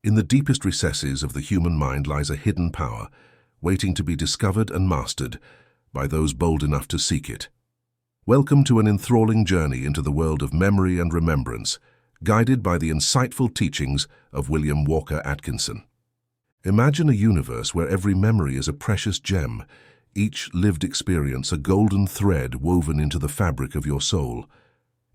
In the deepest recesses of the human mind lies a hidden power, waiting to be discovered and mastered by those bold enough to seek it. Welcome to an enthralling journey into the world of memory and remembrance, guided by the insightful teachings of William Walker Atkinson. Imagine a universe where every memory is a precious gem, each lived experience a golden thread woven into the fabric of your soul.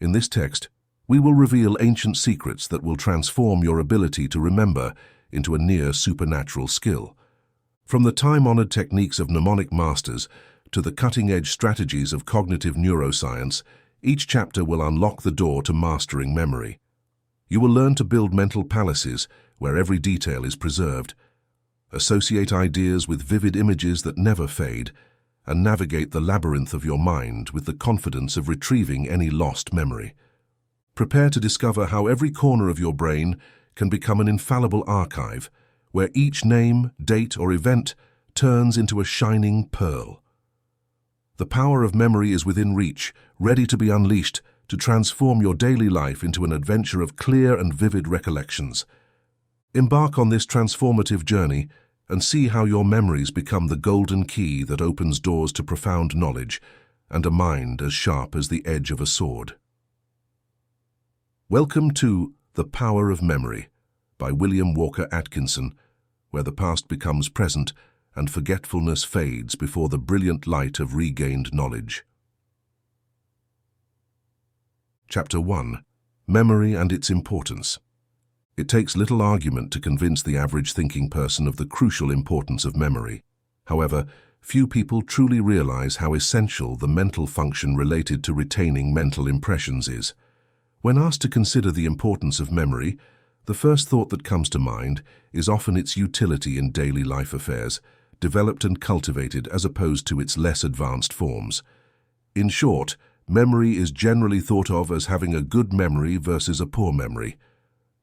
In this text, we will reveal ancient secrets that will transform your ability to remember into a near supernatural skill. From the time-honored techniques of mnemonic masters to the cutting-edge strategies of cognitive neuroscience, each chapter will unlock the door to mastering memory. You will learn to build mental palaces where every detail is preserved, associate ideas with vivid images that never fade, and navigate the labyrinth of your mind with the confidence of retrieving any lost memory. Prepare to discover how every corner of your brain can become an infallible archive, where each name, date, or event turns into a shining pearl. The power of memory is within reach, ready to be unleashed to transform your daily life into an adventure of clear and vivid recollections. Embark on this transformative journey and see how your memories become the golden key that opens doors to profound knowledge and a mind as sharp as the edge of a sword. Welcome to The Power of Memory by William Walker Atkinson, where the past becomes present and forgetfulness fades before the brilliant light of regained knowledge. Chapter 1. Memory and its Importance. It takes little argument to convince the average thinking person of the crucial importance of memory. However, few people truly realize how essential the mental function related to retaining mental impressions is. When asked to consider the importance of memory, the first thought that comes to mind is often its utility in daily life affairs, developed and cultivated as opposed to its less advanced forms. In short, memory is generally thought of as having a good memory versus a poor memory.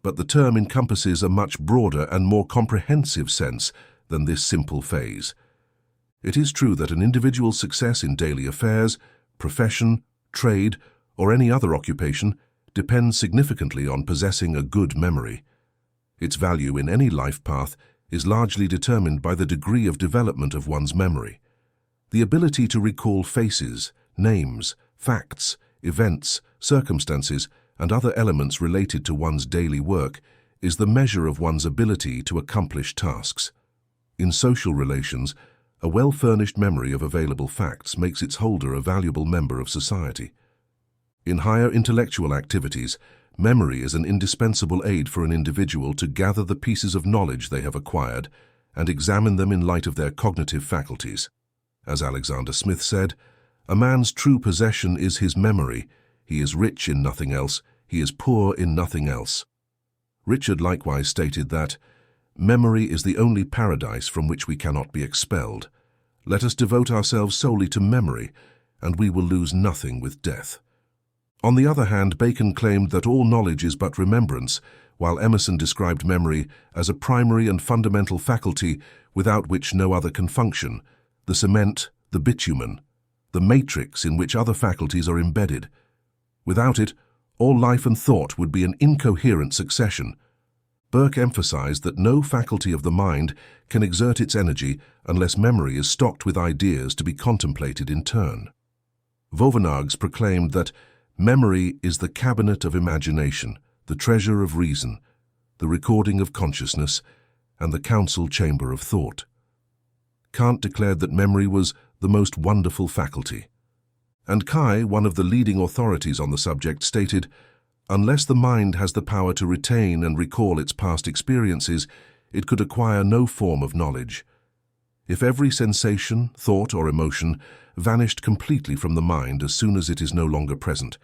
But the term encompasses a much broader and more comprehensive sense than this simple phase. It is true that an individual's success in daily affairs, profession, trade, or any other occupation depends significantly on possessing a good memory. Its value in any life path is largely determined by the degree of development of one's memory. The ability to recall faces, names, facts, events, circumstances, and other elements related to one's daily work is the measure of one's ability to accomplish tasks. In social relations, a well-furnished memory of available facts makes its holder a valuable member of society. In higher intellectual activities, memory is an indispensable aid for an individual to gather the pieces of knowledge they have acquired and examine them in light of their cognitive faculties. As Alexander Smith said, "A man's true possession is his memory. He is rich in nothing else, he is poor in nothing else." Richard likewise stated that, "Memory is the only paradise from which we cannot be expelled. Let us devote ourselves solely to memory, and we will lose nothing with death." On the other hand, Bacon claimed that all knowledge is but remembrance, while Emerson described memory as a primary and fundamental faculty without which no other can function, the cement, the bitumen, the matrix in which other faculties are embedded. Without it, all life and thought would be an incoherent succession. Burke emphasized that no faculty of the mind can exert its energy unless memory is stocked with ideas to be contemplated in turn. Vauvenargues proclaimed that memory is the cabinet of imagination, the treasure of reason, the recording of consciousness, and the council chamber of thought. Kant declared that memory was the most wonderful faculty. And Kai, one of the leading authorities on the subject, stated, "Unless the mind has the power to retain and recall its past experiences, it could acquire no form of knowledge. If every sensation, thought, or emotion vanished completely from the mind as soon as it is no longer present,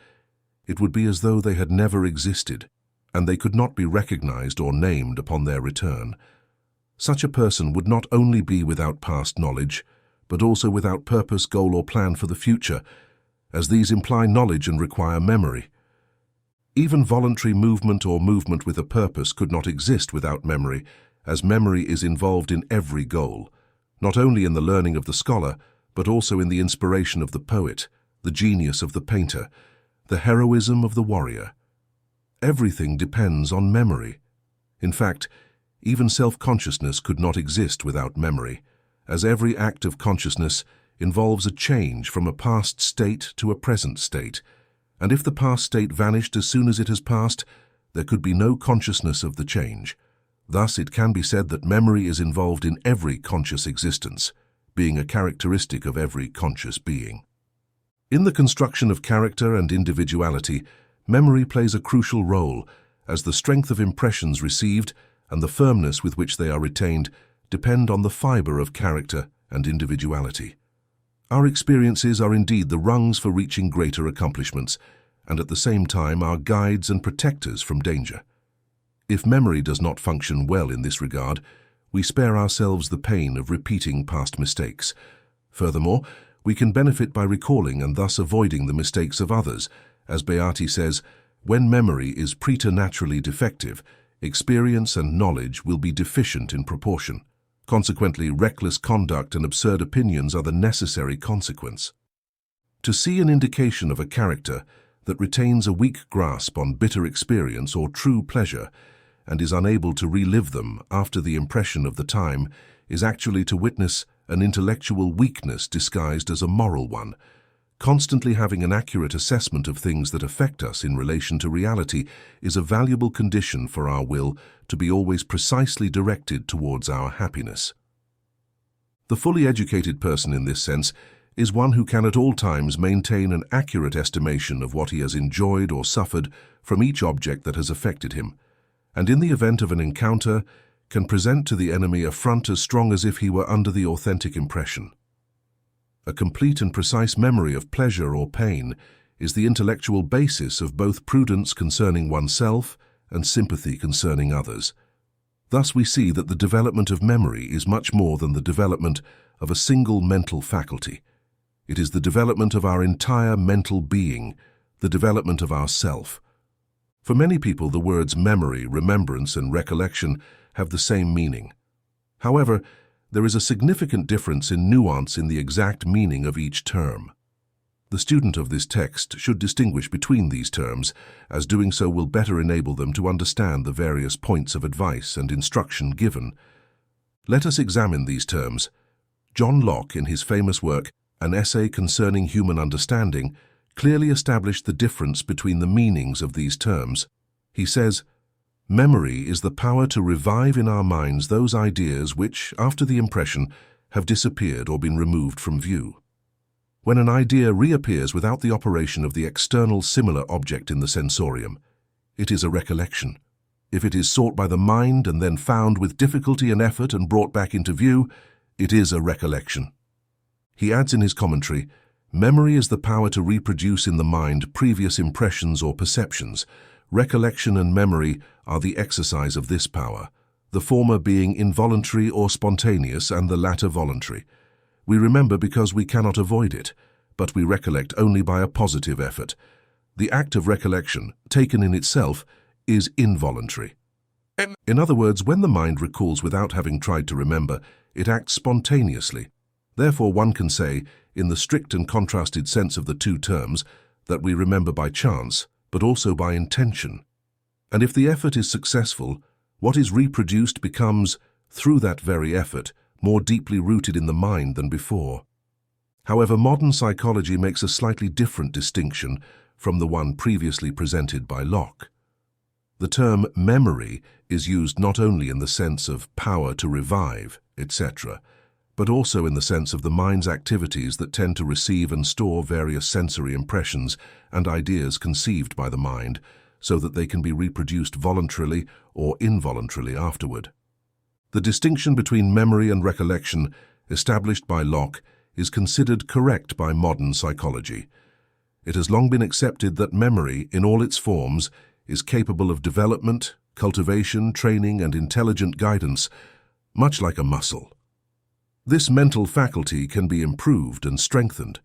it would be as though they had never existed, and they could not be recognized or named upon their return. Such a person would not only be without past knowledge, but also without purpose, goal, or plan for the future, as these imply knowledge and require memory. Even voluntary movement or movement with a purpose could not exist without memory, as memory is involved in every goal, not only in the learning of the scholar, but also in the inspiration of the poet, the genius of the painter, the heroism of the warrior. Everything depends on memory. In fact, Even self-consciousness could not exist without memory, as every act of consciousness involves a change from a past state to a present state, and if the past state vanished as soon as it has passed, there could be no consciousness of the change. Thus, it can be said that memory is involved in every conscious existence, being a characteristic of every conscious being. In the construction of character and individuality, memory plays a crucial role, as the strength of impressions received and the firmness with which they are retained depend on the fiber of character and individuality. Our experiences are indeed the rungs for reaching greater accomplishments, and at the same time are guides and protectors from danger. If memory does not function well in this regard, we spare ourselves the pain of repeating past mistakes. Furthermore, we can benefit by recalling and thus avoiding the mistakes of others. As Beatty says, when memory is preternaturally defective, experience and knowledge will be deficient in proportion. Consequently, reckless conduct and absurd opinions are the necessary consequence. To see an indication of a character that retains a weak grasp on bitter experience or true pleasure and is unable to relive them after the impression of the time is actually to witness an intellectual weakness disguised as a moral one. Constantly having an accurate assessment of things that affect us in relation to reality is a valuable condition for our will to be always precisely directed towards our happiness. The fully educated person in this sense is one who can at all times maintain an accurate estimation of what he has enjoyed or suffered from each object that has affected him, and in the event of an encounter can present to the enemy a front as strong as if he were under the authentic impression. A complete and precise memory of pleasure or pain is the intellectual basis of both prudence concerning oneself and sympathy concerning others. Thus we see that the development of memory is much more than the development of a single mental faculty. It is the development of our entire mental being, the development of our self. For many people, the words memory, remembrance, and recollection have the same meaning. However, there is a significant difference in nuance in the exact meaning of each term. The student of this text should distinguish between these terms, as doing so will better enable them to understand the various points of advice and instruction given. Let us examine these terms. John Locke, in his famous work, An Essay Concerning Human Understanding, clearly established the difference between the meanings of these terms. He says, "Memory is the power to revive in our minds those ideas which, after the impression, have disappeared or been removed from view. When an idea reappears without the operation of the external similar object in the sensorium, it is a recollection. If it is sought by the mind and then found with difficulty and effort and brought back into view, it is a recollection." He adds in his commentary, "Memory is the power to reproduce in the mind previous impressions or perceptions. Recollection and memory are the exercise of this power, the former being involuntary or spontaneous and the latter voluntary. We remember because we cannot avoid it, but we recollect only by a positive effort. The act of recollection, taken in itself, is involuntary. In other words, when the mind recalls without having tried to remember, it acts spontaneously. Therefore, one can say, in the strict and contrasted sense of the two terms, that we remember by chance, but also by intention. And if the effort is successful, what is reproduced becomes, through that very effort, more deeply rooted in the mind than before. However, modern psychology makes a slightly different distinction from the one previously presented by Locke. The term memory is used not only in the sense of power to revive, etc., but also in the sense of the mind's activities that tend to receive and store various sensory impressions and ideas conceived by the mind, so that they can be reproduced voluntarily or involuntarily afterward. The distinction between memory and recollection, established by Locke, is considered correct by modern psychology. It has long been accepted that memory, in all its forms, is capable of development, cultivation, training, and intelligent guidance, much like a muscle. This mental faculty can be improved and strengthened.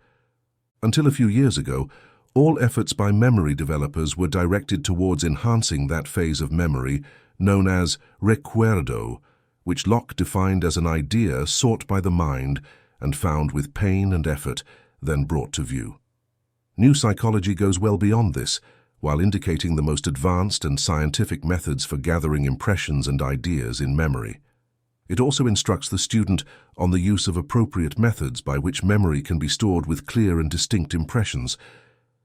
Until a few years ago, all efforts by memory developers were directed towards enhancing that phase of memory known as recuerdo, which Locke defined as an idea sought by the mind and found with pain and effort, then brought to view. New psychology goes well beyond this, while indicating the most advanced and scientific methods for gathering impressions and ideas in memory. It also instructs the student on the use of appropriate methods by which memory can be stored with clear and distinct impressions,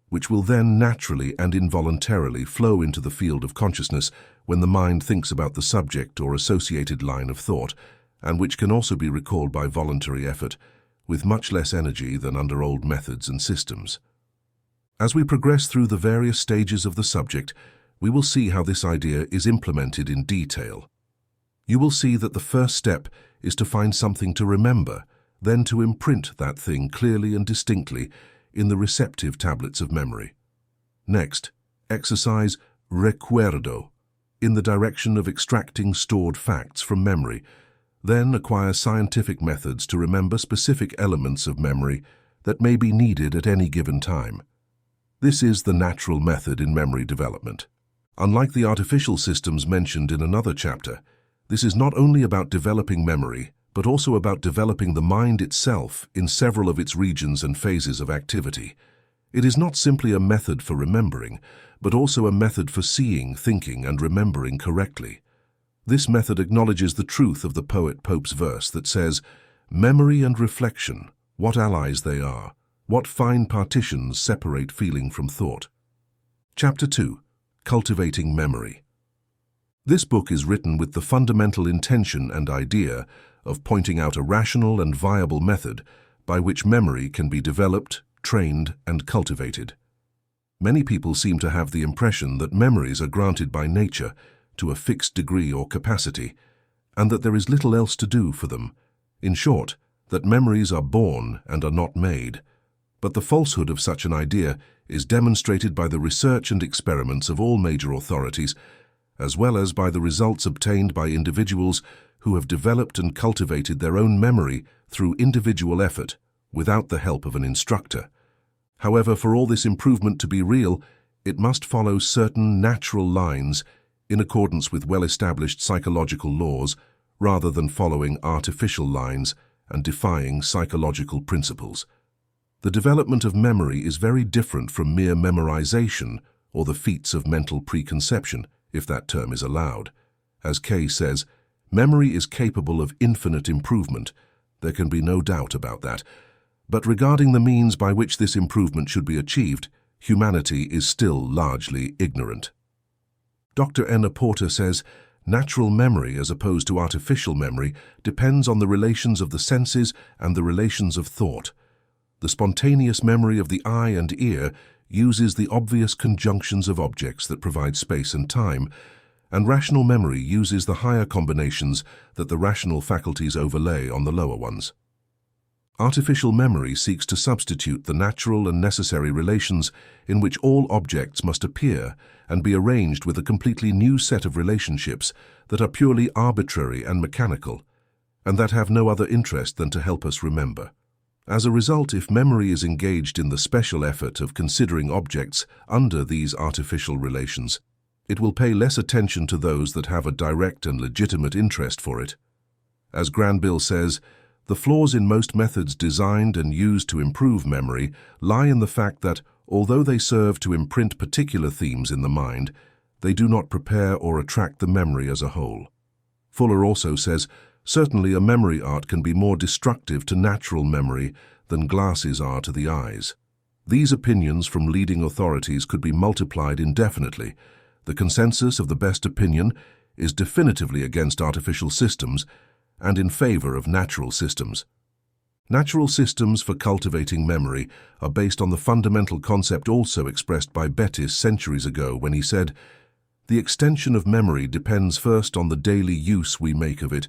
which will then naturally and involuntarily flow into the field of consciousness when the mind thinks about the subject or associated line of thought, and which can also be recalled by voluntary effort, with much less energy than under old methods and systems. As we progress through the various stages of the subject, we will see how this idea is implemented in detail. You will see that the first step is to find something to remember, then to imprint that thing clearly and distinctly in the receptive tablets of memory. Next, exercise recuerdo in the direction of extracting stored facts from memory, then acquire scientific methods to remember specific elements of memory that may be needed at any given time. This is the natural method in memory development. Unlike the artificial systems mentioned in another chapter, this is not only about developing memory, but also about developing the mind itself in several of its regions and phases of activity. It is not simply a method for remembering, but also a method for seeing, thinking, and remembering correctly. This method acknowledges the truth of the poet Pope's verse that says, "Memory and reflection, what allies they are, what fine partitions separate feeling from thought." Chapter 2. Cultivating Memory. This book is written with the fundamental intention and idea of pointing out a rational and viable method by which memory can be developed, trained, and cultivated. Many people seem to have the impression that memories are granted by nature to a fixed degree or capacity, and that there is little else to do for them. In short, that memories are born and are not made. But the falsehood of such an idea is demonstrated by the research and experiments of all major authorities, as well as by the results obtained by individuals who have developed and cultivated their own memory through individual effort, without the help of an instructor. However, for all this improvement to be real, it must follow certain natural lines in accordance with well-established psychological laws, rather than following artificial lines and defying psychological principles. The development of memory is very different from mere memorization or the feats of mental preconception, if that term is allowed. As Kay says, memory is capable of infinite improvement. There can be no doubt about that. But regarding the means by which this improvement should be achieved, humanity is still largely ignorant. Dr. Enna Porter says, natural memory as opposed to artificial memory depends on the relations of the senses and the relations of thought. The spontaneous memory of the eye and ear uses the obvious conjunctions of objects that provide space and time, and rational memory uses the higher combinations that the rational faculties overlay on the lower ones. Artificial memory seeks to substitute the natural and necessary relations in which all objects must appear and be arranged with a completely new set of relationships that are purely arbitrary and mechanical, and that have no other interest than to help us remember. As a result, if memory is engaged in the special effort of considering objects under these artificial relations, it will pay less attention to those that have a direct and legitimate interest for it. As Granville says, the flaws in most methods designed and used to improve memory lie in the fact that, although they serve to imprint particular themes in the mind, they do not prepare or attract the memory as a whole. Fuller also says, certainly a memory art can be more destructive to natural memory than glasses are to the eyes. These opinions from leading authorities could be multiplied indefinitely. The consensus of the best opinion is definitively against artificial systems and in favor of natural systems. Natural systems for cultivating memory are based on the fundamental concept also expressed by Bettis centuries ago when he said, "The extension of memory depends first on the daily use we make of it,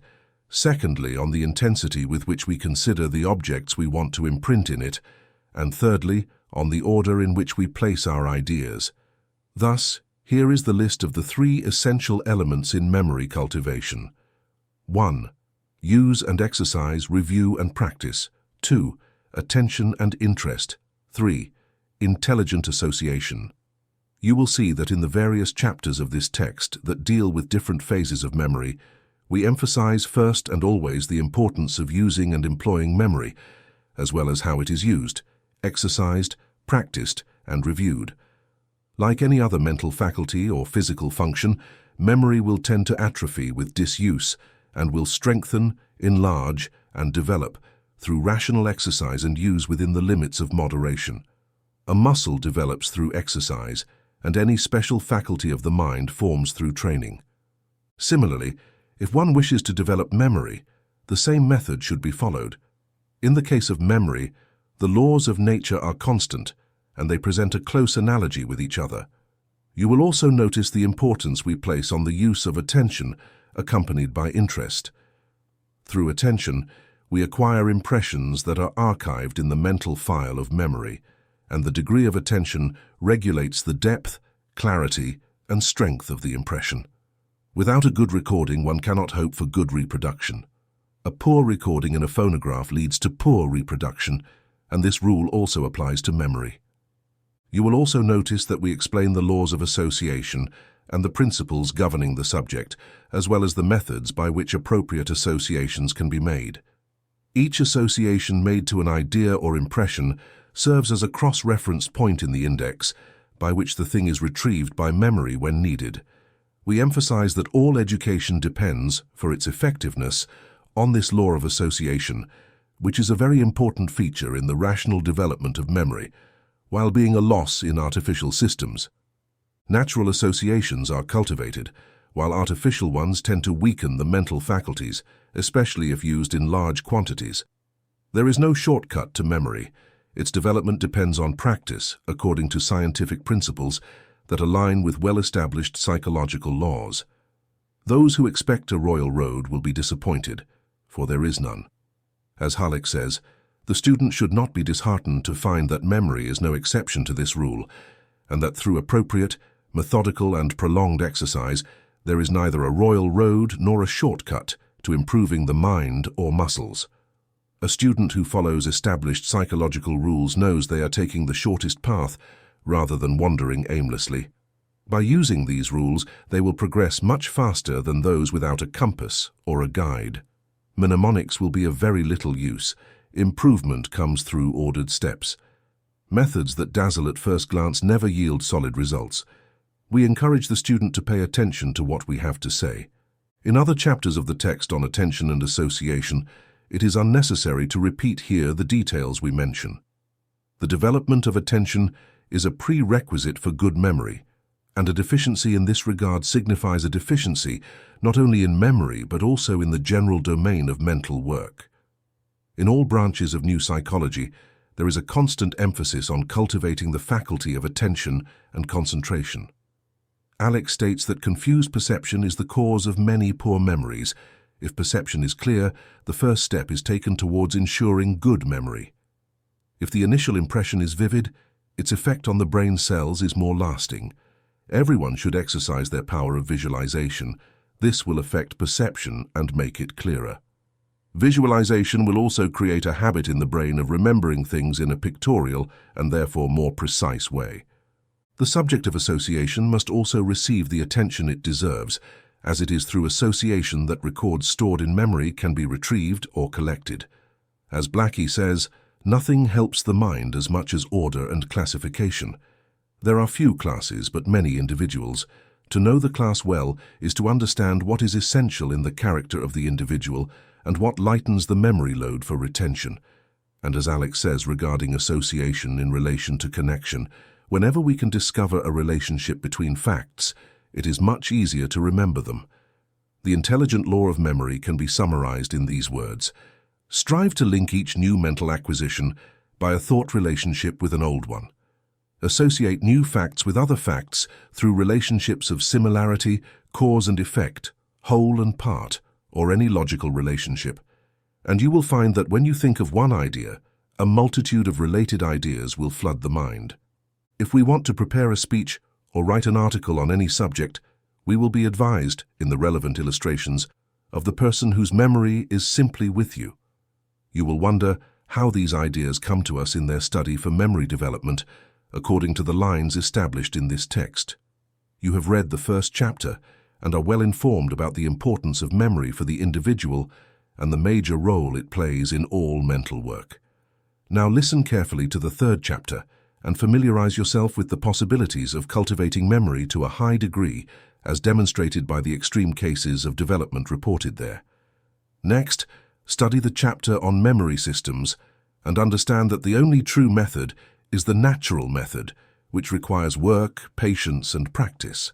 secondly on the intensity with which we consider the objects we want to imprint in it, and thirdly on the order in which we place our ideas." Thus, here is the list of the 3 essential elements in memory cultivation. 1. Use and exercise, review and practice. 2. Attention and interest. 3. Intelligent association. You will see that in the various chapters of this text that deal with different phases of memory, we emphasize first and always the importance of using and employing memory, as well as how it is used, exercised, practiced, and reviewed. Like any other mental faculty or physical function, memory will tend to atrophy with disuse and will strengthen, enlarge, and develop through rational exercise and use within the limits of moderation. A muscle develops through exercise, and any special faculty of the mind forms through training. Similarly, if one wishes to develop memory, the same method should be followed. In the case of memory, the laws of nature are constant, and they present a close analogy with each other. You will also notice the importance we place on the use of attention, accompanied by interest. Through attention, we acquire impressions that are archived in the mental file of memory, and the degree of attention regulates the depth, clarity, and strength of the impression. Without a good recording, one cannot hope for good reproduction. A poor recording in a phonograph leads to poor reproduction, and this rule also applies to memory. You will also notice that we explain the laws of association and the principles governing the subject, as well as the methods by which appropriate associations can be made. Each association made to an idea or impression serves as a cross-reference point in the index, by which the thing is retrieved by memory when needed. We emphasize that all education depends, for its effectiveness, on this law of association, which is a very important feature in the rational development of memory, while being a loss in artificial systems. Natural associations are cultivated, while artificial ones tend to weaken the mental faculties, especially if used in large quantities. There is no shortcut to memory. Its development depends on practice, according to scientific principles that align with well-established psychological laws. Those who expect a royal road will be disappointed, for there is none. As Halleck says, the student should not be disheartened to find that memory is no exception to this rule, and that through appropriate, methodical, and prolonged exercise, there is neither a royal road nor a shortcut to improving the mind or muscles. A student who follows established psychological rules knows they are taking the shortest path rather than wandering aimlessly. By using these rules, they will progress much faster than those without a compass or a guide. Mnemonics will be of very little use. Improvement comes through ordered steps. Methods that dazzle at first glance never yield solid results. We encourage the student to pay attention to what we have to say. In other chapters of the text on attention and association, it is unnecessary to repeat here the details we mention. The development of attention is a prerequisite for good memory, and a deficiency in this regard signifies a deficiency not only in memory but also in the general domain of mental work. In all branches of new psychology, there is a constant emphasis on cultivating the faculty of attention and concentration. Alex states that confused perception is the cause of many poor memories. If perception is clear, the first step is taken towards ensuring good memory. If the initial impression is vivid, its effect on the brain cells is more lasting. Everyone should exercise their power of visualization. This will affect perception and make it clearer. Visualization will also create a habit in the brain of remembering things in a pictorial and therefore more precise way. The subject of association must also receive the attention it deserves, as it is through association that records stored in memory can be retrieved or collected. As Blackie says, nothing helps the mind as much as order and classification. There are few classes, but many individuals. To know the class well is to understand what is essential in the character of the individual and what lightens the memory load for retention. And as Alex says regarding association in relation to connection, whenever we can discover a relationship between facts, it is much easier to remember them. The intelligent law of memory can be summarized in these words. Strive to link each new mental acquisition by a thought relationship with an old one. Associate new facts with other facts through relationships of similarity, cause and effect, whole and part, or any logical relationship. And you will find that when you think of one idea, a multitude of related ideas will flood the mind. If we want to prepare a speech or write an article on any subject, we will be advised, in the relevant illustrations, of the person whose memory is simply with you. You will wonder how these ideas come to us in their study for memory development, according to the lines established in this text. You have read the first chapter and are well informed about the importance of memory for the individual and the major role it plays in all mental work. Now listen carefully to the third chapter and familiarize yourself with the possibilities of cultivating memory to a high degree, as demonstrated by the extreme cases of development reported there. Next, study the chapter on memory systems and understand that the only true method is the natural method, which requires work, patience, and practice.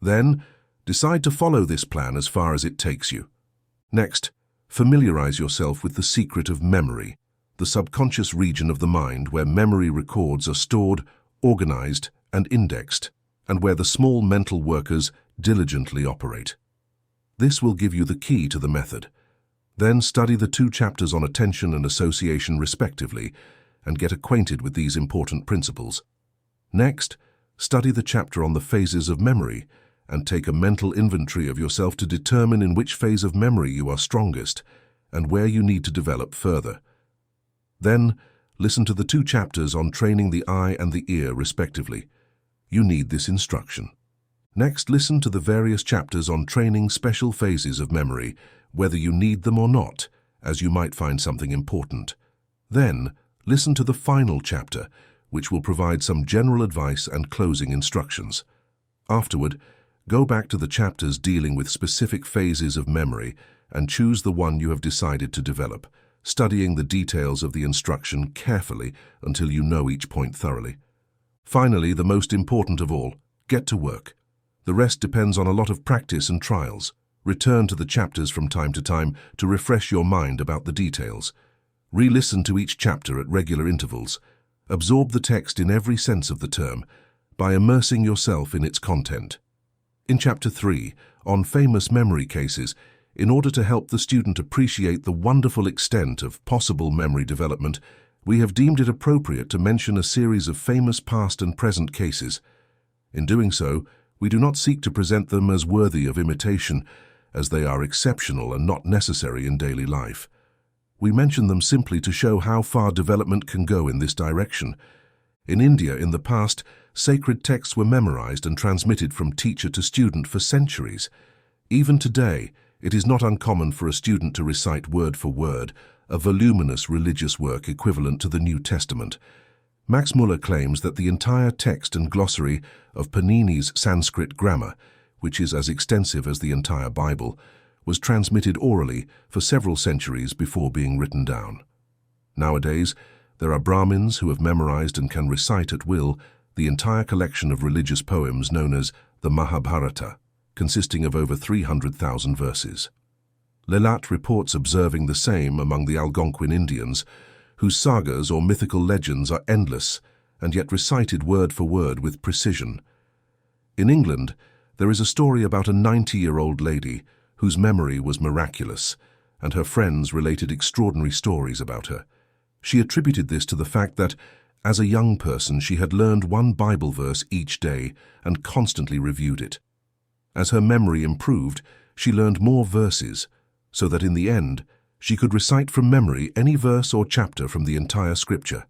Then, decide to follow this plan as far as it takes you. Next, familiarize yourself with the secret of memory, the subconscious region of the mind where memory records are stored, organized, and indexed, and where the small mental workers diligently operate. This will give you the key to the method. Then study the 2 chapters on attention and association respectively, and get acquainted with these important principles. Next, study the chapter on the phases of memory, and take a mental inventory of yourself to determine in which phase of memory you are strongest, and where you need to develop further. Then, listen to the 2 chapters on training the eye and the ear respectively. You need this instruction. Next, listen to the various chapters on training special phases of memory, whether you need them or not, as you might find something important. Then, listen to the final chapter, which will provide some general advice and closing instructions. Afterward, go back to the chapters dealing with specific phases of memory and choose the one you have decided to develop, studying the details of the instruction carefully until you know each point thoroughly. Finally, the most important of all, get to work. The rest depends on a lot of practice and trials. Return to the chapters from time to time to refresh your mind about the details. Re-listen to each chapter at regular intervals. Absorb the text in every sense of the term by immersing yourself in its content. In Chapter 3, on famous memory cases, in order to help the student appreciate the wonderful extent of possible memory development, we have deemed it appropriate to mention a series of famous past and present cases. In doing so, we do not seek to present them as worthy of imitation, as they are exceptional and not necessary in daily life. We mention them simply to show how far development can go in this direction. In India, in the past, sacred texts were memorized and transmitted from teacher to student for centuries. Even today, it is not uncommon for a student to recite word for word a voluminous religious work equivalent to the New Testament. Max Muller claims that the entire text and glossary of Panini's Sanskrit grammar, which is as extensive as the entire Bible, was transmitted orally for several centuries before being written down. Nowadays, there are Brahmins who have memorized and can recite at will the entire collection of religious poems known as the Mahabharata, consisting of over 300,000 verses. Lelat reports observing the same among the Algonquin Indians, whose sagas or mythical legends are endless and yet recited word for word with precision. In England, there is a story about a 90-year-old lady whose memory was miraculous, and her friends related extraordinary stories about her. She attributed this to the fact that, as a young person, she had learned one Bible verse each day and constantly reviewed it. As her memory improved, she learned more verses, so that in the end, she could recite from memory any verse or chapter from the entire scripture.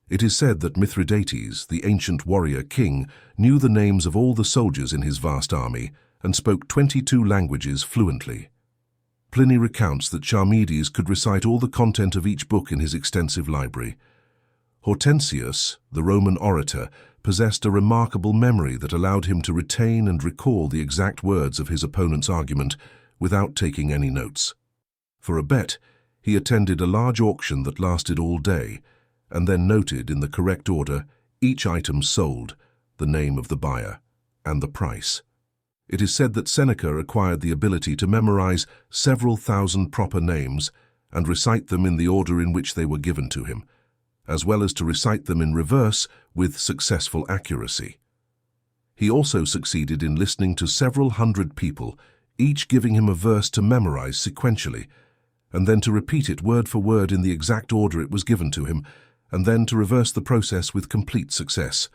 It is said that Mithridates, the ancient warrior king, knew the names of all the soldiers in his vast army and spoke 22 languages fluently. Pliny recounts that Charmides could recite all the content of each book in his extensive library. Hortensius, the Roman orator, possessed a remarkable memory that allowed him to retain and recall the exact words of his opponent's argument without taking any notes. For a bet, he attended a large auction that lasted all day, and then noted in the correct order each item sold, the name of the buyer, and the price. It is said that Seneca acquired the ability to memorize several thousand proper names and recite them in the order in which they were given to him, as well as to recite them in reverse with successful accuracy. He also succeeded in listening to several hundred people, each giving him a verse to memorize sequentially, and then to repeat it word for word in the exact order it was given to him, and then to reverse the process with complete success.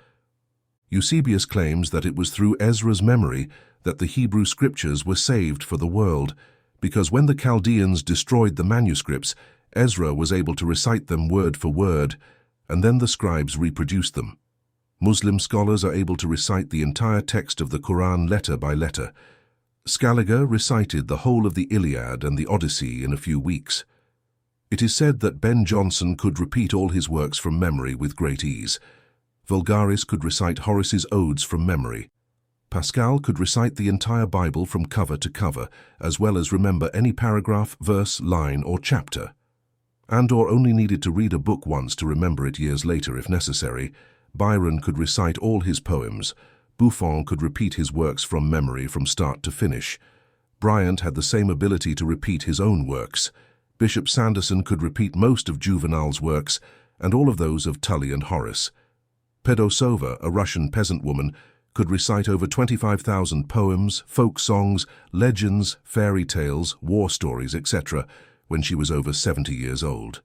Eusebius claims that it was through Ezra's memory that the Hebrew scriptures were saved for the world, because when the Chaldeans destroyed the manuscripts, Ezra was able to recite them word for word, and then the scribes reproduced them. Muslim scholars are able to recite the entire text of the Quran letter by letter. Scaliger recited the whole of the Iliad and the Odyssey in a few weeks. It is said that Ben Jonson could repeat all his works from memory with great ease. Vulgaris could recite Horace's odes from memory. Pascal could recite the entire Bible from cover to cover, as well as remember any paragraph, verse, line, or chapter. Andor only needed to read a book once to remember it years later if necessary. Byron could recite all his poems. Buffon could repeat his works from memory from start to finish. Bryant had the same ability to repeat his own works. Bishop Sanderson could repeat most of Juvenal's works and all of those of Tully and Horace. Pedosova, a Russian peasant woman, could recite over 25,000 poems, folk songs, legends, fairy tales, war stories, etc. when she was over 70 years old.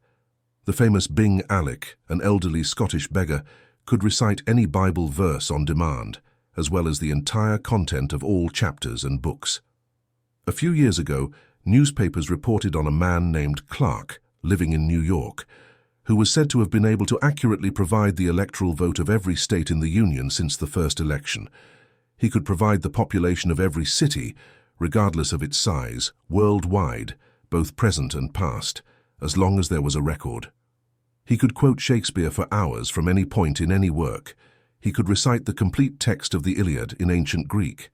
The famous Bing Alec, an elderly Scottish beggar, could recite any Bible verse on demand, as well as the entire content of all chapters and books. A few years ago, newspapers reported on a man named Clark, living in New York, who was said to have been able to accurately provide the electoral vote of every state in the Union since the first election. He could provide the population of every city, regardless of its size, worldwide, both present and past, as long as there was a record. He could quote Shakespeare for hours from any point in any work. He could recite the complete text of the Iliad in ancient Greek.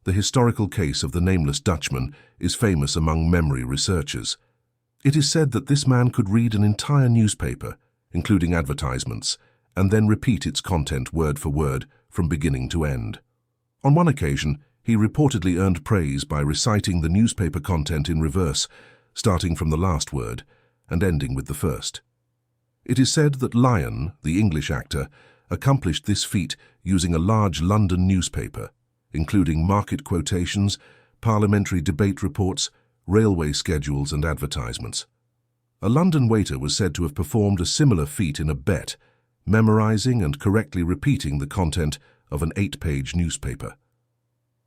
The historical case of the nameless Dutchman is famous among memory researchers. It is said that this man could read an entire newspaper, including advertisements, and then repeat its content word for word from beginning to end. On one occasion, he reportedly earned praise by reciting the newspaper content in reverse, starting from the last word and ending with the first. It is said that Lyon, the English actor, accomplished this feat using a large London newspaper, including market quotations, parliamentary debate reports, railway schedules and advertisements. A London waiter was said to have performed a similar feat in a bet, memorizing and correctly repeating the content of an 8-page newspaper.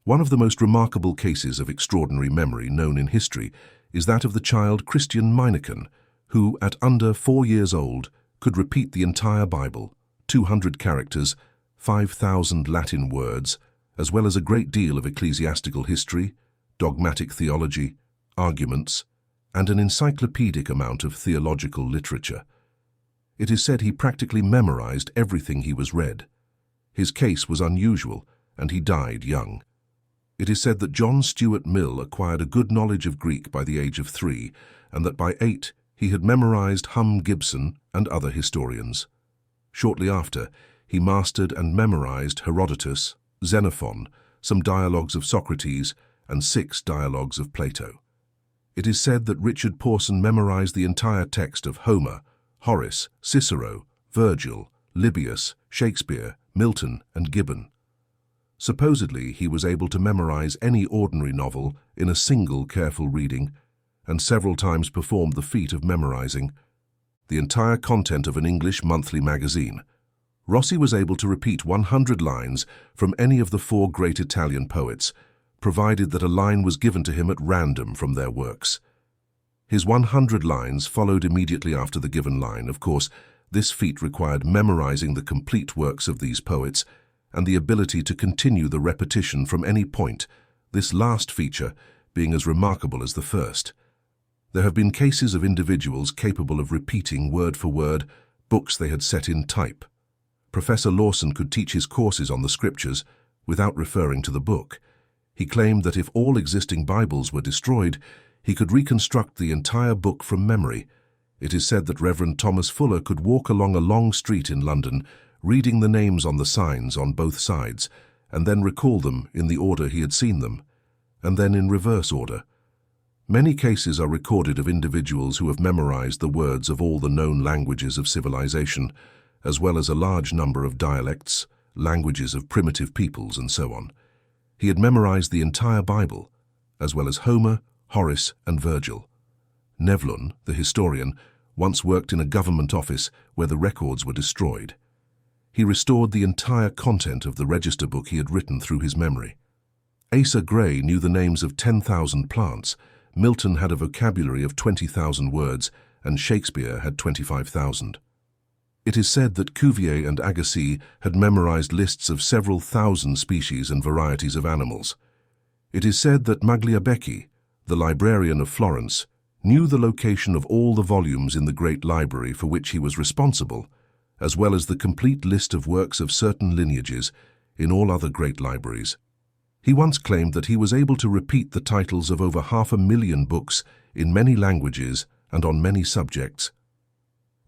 One of the most remarkable cases of extraordinary memory known in history is that of the child Christian Meineken, who, at under 4 years old, could repeat the entire Bible, 200 characters, 5,000 Latin words, as well as a great deal of ecclesiastical history, dogmatic theology, arguments, and an encyclopedic amount of theological literature. It is said he practically memorized everything he was read. His case was unusual, and he died young. It is said that John Stuart Mill acquired a good knowledge of Greek by the age of 3, and that by 8 he had memorized Gibson and other historians. Shortly after, he mastered and memorized Herodotus, Xenophon, some dialogues of Socrates, and 6 dialogues of Plato. It is said that Richard Pawson memorized the entire text of Homer, Horace, Cicero, Virgil, Livius, Shakespeare, Milton, and Gibbon. Supposedly, he was able to memorize any ordinary novel in a single careful reading, and several times performed the feat of memorizing the entire content of an English monthly magazine. Rossi was able to repeat 100 lines from any of the 4 great Italian poets, provided that a line was given to him at random from their works. His 100 lines followed immediately after the given line. Of course, this feat required memorizing the complete works of these poets and the ability to continue the repetition from any point, this last feature being as remarkable as the first. There have been cases of individuals capable of repeating word for word books they had set in type. Professor Lawson could teach his courses on the scriptures without referring to the book. He claimed that if all existing Bibles were destroyed, he could reconstruct the entire book from memory. It is said that Reverend Thomas Fuller could walk along a long street in London, reading the names on the signs on both sides, and then recall them in the order he had seen them, and then in reverse order. Many cases are recorded of individuals who have memorized the words of all the known languages of civilization, as well as a large number of dialects, languages of primitive peoples, and so on. He had memorized the entire Bible, as well as Homer, Horace, and Virgil. Nevlun, the historian, once worked in a government office where the records were destroyed. He restored the entire content of the register book he had written through his memory. Asa Gray knew the names of 10,000 plants, Milton had a vocabulary of 20,000 words, and Shakespeare had 25,000. It is said that Cuvier and Agassiz had memorized lists of several thousand species and varieties of animals. It is said that Magliabechi, the librarian of Florence, knew the location of all the volumes in the great library for which he was responsible, as well as the complete list of works of certain lineages in all other great libraries. He once claimed that he was able to repeat the titles of over 500,000 books in many languages and on many subjects.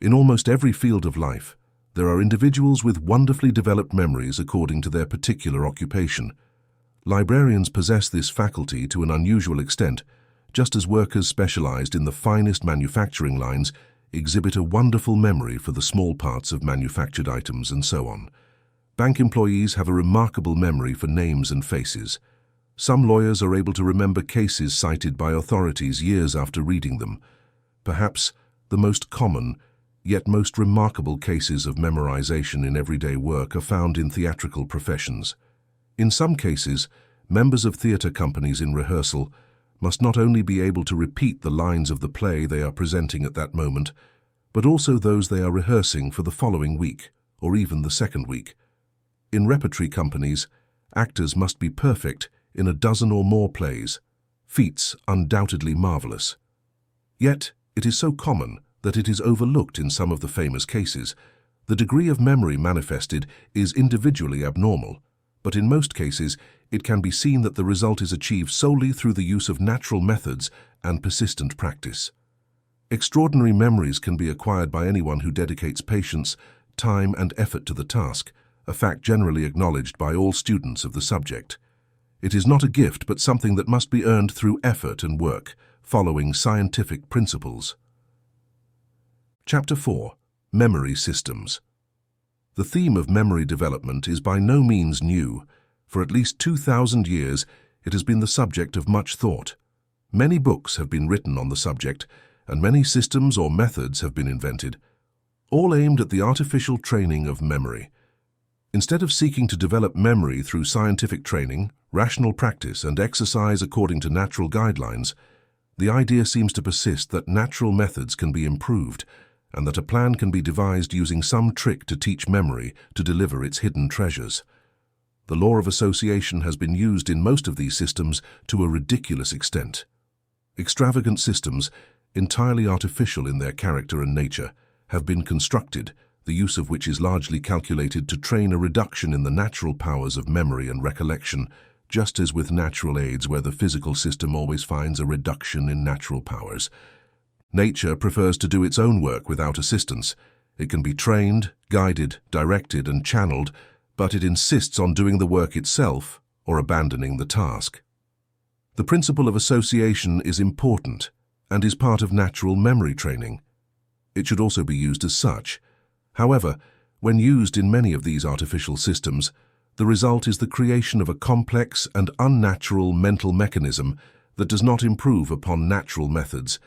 In almost every field of life, there are individuals with wonderfully developed memories according to their particular occupation. Librarians possess this faculty to an unusual extent, just as workers specialized in the finest manufacturing lines exhibit a wonderful memory for the small parts of manufactured items and so on. Bank employees have a remarkable memory for names and faces. Some lawyers are able to remember cases cited by authorities years after reading them. Perhaps the most common, yet most remarkable cases of memorization in everyday work are found in theatrical professions. In some cases, members of theater companies in rehearsal must not only be able to repeat the lines of the play they are presenting at that moment, but also those they are rehearsing for the following week, or even the second week. In repertory companies, actors must be perfect in a dozen or more plays, feats undoubtedly marvelous. Yet, it is so common that it is overlooked in some of the famous cases. The degree of memory manifested is individually abnormal, but in most cases, it can be seen that the result is achieved solely through the use of natural methods and persistent practice. Extraordinary memories can be acquired by anyone who dedicates patience, time, and effort to the task, a fact generally acknowledged by all students of the subject. It is not a gift, but something that must be earned through effort and work, following scientific principles. Chapter 4. Memory Systems. The theme of memory development is by no means new. For at least 2,000 years, it has been the subject of much thought. Many books have been written on the subject, and many systems or methods have been invented, all aimed at the artificial training of memory. Instead of seeking to develop memory through scientific training, rational practice, and exercise according to natural guidelines, the idea seems to persist that natural methods can be improved, and that a plan can be devised using some trick to teach memory to deliver its hidden treasures. The law of association has been used in most of these systems to a ridiculous extent. Extravagant systems, entirely artificial in their character and nature, have been constructed, the use of which is largely calculated to train a reduction in the natural powers of memory and recollection, just as with natural aids where the physical system always finds a reduction in natural powers. Nature prefers to do its own work without assistance. It can be trained, guided, directed, and channeled, but it insists on doing the work itself or abandoning the task. The principle of association is important and is part of natural memory training. It should also be used as such. However, when used in many of these artificial systems, the result is the creation of a complex and unnatural mental mechanism that does not improve upon natural methods,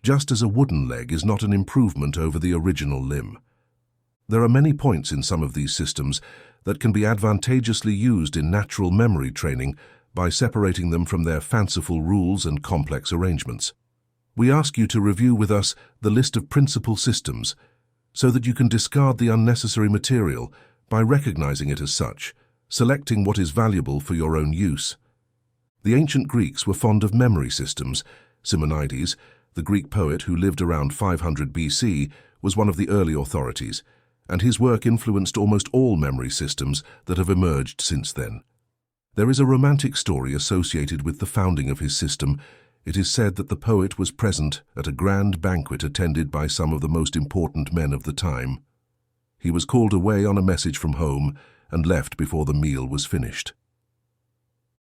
just as a wooden leg is not an improvement over the original limb. There are many points in some of these systems that can be advantageously used in natural memory training by separating them from their fanciful rules and complex arrangements. We ask you to review with us the list of principal systems so that you can discard the unnecessary material by recognizing it as such, selecting what is valuable for your own use. The ancient Greeks were fond of memory systems. Simonides, the Greek poet who lived around 500 BC, was one of the early authorities, and his work influenced almost all memory systems that have emerged since then. There is a romantic story associated with the founding of his system. It is said that the poet was present at a grand banquet attended by some of the most important men of the time. He was called away on a message from home and left before the meal was finished.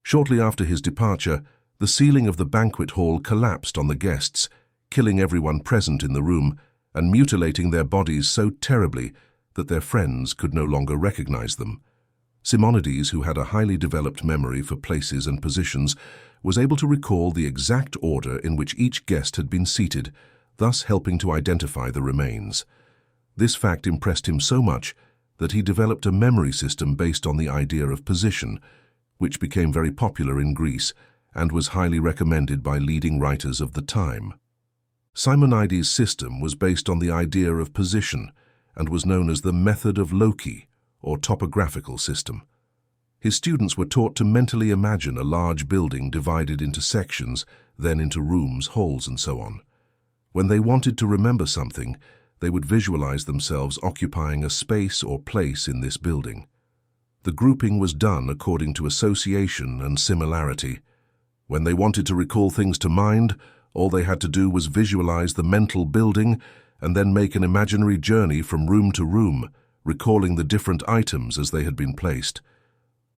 Shortly after his departure, the ceiling of the banquet hall collapsed on the guests, killing everyone present in the room and mutilating their bodies so terribly that their friends could no longer recognize them. Simonides, who had a highly developed memory for places and positions, was able to recall the exact order in which each guest had been seated, thus helping to identify the remains. This fact impressed him so much that he developed a memory system based on the idea of position, which became very popular in Greece and was highly recommended by leading writers of the time. Simonides' system was based on the idea of position and was known as the method of loci, or topographical system. His students were taught to mentally imagine a large building divided into sections, then into rooms, halls, and so on. When they wanted to remember something, they would visualize themselves occupying a space or place in this building. The grouping was done according to association and similarity. When they wanted to recall things to mind, all they had to do was visualize the mental building and then make an imaginary journey from room to room, recalling the different items as they had been placed.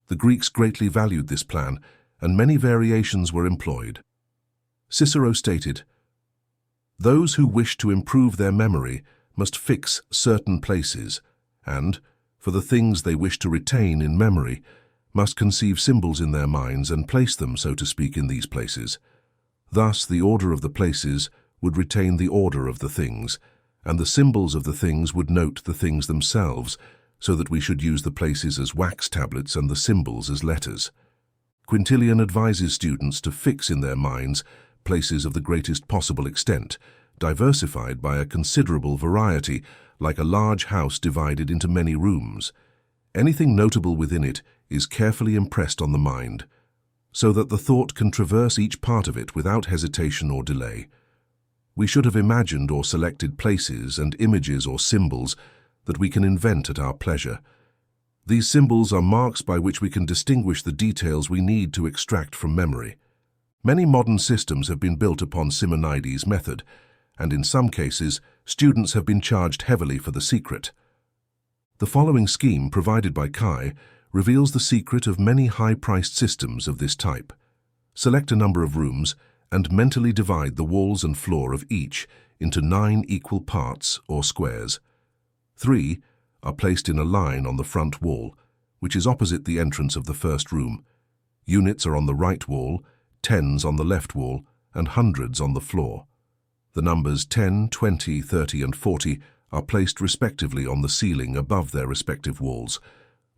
The Greeks greatly valued this plan, and many variations were employed. Cicero stated, "Those who wish to improve their memory must fix certain places, and, for the things they wish to retain in memory, must conceive symbols in their minds and place them, so to speak, in these places. Thus, the order of the places would retain the order of the things, and the symbols of the things would note the things themselves, so that we should use the places as wax tablets and the symbols as letters." Quintilian advises students to fix in their minds places of the greatest possible extent, diversified by a considerable variety, like a large house divided into many rooms. Anything notable within it is carefully impressed on the mind, so that the thought can traverse each part of it without hesitation or delay. We should have imagined or selected places and images or symbols that we can invent at our pleasure. These symbols are marks by which we can distinguish the details we need to extract from memory. Many modern systems have been built upon Simonides' method, and in some cases, students have been charged heavily for the secret. The following scheme provided by Kai reveals the secret of many high-priced systems of this type. Select a number of rooms and mentally divide the walls and floor of each into 9 equal parts or squares. 3 are placed in a line on the front wall, which is opposite the entrance of the first room. Units are on the right wall, tens on the left wall, and hundreds on the floor. The numbers 10, 20, 30, and 40 are placed respectively on the ceiling above their respective walls,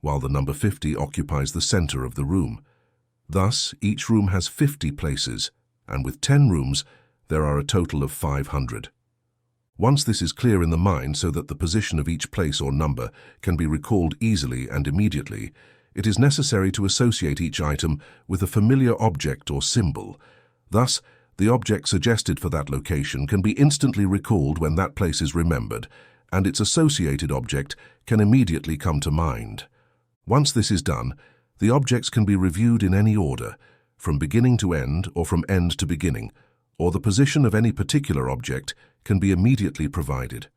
while the number 50 occupies the center of the room. Thus, each room has 50 places, and with 10 rooms, there are a total of 500. Once this is clear in the mind so that the position of each place or number can be recalled easily and immediately, it is necessary to associate each item with a familiar object or symbol. Thus, the object suggested for that location can be instantly recalled when that place is remembered, and its associated object can immediately come to mind. Once this is done, the objects can be reviewed in any order, from beginning to end or from end to beginning, or the position of any particular object can be immediately provided.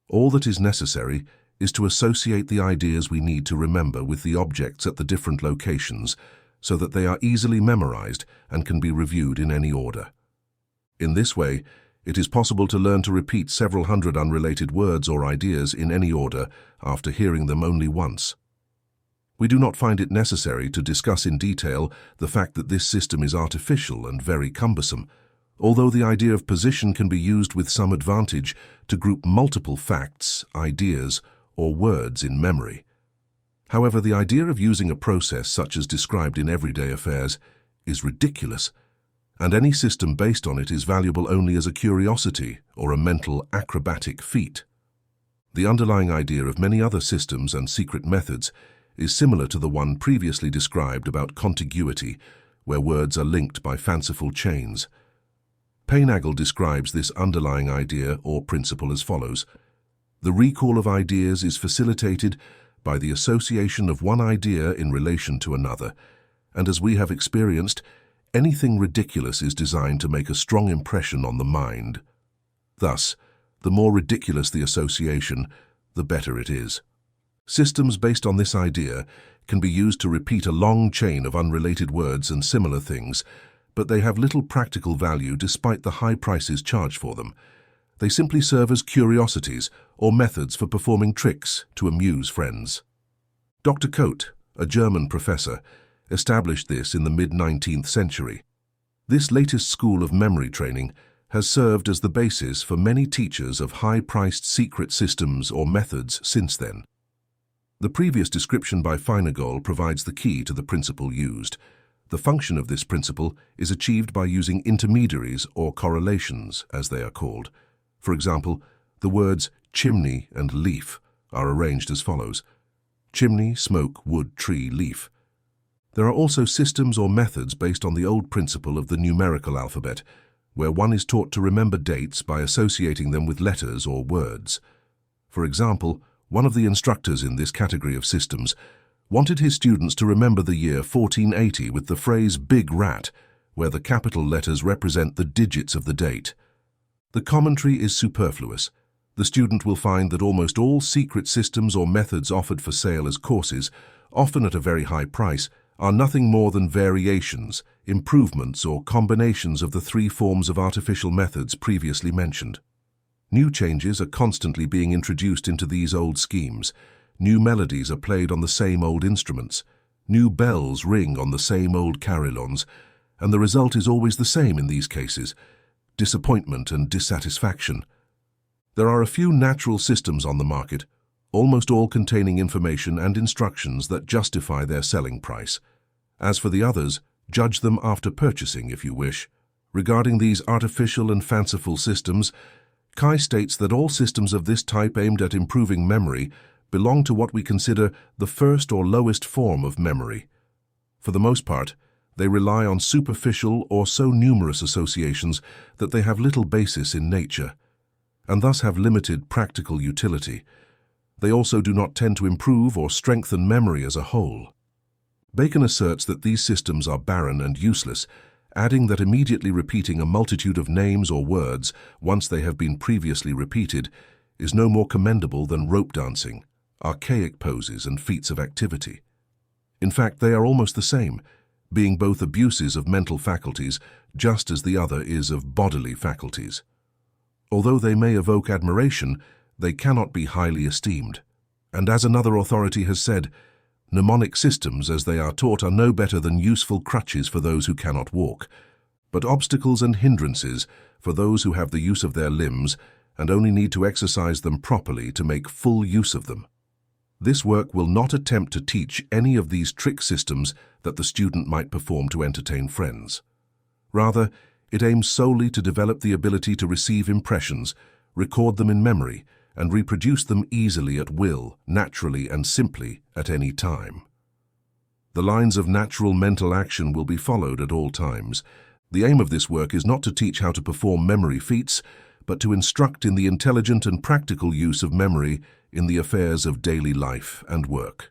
All that is necessary is to associate the ideas we need to remember with the objects at the different locations so that they are easily memorized and can be reviewed in any order. In this way, it is possible to learn to repeat several hundred unrelated words or ideas in any order after hearing them only once. We do not find it necessary to discuss in detail the fact that this system is artificial and very cumbersome, although the idea of position can be used with some advantage to group multiple facts, ideas, or words in memory. However, the idea of using a process such as described in everyday affairs is ridiculous, and any system based on it is valuable only as a curiosity or a mental acrobatic feat. The underlying idea of many other systems and secret methods is similar to the one previously described about contiguity, where words are linked by fanciful chains. Painagel describes this underlying idea or principle as follows: the recall of ideas is facilitated by the association of one idea in relation to another, and as we have experienced, anything ridiculous is designed to make a strong impression on the mind. Thus, the more ridiculous the association, the better it is. Systems based on this idea can be used to repeat a long chain of unrelated words and similar things, but they have little practical value despite the high prices charged for them. They simply serve as curiosities or methods for performing tricks to amuse friends. Dr. Koch, a German professor, established this in the mid-19th century. This latest school of memory training has served as the basis for many teachers of high-priced secret systems or methods since then. The previous description by Painagel provides the key to the principle used. The function of this principle is achieved by using intermediaries or correlations, as they are called. For example, the words chimney and leaf are arranged as follows: chimney, smoke, wood, tree, leaf. There are also systems or methods based on the old principle of the numerical alphabet, where one is taught to remember dates by associating them with letters or words. For example, one of the instructors in this category of systems wanted his students to remember the year 1480 with the phrase "big rat," where the capital letters represent the digits of the date. The commentary is superfluous. The student will find that almost all secret systems or methods offered for sale as courses, often at a very high price, are nothing more than variations, improvements, or combinations of the three forms of artificial methods previously mentioned. New changes are constantly being introduced into these old schemes. New melodies are played on the same old instruments. New bells ring on the same old carillons, and the result is always the same in these cases: disappointment and dissatisfaction. There are a few natural systems on the market, almost all containing information and instructions that justify their selling price. As for the others, judge them after purchasing if you wish. Regarding these artificial and fanciful systems, Kai states that all systems of this type aimed at improving memory belong to what we consider the first or lowest form of memory. For the most part, they rely on superficial or so numerous associations that they have little basis in nature, and thus have limited practical utility. They also do not tend to improve or strengthen memory as a whole. Bacon asserts that these systems are barren and useless, adding that immediately repeating a multitude of names or words once they have been previously repeated is no more commendable than rope dancing, archaic poses, and feats of activity. In fact, they are almost the same, being both abuses of mental faculties just as the other is of bodily faculties. Although they may evoke admiration, they cannot be highly esteemed. And as another authority has said, mnemonic systems as they are taught are no better than useful crutches for those who cannot walk, but obstacles and hindrances for those who have the use of their limbs and only need to exercise them properly to make full use of them. This work will not attempt to teach any of these trick systems that the student might perform to entertain friends. Rather, it aims solely to develop the ability to receive impressions, record them in memory, and reproduce them easily at will, naturally and simply at any time. The lines of natural mental action will be followed at all times. The aim of this work is not to teach how to perform memory feats, but to instruct in the intelligent and practical use of memory in the affairs of daily life and work.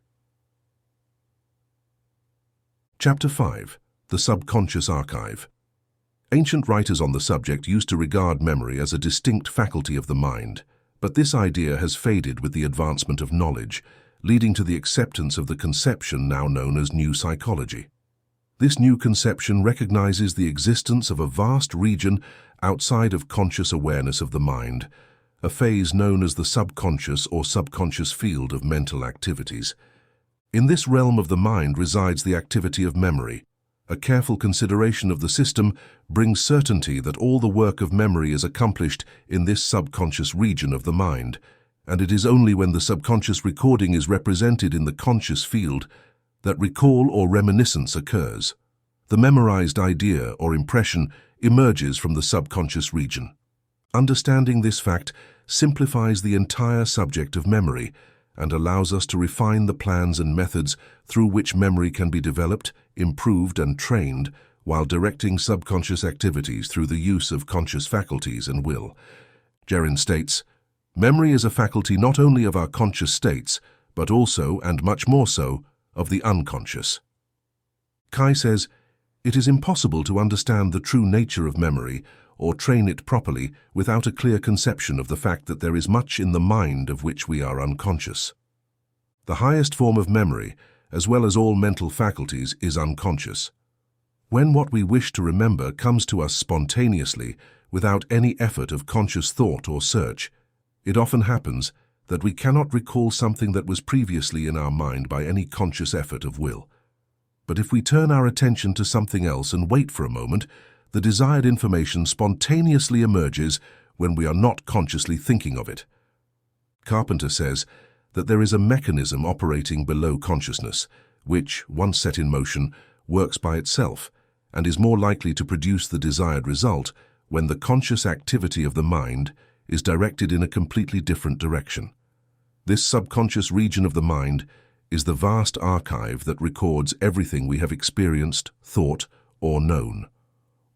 Chapter 5. The Subconscious Archive. Ancient writers on the subject used to regard memory as a distinct faculty of the mind, but this idea has faded with the advancement of knowledge, leading to the acceptance of the conception now known as new psychology. This new conception recognizes the existence of a vast region outside of conscious awareness of the mind, a phase known as the subconscious or subconscious field of mental activities. In this realm of the mind resides the activity of memory. A careful consideration of the system brings certainty that all the work of memory is accomplished in this subconscious region of the mind, and it is only when the subconscious recording is represented in the conscious field that recall or reminiscence occurs. The memorized idea or impression emerges from the subconscious region. Understanding this fact simplifies the entire subject of memory and allows us to refine the plans and methods through which memory can be developed, improved, and trained while directing subconscious activities through the use of conscious faculties and will. Gerin states, "Memory is a faculty not only of our conscious states, but also, and much more so, of the unconscious." Kai says, "It is impossible to understand the true nature of memory or train it properly without a clear conception of the fact that there is much in the mind of which we are unconscious. The highest form of memory, as well as all mental faculties, is unconscious. When what we wish to remember comes to us spontaneously, without any effort of conscious thought or search, it often happens that we cannot recall something that was previously in our mind by any conscious effort of will. But if we turn our attention to something else and wait for a moment, the desired information spontaneously emerges when we are not consciously thinking of it." Carpenter says that there is a mechanism operating below consciousness, which, once set in motion, works by itself and is more likely to produce the desired result when the conscious activity of the mind is directed in a completely different direction. This subconscious region of the mind is the vast archive that records everything we have experienced, thought, or known.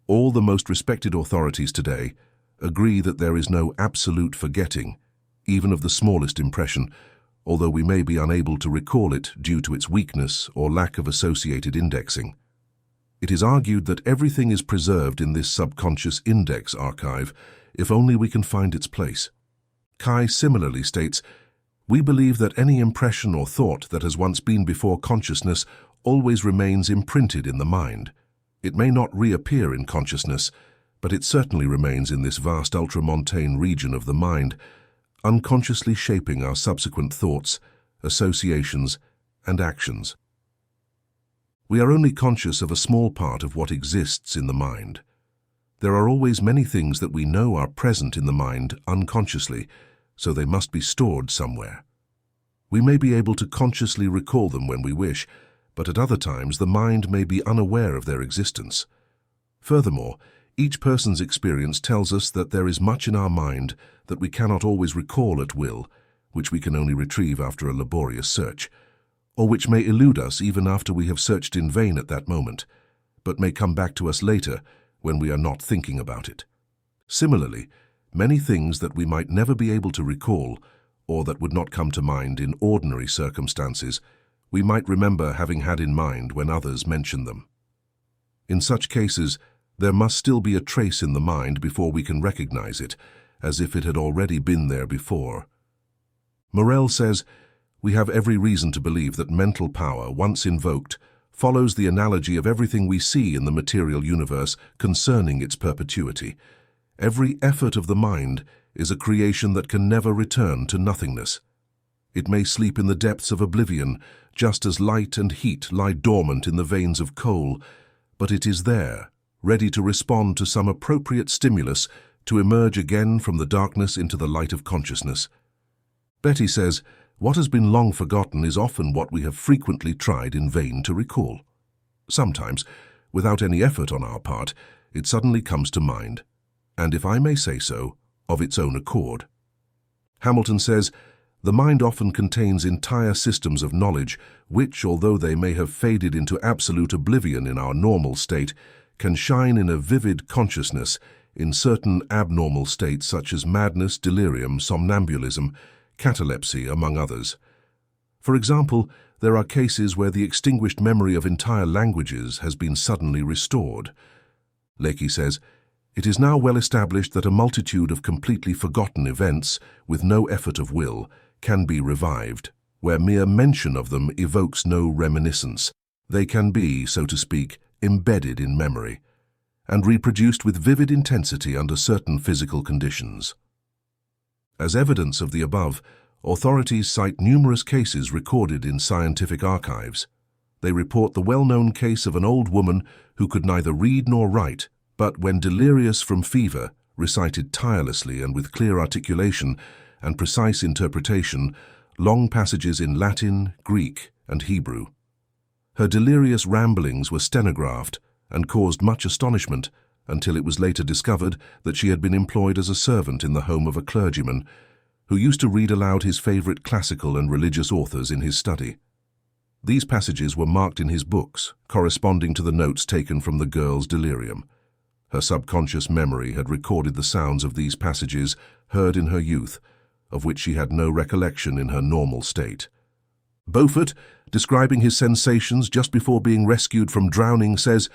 All the most respected authorities today agree that there is no absolute forgetting, even of the smallest impression, although we may be unable to recall it due to its weakness or lack of associated indexing. It is argued that everything is preserved in this subconscious index archive if only we can find its place. Kai similarly states, "We believe that any impression or thought that has once been before consciousness always remains imprinted in the mind. It may not reappear in consciousness, but it certainly remains in this vast ultramontane region of the mind, unconsciously shaping our subsequent thoughts, associations, and actions." We are only conscious of a small part of what exists in the mind. There are always many things that we know are present in the mind unconsciously, so they must be stored somewhere. We may be able to consciously recall them when we wish, but at other times the mind may be unaware of their existence. Furthermore, each person's experience tells us that there is much in our mind that we cannot always recall at will, which we can only retrieve after a laborious search, or which may elude us even after we have searched in vain at that moment, but may come back to us later when we are not thinking about it. Similarly, many things that we might never be able to recall, or that would not come to mind in ordinary circumstances, we might remember having had in mind when others mention them. In such cases, there must still be a trace in the mind before we can recognize it, as if it had already been there before. Morel says, "We have every reason to believe that mental power, once invoked, follows the analogy of everything we see in the material universe concerning its perpetuity. Every effort of the mind is a creation that can never return to nothingness. It may sleep in the depths of oblivion, just as light and heat lie dormant in the veins of coal, but it is there, ready to respond to some appropriate stimulus to emerge again from the darkness into the light of consciousness." Betty says, "What has been long forgotten is often what we have frequently tried in vain to recall. Sometimes, without any effort on our part, it suddenly comes to mind, and if I may say so, of its own accord." Hamilton says, "The mind often contains entire systems of knowledge which, although they may have faded into absolute oblivion in our normal state, can shine in a vivid consciousness in certain abnormal states such as madness, delirium, somnambulism, catalepsy, among others. For example, there are cases where the extinguished memory of entire languages has been suddenly restored." Leakey says, "It is now well established that a multitude of completely forgotten events, with no effort of will, can be revived, where mere mention of them evokes no reminiscence. They can be, so to speak, embedded in memory, and reproduced with vivid intensity under certain physical conditions." As evidence of the above, authorities cite numerous cases recorded in scientific archives. They report the well-known case of an old woman who could neither read nor write, but when delirious from fever, recited tirelessly and with clear articulation and precise interpretation long passages in Latin, Greek, and Hebrew. Her delirious ramblings were stenographed and caused much astonishment until it was later discovered that she had been employed as a servant in the home of a clergyman who used to read aloud his favorite classical and religious authors in his study. These passages were marked in his books, corresponding to the notes taken from the girl's delirium. Her subconscious memory had recorded the sounds of these passages heard in her youth, of which she had no recollection in her normal state. Beaufort, describing his sensations just before being rescued from drowning, says,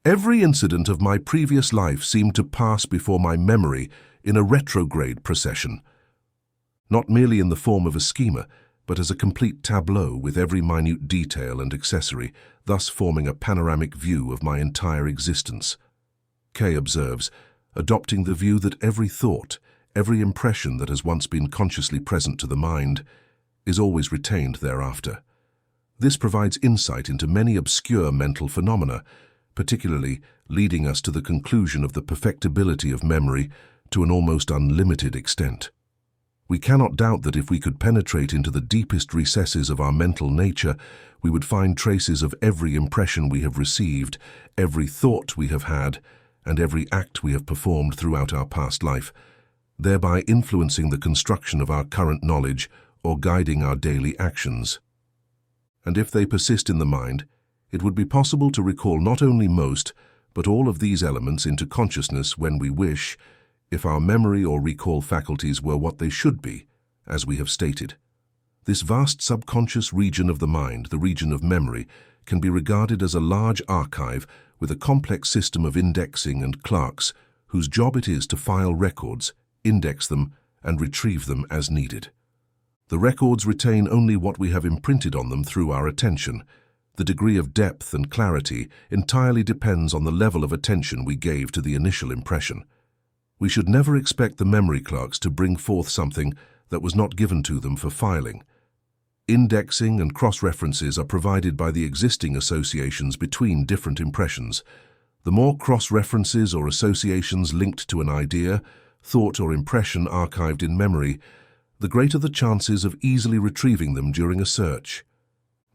"Every incident of my previous life seemed to pass before my memory in a retrograde procession, not merely in the form of a schema, but as a complete tableau with every minute detail and accessory, thus forming a panoramic view of my entire existence." Kay observes, adopting the view that every thought, every impression that has once been consciously present to the mind, is always retained thereafter. This provides insight into many obscure mental phenomena, particularly leading us to the conclusion of the perfectibility of memory to an almost unlimited extent. We cannot doubt that if we could penetrate into the deepest recesses of our mental nature, we would find traces of every impression we have received, every thought we have had, and every act we have performed throughout our past life, thereby influencing the construction of our current knowledge or guiding our daily actions. And if they persist in the mind, it would be possible to recall not only most, but all of these elements into consciousness when we wish, if our memory or recall faculties were what they should be, as we have stated. This vast subconscious region of the mind, the region of memory, can be regarded as a large archive with a complex system of indexing and clerks whose job it is to file records, index them, and retrieve them as needed. The records retain only what we have imprinted on them through our attention. The degree of depth and clarity entirely depends on the level of attention we gave to the initial impression. We should never expect the memory clerks to bring forth something that was not given to them for filing. Indexing and cross-references are provided by the existing associations between different impressions. The more cross-references or associations linked to an idea, thought or impression archived in memory, the greater the chances of easily retrieving them during a search.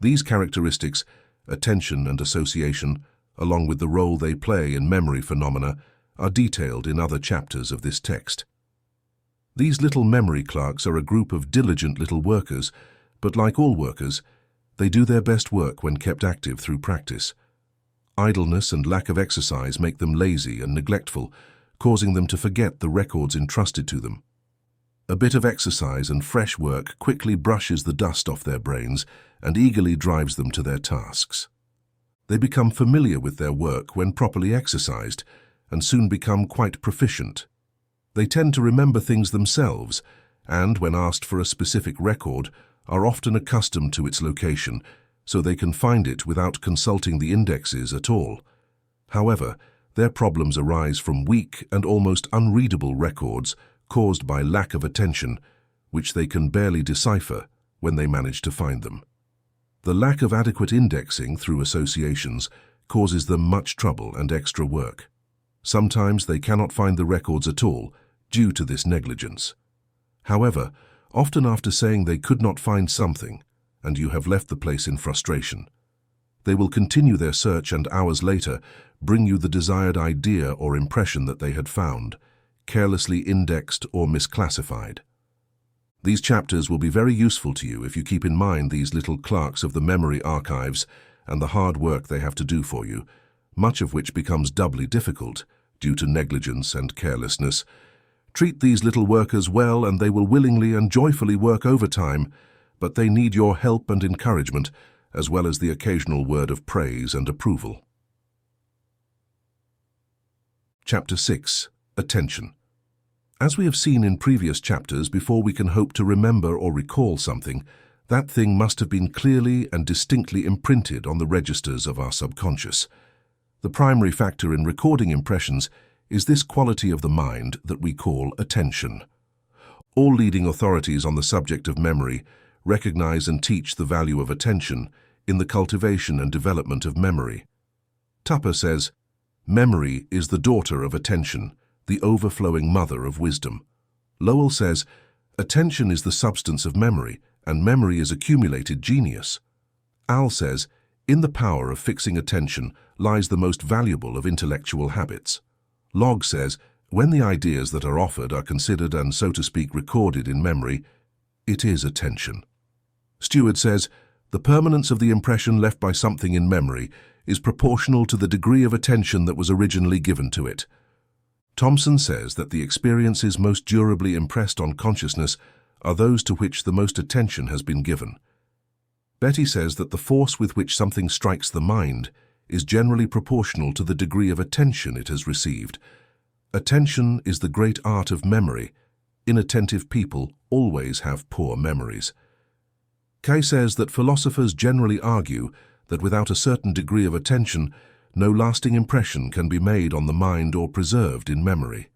These characteristics, attention and association, along with the role they play in memory phenomena, are detailed in other chapters of this text. These little memory clerks are a group of diligent little workers, but like all workers, they do their best work when kept active through practice. Idleness and lack of exercise make them lazy and neglectful, causing them to forget the records entrusted to them. A bit of exercise and fresh work quickly brushes the dust off their brains and eagerly drives them to their tasks. They become familiar with their work when properly exercised and soon become quite proficient. They tend to remember things themselves and, when asked for a specific record, are often accustomed to its location, so they can find it without consulting the indexes at all. However, their problems arise from weak and almost unreadable records caused by lack of attention, which they can barely decipher when they manage to find them. The lack of adequate indexing through associations causes them much trouble and extra work. Sometimes they cannot find the records at all due to this negligence. However, often after saying they could not find something, and you have left the place in frustration, they will continue their search and hours later bring you the desired idea or impression that they had found, carelessly indexed or misclassified. These chapters will be very useful to you if you keep in mind these little clerks of the memory archives and the hard work they have to do for you, much of which becomes doubly difficult due to negligence and carelessness. Treat these little workers well and they will willingly and joyfully work overtime, but they need your help and encouragement, as well as the occasional word of praise and approval. Chapter 6. Attention. As we have seen in previous chapters, before we can hope to remember or recall something, that thing must have been clearly and distinctly imprinted on the registers of our subconscious. The primary factor in recording impressions is this quality of the mind that we call attention. All leading authorities on the subject of memory recognize and teach the value of attention in the cultivation and development of memory. Tupper says, "Memory is the daughter of attention, the overflowing mother of wisdom." Lowell says, "Attention is the substance of memory, and memory is accumulated genius." Al says, "In the power of fixing attention lies the most valuable of intellectual habits." Logg says, "When the ideas that are offered are considered and, so to speak, recorded in memory, it is attention." Stewart says, "The permanence of the impression left by something in memory is proportional to the degree of attention that was originally given to it." Thomson says that the experiences most durably impressed on consciousness are those to which the most attention has been given. Betty says that the force with which something strikes the mind is generally proportional to the degree of attention it has received. Attention is the great art of memory. Inattentive people always have poor memories. Kay says that philosophers generally argue that without a certain degree of attention, no lasting impression can be made on the mind or preserved in memory.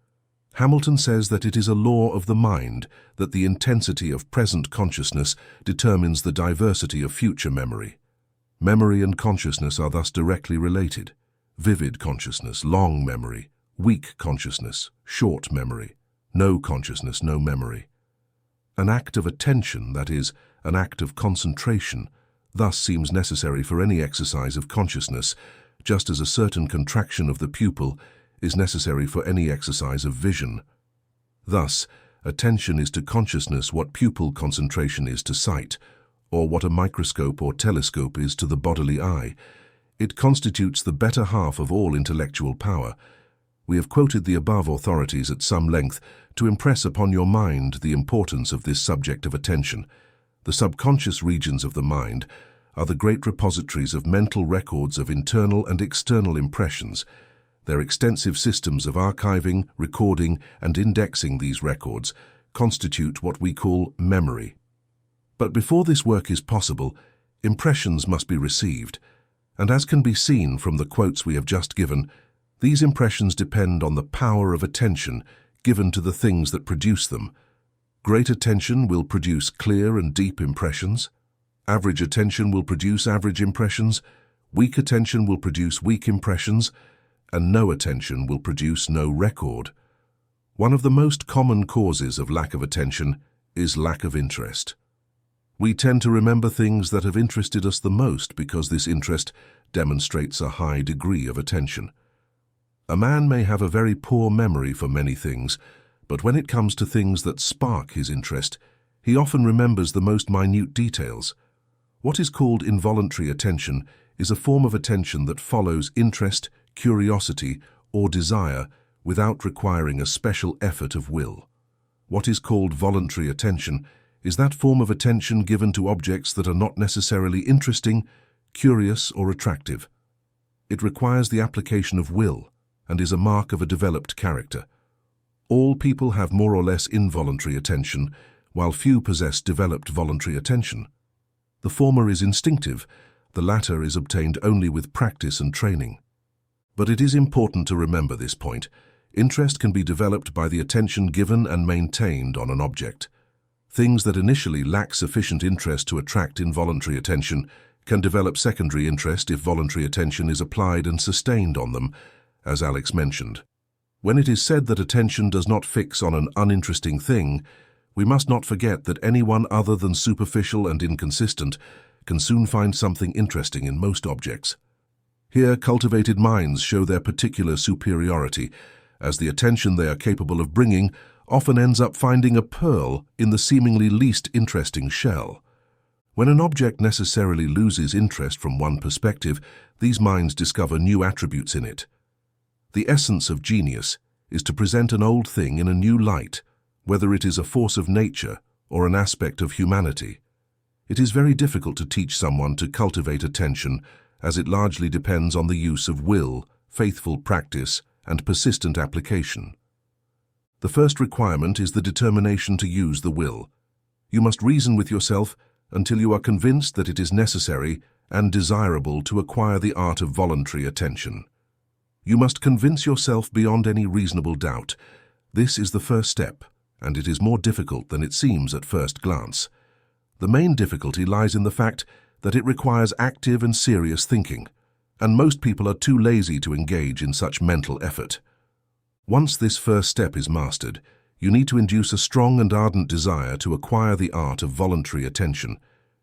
Hamilton says that it is a law of the mind that the intensity of present consciousness determines the diversity of future memory. Memory and consciousness are thus directly related. Vivid consciousness, long memory; weak consciousness, short memory; no consciousness, no memory. An act of attention, that is, an act of concentration, thus seems necessary for any exercise of consciousness, just as a certain contraction of the pupil is necessary for any exercise of vision. Thus, attention is to consciousness what pupil concentration is to sight, or what a microscope or telescope is to the bodily eye. It constitutes the better half of all intellectual power. We have quoted the above authorities at some length to impress upon your mind the importance of this subject of attention. The subconscious regions of the mind are the great repositories of mental records of internal and external impressions. Their extensive systems of archiving, recording, and indexing these records constitute what we call memory. But before this work is possible, impressions must be received, and as can be seen from the quotes we have just given, these impressions depend on the power of attention given to the things that produce them. Great attention will produce clear and deep impressions. Average attention will produce average impressions. Weak attention will produce weak impressions. And no attention will produce no record. One of the most common causes of lack of attention is lack of interest. We tend to remember things that have interested us the most because this interest demonstrates a high degree of attention. A man may have a very poor memory for many things, but when it comes to things that spark his interest, he often remembers the most minute details. What is called involuntary attention is a form of attention that follows interest, curiosity, or desire without requiring a special effort of will. What is called voluntary attention is that form of attention given to objects that are not necessarily interesting, curious, or attractive. It requires the application of will and is a mark of a developed character. All people have more or less involuntary attention, while few possess developed voluntary attention. The former is instinctive, the latter is obtained only with practice and training. But it is important to remember this point. Interest can be developed by the attention given and maintained on an object. Things that initially lack sufficient interest to attract involuntary attention can develop secondary interest if voluntary attention is applied and sustained on them, as Alex mentioned. When it is said that attention does not fix on an uninteresting thing, we must not forget that anyone other than superficial and inconsistent can soon find something interesting in most objects. Here, cultivated minds show their particular superiority, as the attention they are capable of bringing often ends up finding a pearl in the seemingly least interesting shell. When an object necessarily loses interest from one perspective, these minds discover new attributes in it. The essence of genius is to present an old thing in a new light, whether it is a force of nature or an aspect of humanity. It is very difficult to teach someone to cultivate attention, as it largely depends on the use of will, faithful practice, and persistent application. The first requirement is the determination to use the will. You must reason with yourself until you are convinced that it is necessary and desirable to acquire the art of voluntary attention. You must convince yourself beyond any reasonable doubt. This is the first step, and it is more difficult than it seems at first glance. The main difficulty lies in the fact that it requires active and serious thinking, and most people are too lazy to engage in such mental effort. Once this first step is mastered, you need to induce a strong and ardent desire to acquire the art of voluntary attention.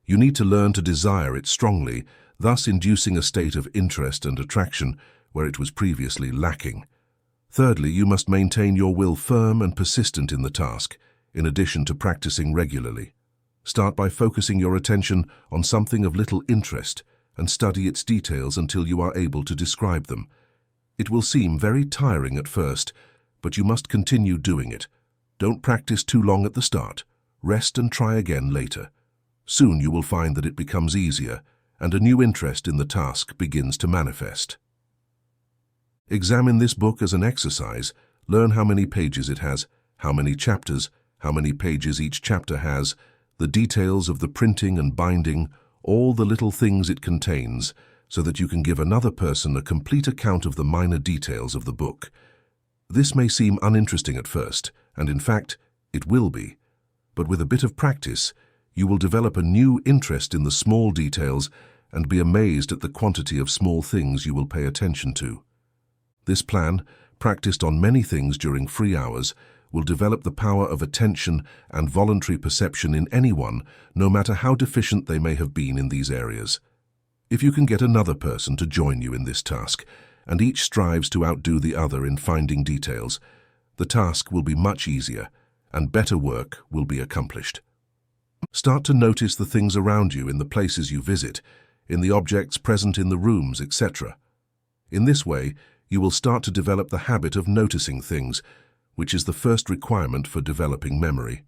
You need to learn to desire it strongly, thus inducing a state of interest and attraction where it was previously lacking. Thirdly, you must maintain your will firm and persistent in the task, in addition to practicing regularly. Start by focusing your attention on something of little interest and study its details until you are able to describe them. It will seem very tiring at first, but you must continue doing it. Don't practice too long at the start. Rest and try again later. Soon you will find that it becomes easier, and a new interest in the task begins to manifest. Examine this book as an exercise. Learn how many pages it has, how many chapters, how many pages each chapter has, the details of the printing and binding, all the little things it contains, so that you can give another person a complete account of the minor details of the book. This may seem uninteresting at first, and in fact, it will be. But with a bit of practice, you will develop a new interest in the small details and be amazed at the quantity of small things you will pay attention to. This plan, practiced on many things during free hours, will develop the power of attention and voluntary perception in anyone, no matter how deficient they may have been in these areas. If you can get another person to join you in this task, and each strives to outdo the other in finding details, the task will be much easier, and better work will be accomplished. Start to notice the things around you in the places you visit. in the objects present in the rooms, etc. In this way, you will start to develop the habit of noticing things, which is the first requirement for developing memory.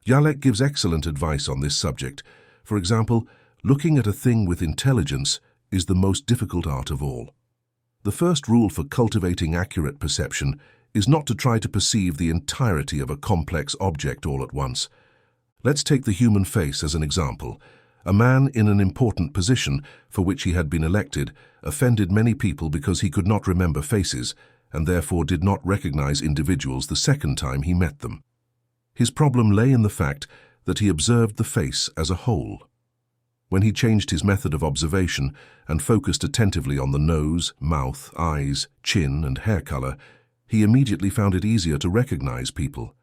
Jalek gives excellent advice on this subject. For example, looking at a thing with intelligence is the most difficult art of all. The first rule for cultivating accurate perception is not to try to perceive the entirety of a complex object all at once. Let's take the human face as an example. A man in an important position for which he had been elected offended many people because he could not remember faces and therefore did not recognize individuals the second time he met them. His problem lay in the fact that he observed the face as a whole. When he changed his method of observation and focused attentively on the nose, mouth, eyes, chin, and hair color, he immediately found it easier to recognize people.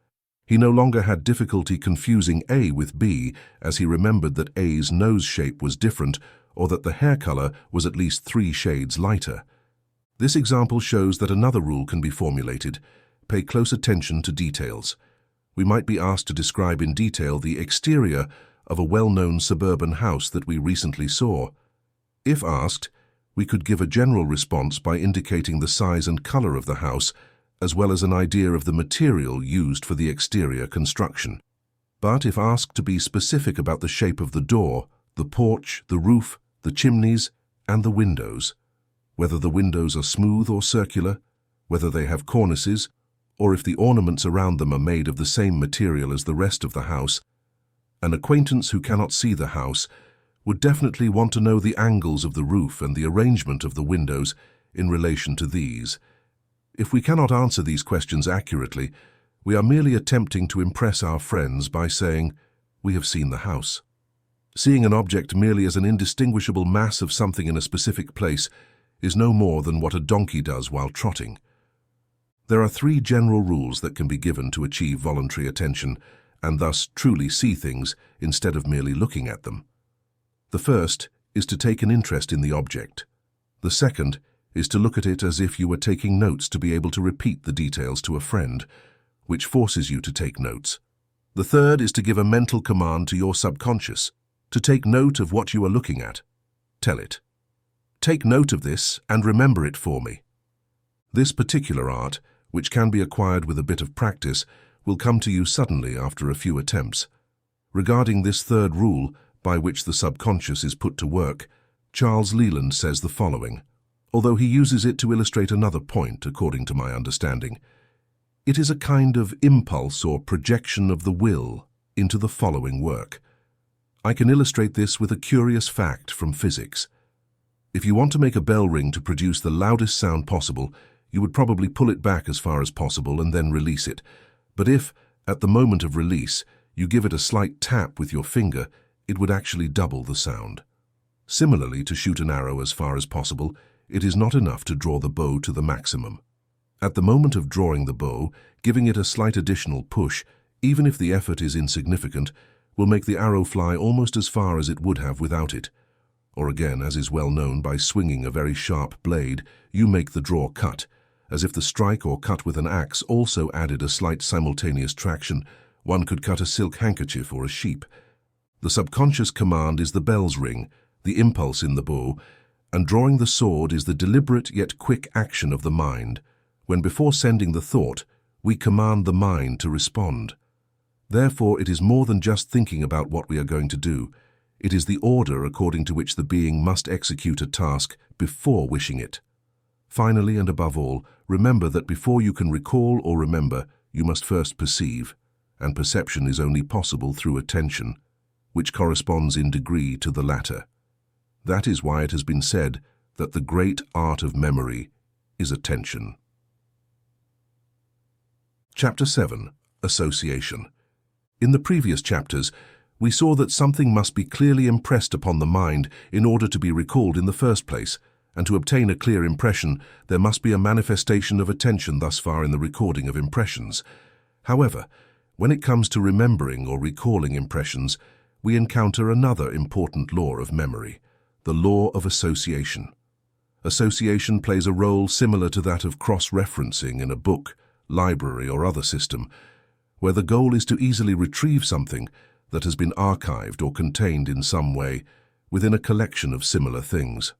He no longer had difficulty confusing A with B, as he remembered that A's nose shape was different or that the hair color was at least 3 shades lighter. This example shows that another rule can be formulated. Pay close attention to details. We might be asked to describe in detail the exterior of a well-known suburban house that we recently saw. If asked, we could give a general response by indicating the size and color of the house, as well as an idea of the material used for the exterior construction. But if asked to be specific about the shape of the door, the porch, the roof, the chimneys, and the windows, whether the windows are smooth or circular, whether they have cornices, or if the ornaments around them are made of the same material as the rest of the house, an acquaintance who cannot see the house would definitely want to know the angles of the roof and the arrangement of the windows in relation to these. If we cannot answer these questions accurately, we are merely attempting to impress our friends by saying, "We have seen the house." Seeing an object merely as an indistinguishable mass of something in a specific place is no more than what a donkey does while trotting. There are 3 general rules that can be given to achieve voluntary attention, and thus truly see things instead of merely looking at them. The first is to take an interest in the object. The second is to look at it as if you were taking notes to be able to repeat the details to a friend, which forces you to take notes. The third is to give a mental command to your subconscious, to take note of what you are looking at. Tell it, "Take note of this and remember it for me." This particular art, which can be acquired with a bit of practice, will come to you suddenly after a few attempts. Regarding this third rule, by which the subconscious is put to work, Charles Leland says the following, although he uses it to illustrate another point, according to my understanding. It is a kind of impulse or projection of the will into the following work. I can illustrate this with a curious fact from physics. If you want to make a bell ring to produce the loudest sound possible, you would probably pull it back as far as possible and then release it. But if, at the moment of release, you give it a slight tap with your finger, it would actually double the sound. Similarly, to shoot an arrow as far as possible, it is not enough to draw the bow to the maximum. At the moment of drawing the bow, giving it a slight additional push, even if the effort is insignificant, will make the arrow fly almost as far as it would have without it. Or again, as is well known, by swinging a very sharp blade, you make the draw cut. As if the strike or cut with an axe also added a slight simultaneous traction, one could cut a silk handkerchief or a sheep. The subconscious command is the bell's ring, the impulse in the bow, and drawing the sword is the deliberate yet quick action of the mind, when before sending the thought, we command the mind to respond. Therefore, it is more than just thinking about what we are going to do. It is the order according to which the being must execute a task before wishing it. Finally, and above all, remember that before you can recall or remember, you must first perceive, and perception is only possible through attention, which corresponds in degree to the latter. That is why it has been said that the great art of memory is attention. Chapter 7. Association. In the previous chapters, we saw that something must be clearly impressed upon the mind in order to be recalled in the first place, and to obtain a clear impression, there must be a manifestation of attention thus far in the recording of impressions. However, when it comes to remembering or recalling impressions, we encounter another important law of memory, the law of association. Association plays a role similar to that of cross-referencing in a book, library, or other system, where the goal is to easily retrieve something that has been archived or contained in some way, within a collection of similar things.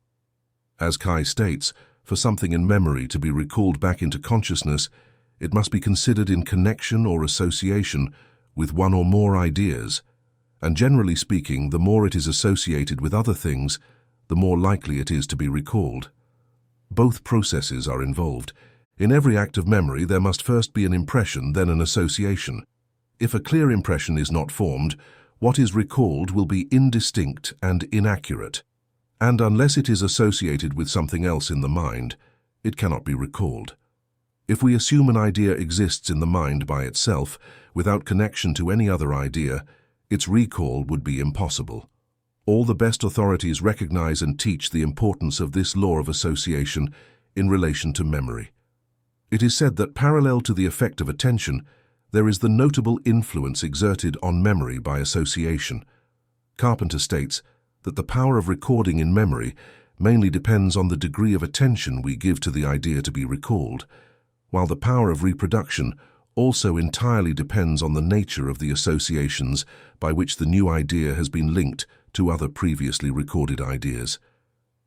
As Kai states, for something in memory to be recalled back into consciousness, it must be considered in connection or association with one or more ideas, and generally speaking, the more it is associated with other things, the more likely it is to be recalled. Both processes are involved. In every act of memory, there must first be an impression, then an association. If a clear impression is not formed, what is recalled will be indistinct and inaccurate, and unless it is associated with something else in the mind, it cannot be recalled. If we assume an idea exists in the mind by itself, without connection to any other idea, its recall would be impossible. All the best authorities recognize and teach the importance of this law of association in relation to memory. It is said that parallel to the effect of attention, there is the notable influence exerted on memory by association. Carpenter states that the power of recording in memory mainly depends on the degree of attention we give to the idea to be recalled, while the power of reproduction also entirely depends on the nature of the associations by which the new idea has been linked to other previously recorded ideas.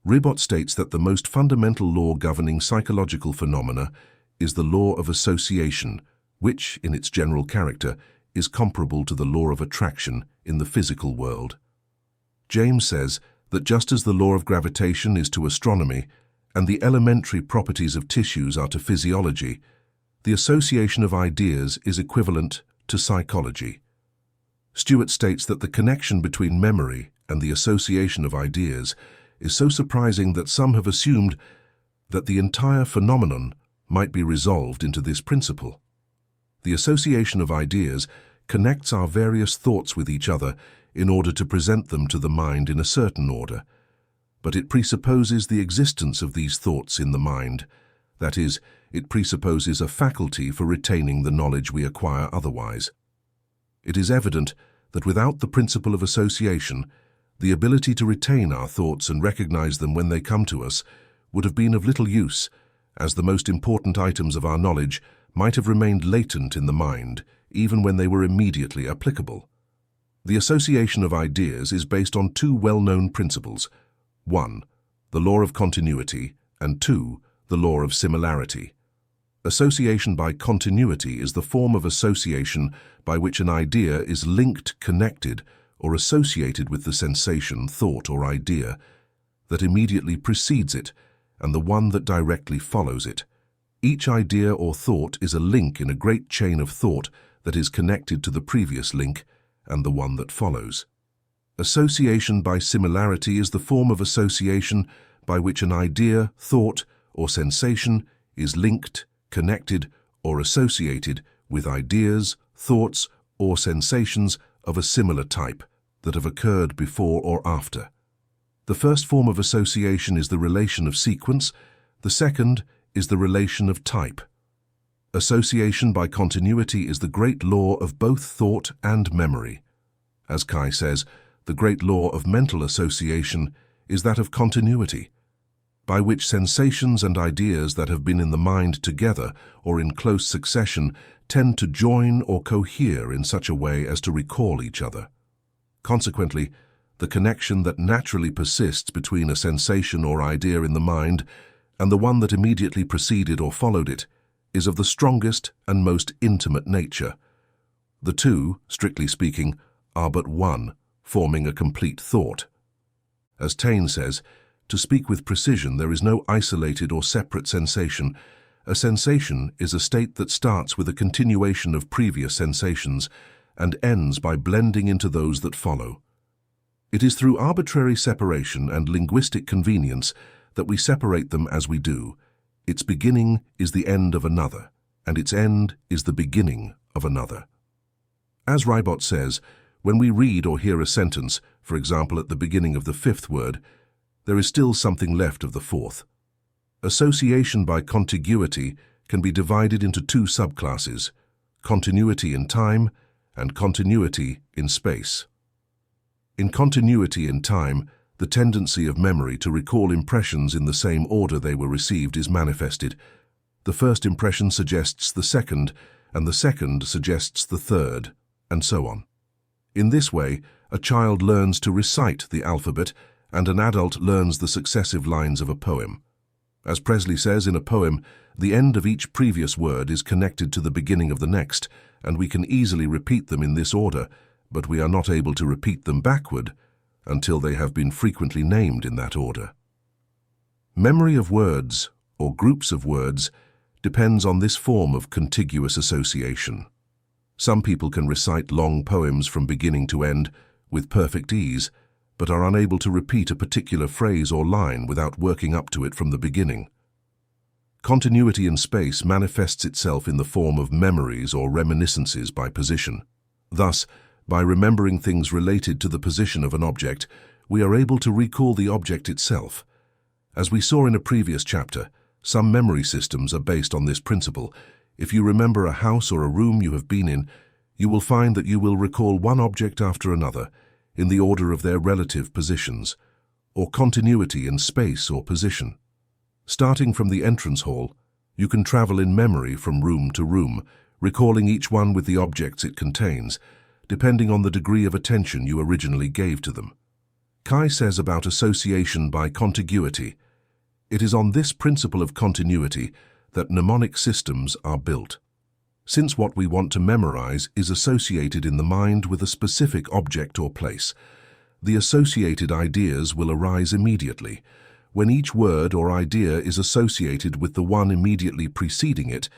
Ribot states that the most fundamental law governing psychological phenomena is the law of association, which, in its general character, is comparable to the law of attraction in the physical world. James says that just as the law of gravitation is to astronomy, and the elementary properties of tissues are to physiology, the association of ideas is equivalent to psychology. Stewart states that the connection between memory and the association of ideas is so surprising that some have assumed that the entire phenomenon might be resolved into this principle. The association of ideas connects our various thoughts with each other in order to present them to the mind in a certain order, but it presupposes the existence of these thoughts in the mind. That is, it presupposes a faculty for retaining the knowledge we acquire otherwise. It is evident that without the principle of association, the ability to retain our thoughts and recognize them when they come to us would have been of little use, as the most important items of our knowledge might have remained latent in the mind, even when they were immediately applicable. The association of ideas is based on two well-known principles: 1. The law of continuity, and 2. The law of similarity. Association by continuity is the form of association by which an idea is linked, connected, or associated with the sensation, thought, or idea that immediately precedes it and the one that directly follows it. Each idea or thought is a link in a great chain of thought that is connected to the previous link and the one that follows. Association by similarity is the form of association by which an idea, thought, or sensation is linked, connected, or associated with ideas, thoughts, or sensations of a similar type that have occurred before or after. The first form of association is the relation of sequence, the second is the relation of type. Association by continuity is the great law of both thought and memory. As Kai says, the great law of mental association is that of continuity, by which sensations and ideas that have been in the mind together or in close succession tend to join or cohere in such a way as to recall each other. Consequently, the connection that naturally persists between a sensation or idea in the mind and the one that immediately preceded or followed it is of the strongest and most intimate nature. The two, strictly speaking, are but one, forming a complete thought. As Taine says, to speak with precision, there is no isolated or separate sensation. A sensation is a state that starts with a continuation of previous sensations and ends by blending into those that follow. It is through arbitrary separation and linguistic convenience that we separate them as we do. Its beginning is the end of another, and its end is the beginning of another. As Ribot says, when we read or hear a sentence, for example at the beginning of the fifth word, there is still something left of the fourth. Association by contiguity can be divided into two subclasses: continuity in time and continuity in space. In continuity in time, the tendency of memory to recall impressions in the same order they were received is manifested. The first impression suggests the second, and the second suggests the third, and so on. In this way, a child learns to recite the alphabet and an adult learns the successive lines of a poem. As Presley says in a poem, the end of each previous word is connected to the beginning of the next, and we can easily repeat them in this order, but we are not able to repeat them backward until they have been frequently named in that order. Memory of words, or groups of words, depends on this form of contiguous association. Some people can recite long poems from beginning to end with perfect ease, but are unable to repeat a particular phrase or line without working up to it from the beginning. Continuity in space manifests itself in the form of memories or reminiscences by position. Thus, by remembering things related to the position of an object, we are able to recall the object itself. As we saw in a previous chapter, some memory systems are based on this principle. If you remember a house or a room you have been in, you will find that you will recall one object after another, in the order of their relative positions, or continuity in space or position. Starting from the entrance hall, you can travel in memory from room to room, recalling each one with the objects it contains, depending on the degree of attention you originally gave to them. Kai says about association by contiguity, it is on this principle of continuity that mnemonic systems are built. Since what we want to memorize is associated in the mind with a specific object or place, the associated ideas will arise immediately. When each word or idea is associated with the one immediately preceding it,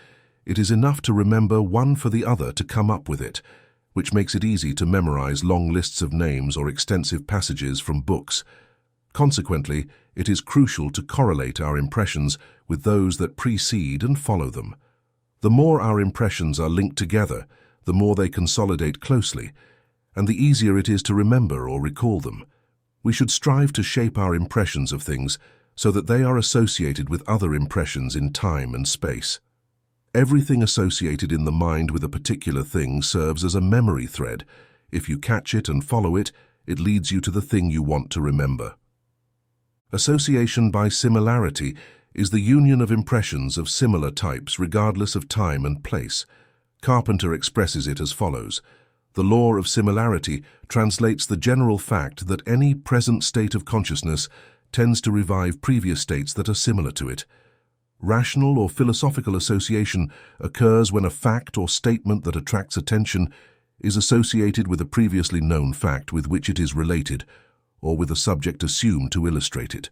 it is enough to remember one for the other to come up with it, which makes it easy to memorize long lists of names or extensive passages from books. Consequently, it is crucial to correlate our impressions with those that precede and follow them. The more our impressions are linked together, the more they consolidate closely, and the easier it is to remember or recall them. We should strive to shape our impressions of things so that they are associated with other impressions in time and space. Everything associated in the mind with a particular thing serves as a memory thread. If you catch it and follow it, it leads you to the thing you want to remember. Association by similarity is the union of impressions of similar types regardless of time and place. Carpenter expresses it as follows. The law of similarity translates the general fact that any present state of consciousness tends to revive previous states that are similar to it. Rational or philosophical association occurs when a fact or statement that attracts attention is associated with a previously known fact with which it is related, or with a subject assumed to illustrate it.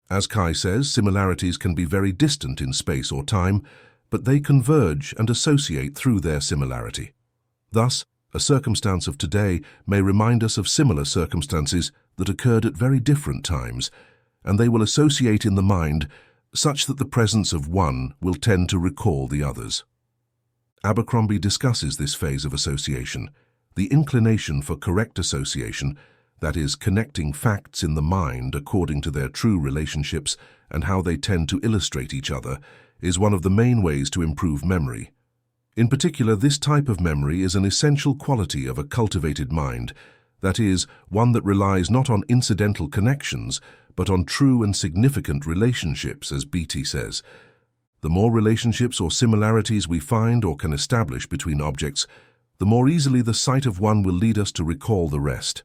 As Kai says, similarities can be very distant in space or time, but they converge and associate through their similarity. Thus, a circumstance of today may remind us of similar circumstances that occurred at very different times, and they will associate in the mind such that the presence of one will tend to recall the others. Abercrombie discusses this phase of association, the inclination for correct association, that is, connecting facts in the mind according to their true relationships and how they tend to illustrate each other, is one of the main ways to improve memory. In particular, this type of memory is an essential quality of a cultivated mind, that is, one that relies not on incidental connections, but on true and significant relationships, as Beatty says. The more relationships or similarities we find or can establish between objects, the more easily the sight of one will lead us to recall the rest.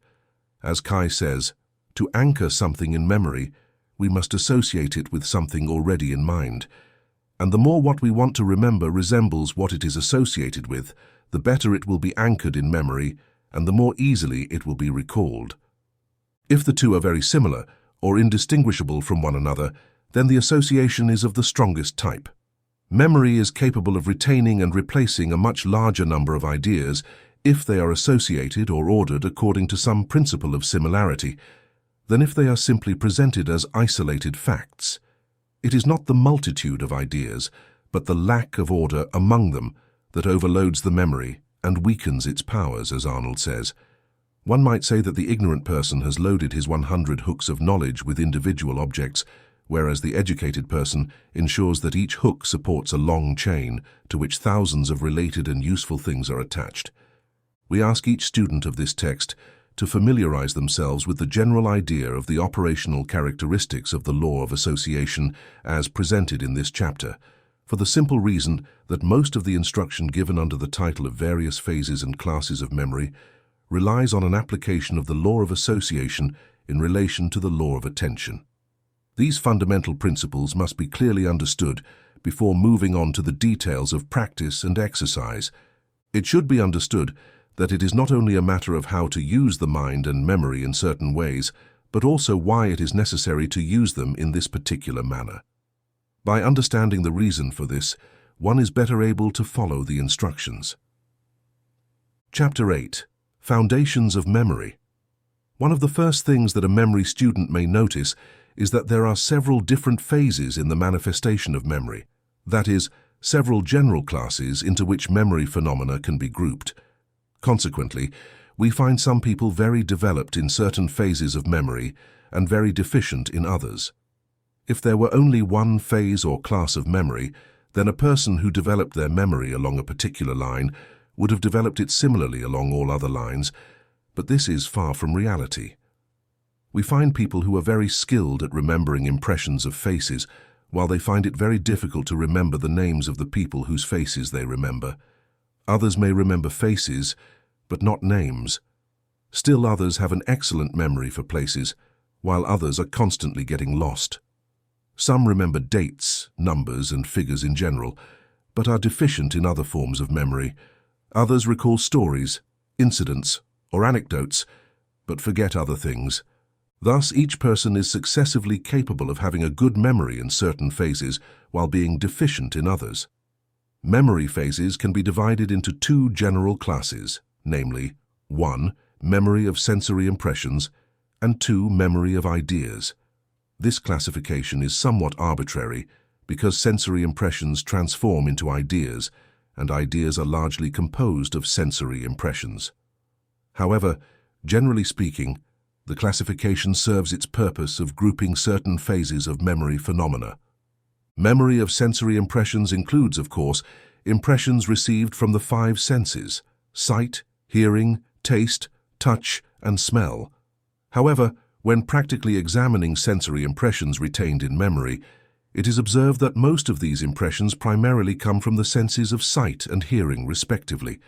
As Kai says, to anchor something in memory, we must associate it with something already in mind. And the more what we want to remember resembles what it is associated with, the better it will be anchored in memory, and the more easily it will be recalled. If the two are very similar, or indistinguishable from one another, then the association is of the strongest type. Memory is capable of retaining and replacing a much larger number of ideas if they are associated or ordered according to some principle of similarity, than if they are simply presented as isolated facts. It is not the multitude of ideas, but the lack of order among them that overloads the memory and weakens its powers, as Arnold says. One might say that the ignorant person has loaded his 100 hooks of knowledge with individual objects, whereas the educated person ensures that each hook supports a long chain to which thousands of related and useful things are attached. We ask each student of this text to familiarize themselves with the general idea of the operational characteristics of the law of association as presented in this chapter, for the simple reason that most of the instruction given under the title of various phases and classes of memory relies on an application of the law of association in relation to the law of attention. These fundamental principles must be clearly understood before moving on to the details of practice and exercise. It should be understood that it is not only a matter of how to use the mind and memory in certain ways, but also why it is necessary to use them in this particular manner. By understanding the reason for this, one is better able to follow the instructions. Chapter 8. Foundations of Memory. One of the first things that a memory student may notice is that there are several different phases in the manifestation of memory. That is, several general classes into which memory phenomena can be grouped. Consequently, we find some people very developed in certain phases of memory and very deficient in others. If there were only one phase or class of memory, then a person who developed their memory along a particular line would have developed it similarly along all other lines, but this is far from reality. We find people who are very skilled at remembering impressions of faces, while they find it very difficult to remember the names of the people whose faces they remember. Others may remember faces, but not names. Still others have an excellent memory for places, while others are constantly getting lost. Some remember dates, numbers, and figures in general, but are deficient in other forms of memory. Others recall stories, incidents, or anecdotes, but forget other things. Thus, each person is successively capable of having a good memory in certain phases while being deficient in others. Memory phases can be divided into two general classes, namely, 1. Memory of sensory impressions, and 2. Memory of ideas. This classification is somewhat arbitrary because sensory impressions transform into ideas, and ideas are largely composed of sensory impressions. However, generally speaking, the classification serves its purpose of grouping certain phases of memory phenomena. Memory of sensory impressions includes, of course, impressions received from the 5 senses: sight, hearing, taste, touch, and smell. However, when practically examining sensory impressions retained in memory, it is observed that most of these impressions primarily come from the senses of sight and hearing, respectively.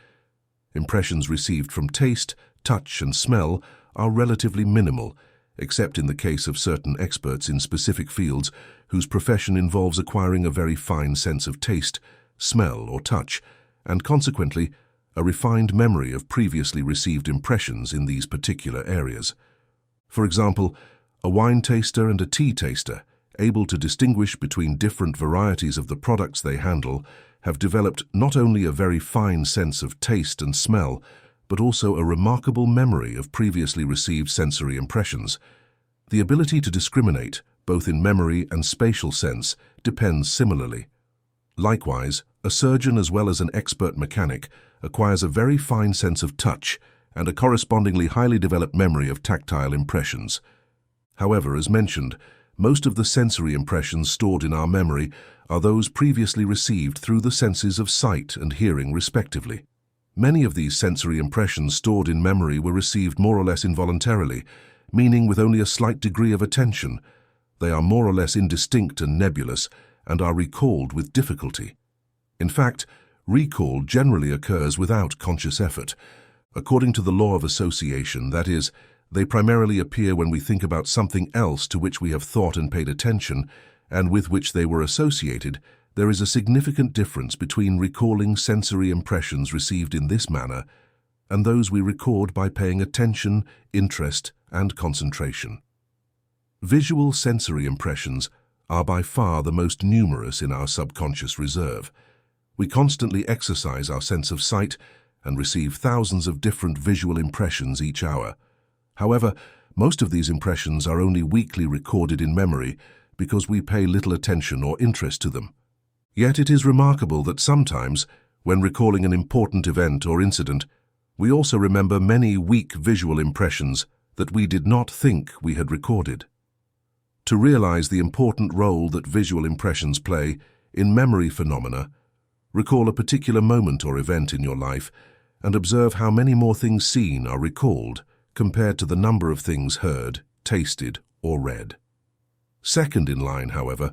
Impressions received from taste, touch, and smell are relatively minimal, except in the case of certain experts in specific fields whose profession involves acquiring a very fine sense of taste, smell, or touch, and consequently, a refined memory of previously received impressions in these particular areas. For example, a wine taster and a tea taster, able to distinguish between different varieties of the products they handle, have developed not only a very fine sense of taste and smell, but also a remarkable memory of previously received sensory impressions. The ability to discriminate, both in memory and spatial sense, depends similarly. Likewise, a surgeon as well as an expert mechanic acquires a very fine sense of touch and a correspondingly highly developed memory of tactile impressions. However, as mentioned, most of the sensory impressions stored in our memory are those previously received through the senses of sight and hearing, respectively. Many of these sensory impressions stored in memory were received more or less involuntarily, meaning with only a slight degree of attention. They are more or less indistinct and nebulous, and are recalled with difficulty. In fact, recall generally occurs without conscious effort. According to the law of association, that is, they primarily appear when we think about something else to which we have thought and paid attention, and with which they were associated. There is a significant difference between recalling sensory impressions received in this manner and those we record by paying attention, interest, and concentration. Visual sensory impressions are by far the most numerous in our subconscious reserve. We constantly exercise our sense of sight and receive thousands of different visual impressions each hour. However, most of these impressions are only weakly recorded in memory because we pay little attention or interest to them. Yet it is remarkable that sometimes, when recalling an important event or incident, we also remember many weak visual impressions that we did not think we had recorded. To realize the important role that visual impressions play in memory phenomena, recall a particular moment or event in your life and observe how many more things seen are recalled compared to the number of things heard, tasted, or read. Second in line, however,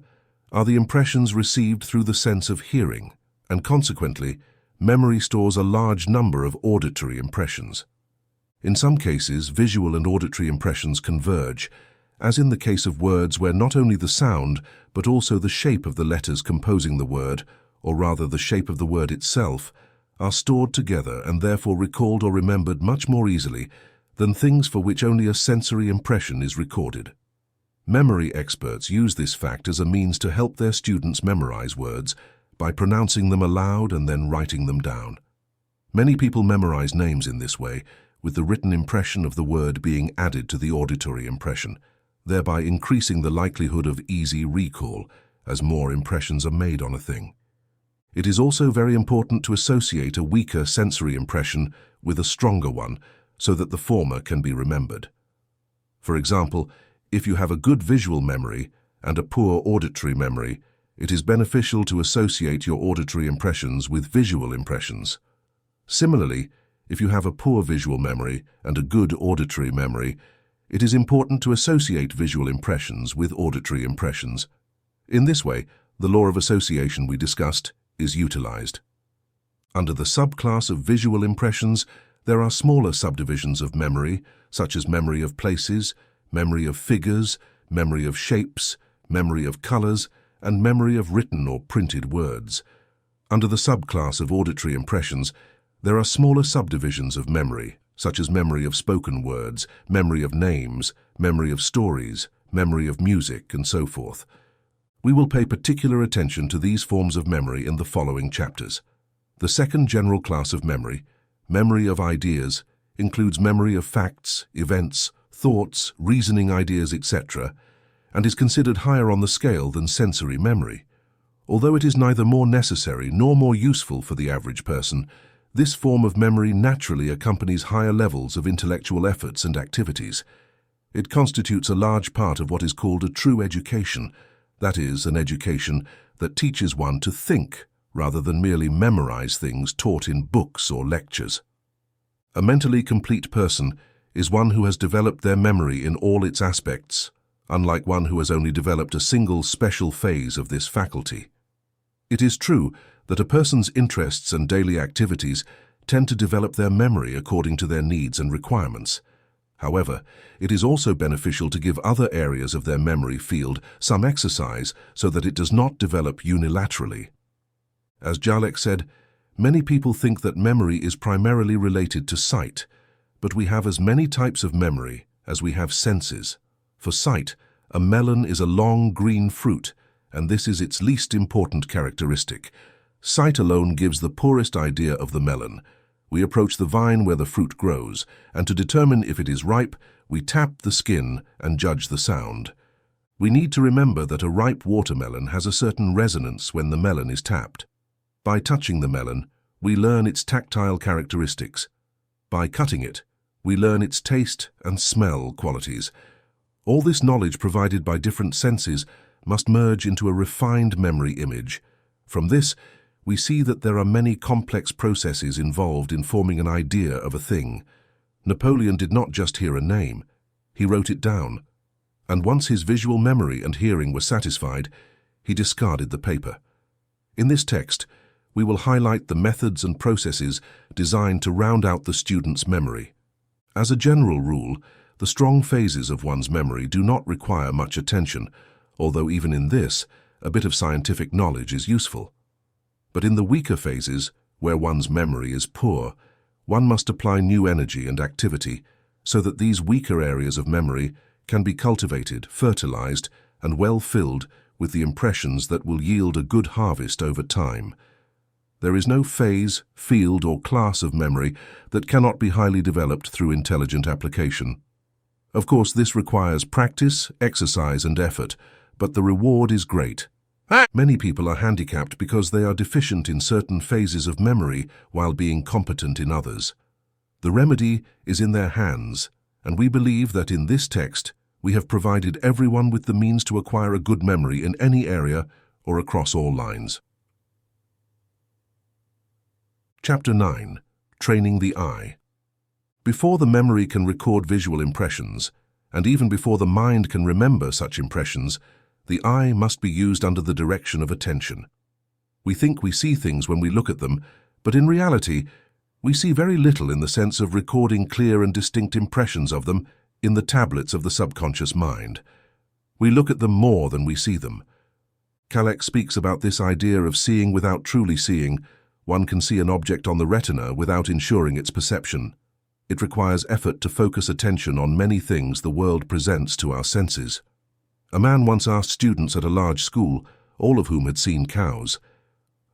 are the impressions received through the sense of hearing, and consequently, memory stores a large number of auditory impressions. In some cases, visual and auditory impressions converge, as in the case of words where not only the sound, but also the shape of the letters composing the word, or rather the shape of the word itself, are stored together and therefore recalled or remembered much more easily than things for which only a sensory impression is recorded. Memory experts use this fact as a means to help their students memorize words by pronouncing them aloud and then writing them down. Many people memorize names in this way, with the written impression of the word being added to the auditory impression, thereby increasing the likelihood of easy recall as more impressions are made on a thing. It is also very important to associate a weaker sensory impression with a stronger one so that the former can be remembered. For example, if you have a good visual memory and a poor auditory memory, it is beneficial to associate your auditory impressions with visual impressions. Similarly, if you have a poor visual memory and a good auditory memory, it is important to associate visual impressions with auditory impressions. In this way, the law of association we discussed is utilized. Under the subclass of visual impressions, there are smaller subdivisions of memory, such as memory of places, memory of figures, memory of shapes, memory of colors, and memory of written or printed words. Under the subclass of auditory impressions, there are smaller subdivisions of memory, such as memory of spoken words, memory of names, memory of stories, memory of music, and so forth. We will pay particular attention to these forms of memory in the following chapters. The second general class of memory, memory of ideas, includes memory of facts, events, thoughts, reasoning ideas, etc., and is considered higher on the scale than sensory memory. Although it is neither more necessary nor more useful for the average person, this form of memory naturally accompanies higher levels of intellectual efforts and activities. It constitutes a large part of what is called a true education, that is, an education that teaches one to think rather than merely memorize things taught in books or lectures. A mentally complete person is one who has developed their memory in all its aspects, unlike one who has only developed a single special phase of this faculty. It is true that a person's interests and daily activities tend to develop their memory according to their needs and requirements. However, it is also beneficial to give other areas of their memory field some exercise so that it does not develop unilaterally. As Jalek said, many people think that memory is primarily related to sight, but we have as many types of memory as we have senses. For sight, a melon is a long green fruit, and this is its least important characteristic. Sight alone gives the poorest idea of the melon. We approach the vine where the fruit grows, and to determine if it is ripe, we tap the skin and judge the sound. We need to remember that a ripe watermelon has a certain resonance when the melon is tapped. By touching the melon, we learn its tactile characteristics. By cutting it, we learn its taste and smell qualities. All this knowledge provided by different senses must merge into a refined memory image. From this, we see that there are many complex processes involved in forming an idea of a thing. Napoleon did not just hear a name, he wrote it down. And once his visual memory and hearing were satisfied, he discarded the paper. In this text, we will highlight the methods and processes designed to round out the student's memory. As a general rule, the strong phases of one's memory do not require much attention, although even in this, a bit of scientific knowledge is useful. But in the weaker phases, where one's memory is poor, one must apply new energy and activity so that these weaker areas of memory can be cultivated, fertilized, and well filled with the impressions that will yield a good harvest over time. There is no phase, field, or class of memory that cannot be highly developed through intelligent application. Of course, this requires practice, exercise, and effort, but the reward is great. Many people are handicapped because they are deficient in certain phases of memory while being competent in others. The remedy is in their hands, and we believe that in this text we have provided everyone with the means to acquire a good memory in any area or across all lines. Chapter 9. Training the Eye. Before the memory can record visual impressions, and even before the mind can remember such impressions, the eye must be used under the direction of attention. We think we see things when we look at them, but in reality, We see very little in the sense of recording clear and distinct impressions of them in the tablets of the subconscious mind. We look at them more than we see them. Kalec speaks about this idea of seeing without truly seeing. One can see an object on the retina without ensuring its perception. It requires effort to focus attention on many things the world presents to our senses. A man once asked students at a large school, all of whom had seen cows,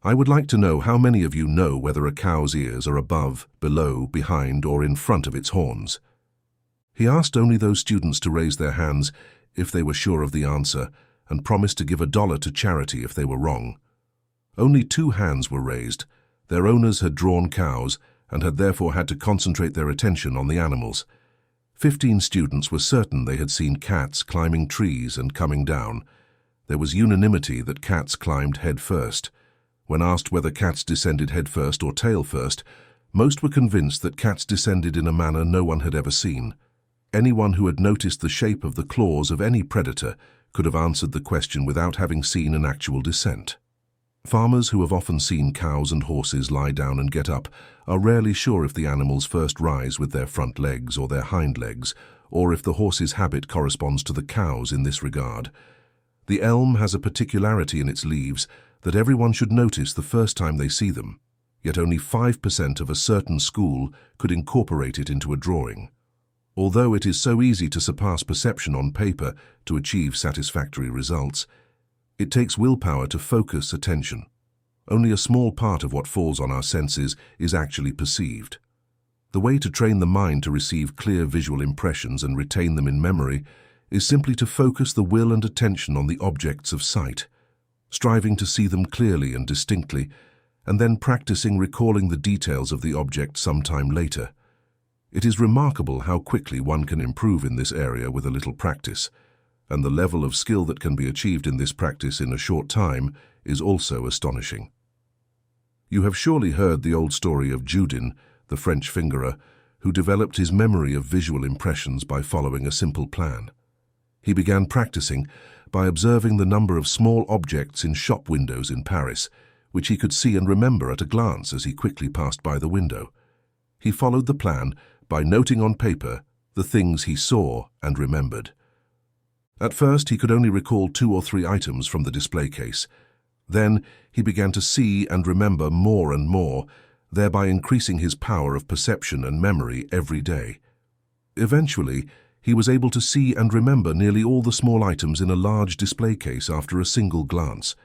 "I would like to know how many of you know whether a cow's ears are above, below, behind, or in front of its horns." He asked only those students to raise their hands if they were sure of the answer, and promised to give $1 to charity if they were wrong. Only 2 hands were raised. Their owners had drawn cows and had therefore had to concentrate their attention on the animals. 15 students were certain they had seen cats climbing trees and coming down. There was unanimity that cats climbed head first. When asked whether cats descended head first or tail first, most were convinced that cats descended in a manner no one had ever seen. Anyone who had noticed the shape of the claws of any predator could have answered the question without having seen an actual descent. Farmers who have often seen cows and horses lie down and get up are rarely sure if the animals first rise with their front legs or their hind legs, or if the horse's habit corresponds to the cow's in this regard. The elm has a particularity in its leaves that everyone should notice the first time they see them, yet only 5% of a certain school could incorporate it into a drawing. Although it is so easy to surpass perception on paper to achieve satisfactory results, it takes willpower to focus attention. Only a small part of what falls on our senses is actually perceived. The way to train the mind to receive clear visual impressions and retain them in memory is simply to focus the will and attention on the objects of sight, striving to see them clearly and distinctly, and then practicing recalling the details of the object sometime later. It is remarkable how quickly one can improve in this area with a little practice, and the level of skill that can be achieved in this practice in a short time is also astonishing. You have surely heard the old story of Judin, the French fingerer, who developed his memory of visual impressions by following a simple plan. He began practicing by observing the number of small objects in shop windows in Paris, which he could see and remember at a glance as he quickly passed by the window. He followed the plan by noting on paper the things he saw and remembered. At first, he could only recall 2 or 3 items from the display case. Then, he began to see and remember more and more, thereby increasing his power of perception and memory every day. Eventually, he was able to see and remember nearly all the small items in a large display case after a single glance.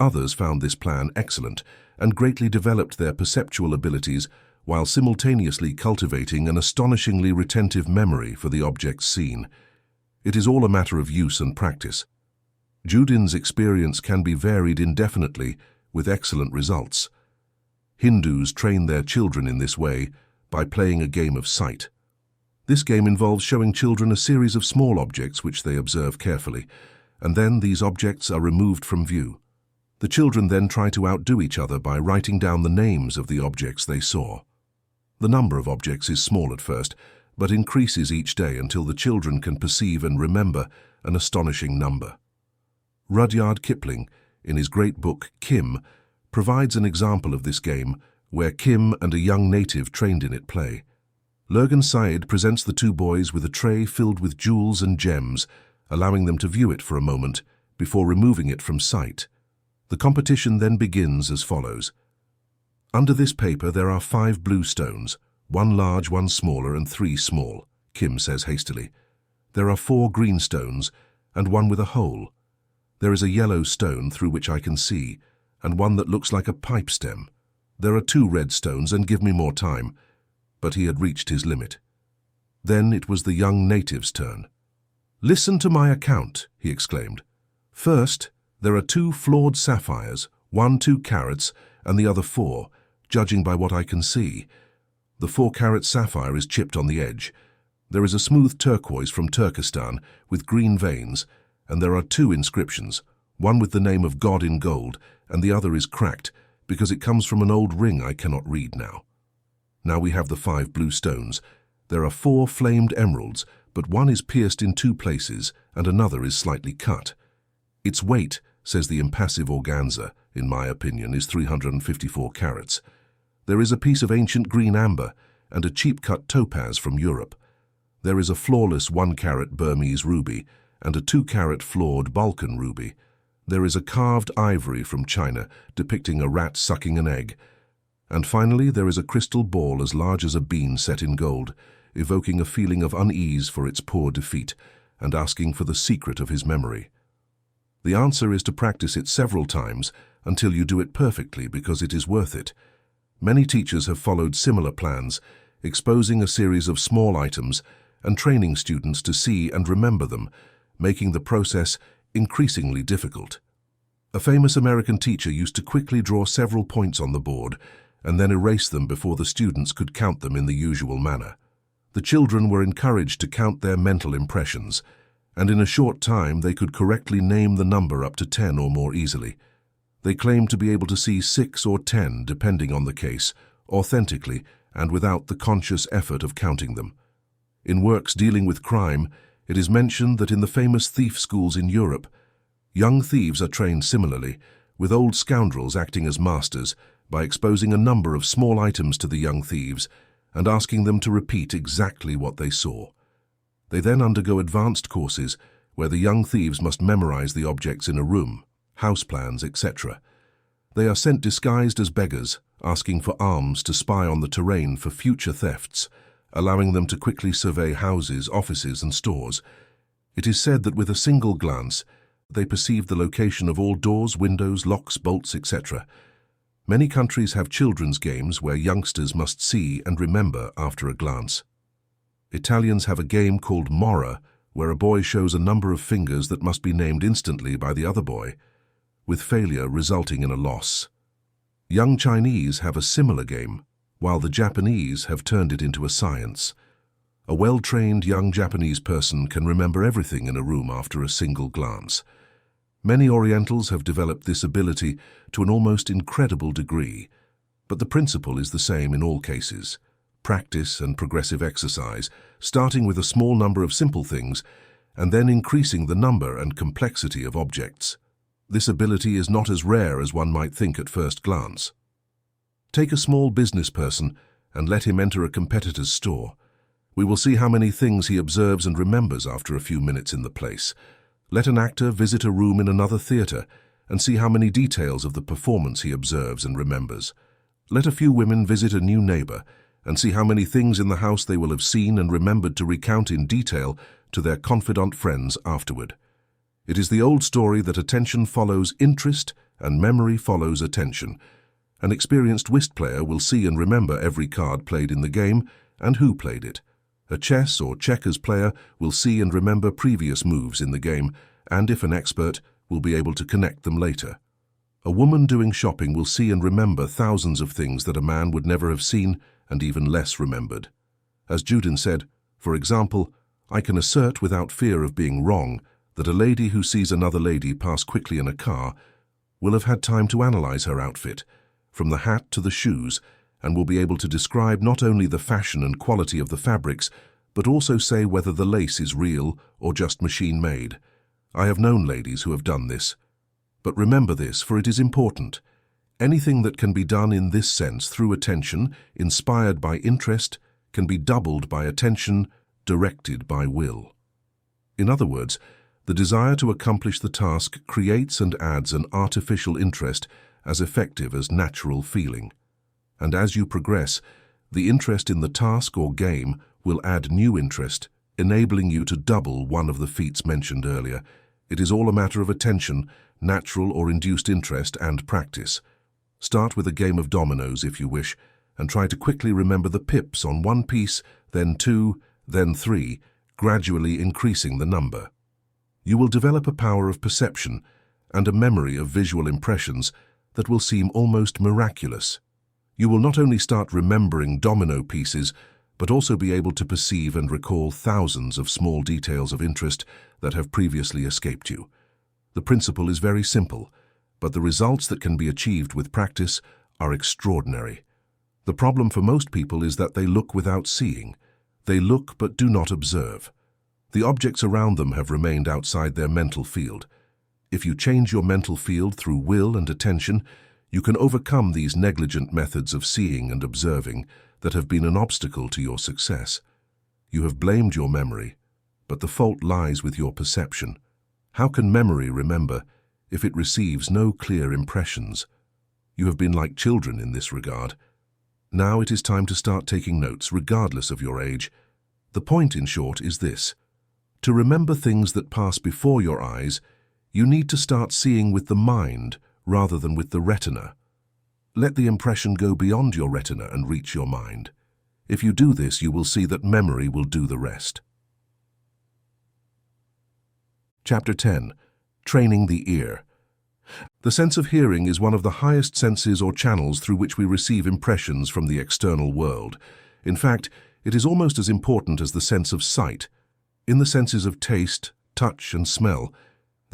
Others found this plan excellent and greatly developed their perceptual abilities while simultaneously cultivating an astonishingly retentive memory for the objects seen. It is all a matter of use and practice. Judin's experience can be varied indefinitely with excellent results. Hindus train their children in this way by playing a game of sight. This game involves showing children a series of small objects which they observe carefully, and then these objects are removed from view. The children then try to outdo each other by writing down the names of the objects they saw. The number of objects is small at first, but increases each day until the children can perceive and remember an astonishing number. Rudyard Kipling, in his great book Kim, provides an example of this game where Kim and a young native trained in it play. Lurgan Syed presents the 2 boys with a tray filled with jewels and gems, allowing them to view it for a moment before removing it from sight. The competition then begins as follows. Under this paper there are 5 blue stones, 1 large, 1 smaller, and 3 small, Kim says hastily. There are 4 green stones, and 1 with a hole. There is a yellow stone through which I can see, and 1 that looks like a pipe stem. There are 2 red stones, and give me more time. But he had reached his limit. Then it was the young native's turn. "Listen to my account," he exclaimed. "First, there are 2 flawed sapphires, 1 2 carats, and the other 4, judging by what I can see. The 4-carat sapphire is chipped on the edge. There is a smooth turquoise from Turkestan with green veins, and there are 2 inscriptions, one with the name of God in gold, and the other is cracked, because it comes from an old ring I cannot read now. Now we have the 5 blue stones. There are 4 flamed emeralds, but one is pierced in 2 places, and another is slightly cut. Its weight, says the impassive organza, in my opinion, is 354 carats. There is a piece of ancient green amber and a cheap-cut topaz from Europe. There is a flawless 1-carat Burmese ruby and a 2-carat flawed Balkan ruby. There is a carved ivory from China depicting a rat sucking an egg. And finally, there is a crystal ball as large as a bean set in gold, evoking a feeling of unease for its poor defeat and asking for the secret of his memory. The answer is to practice it several times until you do it perfectly, because it is worth it. Many teachers have followed similar plans, exposing a series of small items and training students to see and remember them, making the process increasingly difficult. A famous American teacher used to quickly draw several points on the board and then erase them before the students could count them in the usual manner. The children were encouraged to count their mental impressions, and in a short time they could correctly name the number up to 10 or more easily. They claimed to be able to see 6 or 10, depending on the case, authentically and without the conscious effort of counting them. In works dealing with crime, it is mentioned that in the famous thief schools in Europe, young thieves are trained similarly, with old scoundrels acting as masters by exposing a number of small items to the young thieves and asking them to repeat exactly what they saw. They then undergo advanced courses where the young thieves must memorize the objects in a room, house plans, etc. They are sent disguised as beggars, asking for alms to spy on the terrain for future thefts, allowing them to quickly survey houses, offices, and stores. It is said that with a single glance, they perceive the location of all doors, windows, locks, bolts, etc. Many countries have children's games where youngsters must see and remember after a glance. Italians have a game called Mora, where a boy shows a number of fingers that must be named instantly by the other boy, with failure resulting in a loss. Young Chinese have a similar game, while the Japanese have turned it into a science. A well-trained young Japanese person can remember everything in a room after a single glance. Many Orientals have developed this ability to an almost incredible degree, but the principle is the same in all cases. Practice and progressive exercise, starting with a small number of simple things and then increasing the number and complexity of objects. This ability is not as rare as one might think at first glance. Take a small business person and let him enter a competitor's store. We will see how many things he observes and remembers after a few minutes in the place. Let an actor visit a room in another theater and see how many details of the performance he observes and remembers. Let a few women visit a new neighbor and see how many things in the house they will have seen and remembered to recount in detail to their confidant friends afterward. It is the old story that attention follows interest and memory follows attention. An experienced whist player will see and remember every card played in the game and who played it. A chess or checkers player will see and remember previous moves in the game, and if an expert, will be able to connect them later. A woman doing shopping will see and remember thousands of things that a man would never have seen and even less remembered. As Juden said, for example, I can assert without fear of being wrong that a lady who sees another lady pass quickly in a car will have had time to analyze her outfit, from the hat to the shoes, and will be able to describe not only the fashion and quality of the fabrics, but also say whether the lace is real or just machine-made. I have known ladies who have done this. But remember this, for it is important. Anything that can be done in this sense through attention, inspired by interest, can be doubled by attention, directed by will. In other words, the desire to accomplish the task creates and adds an artificial interest as effective as natural feeling. And as you progress, the interest in the task or game will add new interest, enabling you to double one of the feats mentioned earlier. It is all a matter of attention, natural or induced interest, and practice. Start with a game of dominoes if you wish, and try to quickly remember the pips on one piece, then 2, then 3, gradually increasing the number. You will develop a power of perception and a memory of visual impressions that will seem almost miraculous. You will not only start remembering domino pieces, but also be able to perceive and recall thousands of small details of interest that have previously escaped you. The principle is very simple, but the results that can be achieved with practice are extraordinary. The problem for most people is that they look without seeing. They look but do not observe. The objects around them have remained outside their mental field. If you change your mental field through will and attention, You can overcome these negligent methods of seeing and observing that have been an obstacle to your success. You have blamed your memory, but the fault lies with your perception. How can memory remember if it receives no clear impressions? You have been like children in this regard. Now it is time to start taking notes, regardless of your age. The point, in short, is this. To remember things that pass before your eyes, you need to start seeing with the mind rather than with the retina. Let the impression go beyond your retina and reach your mind. If you do this, you will see that memory will do the rest. Chapter 10. Training the ear. The sense of hearing is one of the highest senses or channels through which we receive impressions from the external world. In fact, it is almost as important as the sense of sight. In the senses of taste, touch, and smell,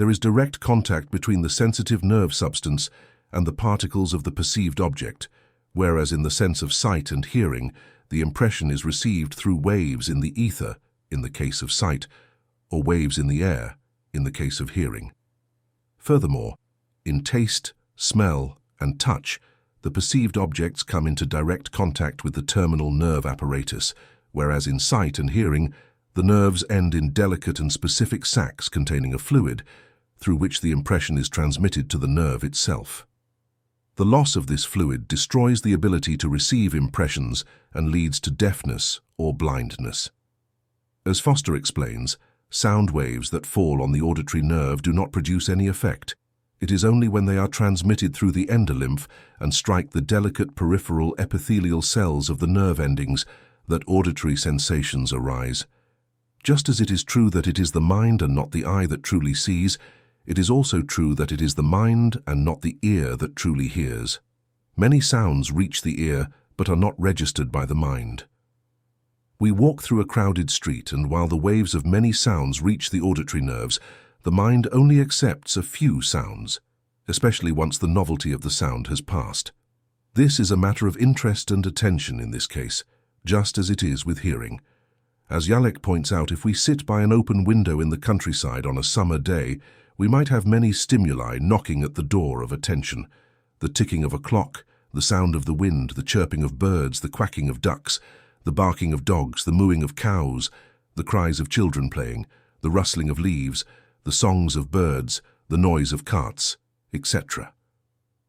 there is direct contact between the sensitive nerve substance and the particles of the perceived object, whereas in the sense of sight and hearing, the impression is received through waves in the ether, in the case of sight, or waves in the air, in the case of hearing. Furthermore, in taste, smell, and touch, the perceived objects come into direct contact with the terminal nerve apparatus, whereas in sight and hearing, the nerves end in delicate and specific sacs containing a fluid, through which the impression is transmitted to the nerve itself. The loss of this fluid destroys the ability to receive impressions and leads to deafness or blindness. As Foster explains, sound waves that fall on the auditory nerve do not produce any effect. It is only when they are transmitted through the endolymph and strike the delicate peripheral epithelial cells of the nerve endings that auditory sensations arise. Just as it is true that it is the mind and not the eye that truly sees, it is also true that it is the mind and not the ear that truly hears. Many sounds reach the ear but are not registered by the mind. We walk through a crowded street, and while the waves of many sounds reach the auditory nerves, the mind only accepts a few sounds, especially once the novelty of the sound has passed. This is a matter of interest and attention in this case, just as it is with hearing. As Jalek points out, if we sit by an open window in the countryside on a summer day, we might have many stimuli knocking at the door of attention. The ticking of a clock, the sound of the wind, the chirping of birds, the quacking of ducks, the barking of dogs, the mooing of cows, the cries of children playing, the rustling of leaves, the songs of birds, the noise of carts, etc.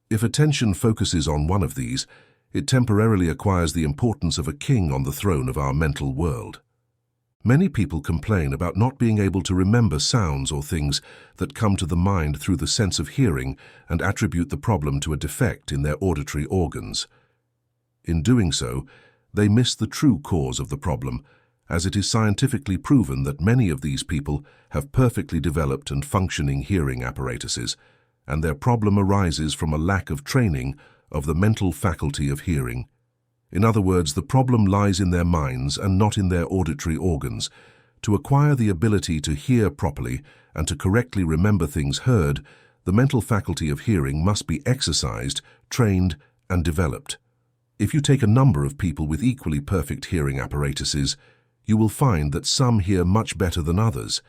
If attention focuses on one of these, it temporarily acquires the importance of a king on the throne of our mental world. Many people complain about not being able to remember sounds or things that come to the mind through the sense of hearing and attribute the problem to a defect in their auditory organs. In doing so, they miss the true cause of the problem, as it is scientifically proven that many of these people have perfectly developed and functioning hearing apparatuses, and their problem arises from a lack of training of the mental faculty of hearing. In other words, the problem lies in their minds and not in their auditory organs. To acquire the ability to hear properly and to correctly remember things heard, the mental faculty of hearing must be exercised, trained, and developed. If you take a number of people with equally perfect hearing apparatuses, you will find that some hear much better than others,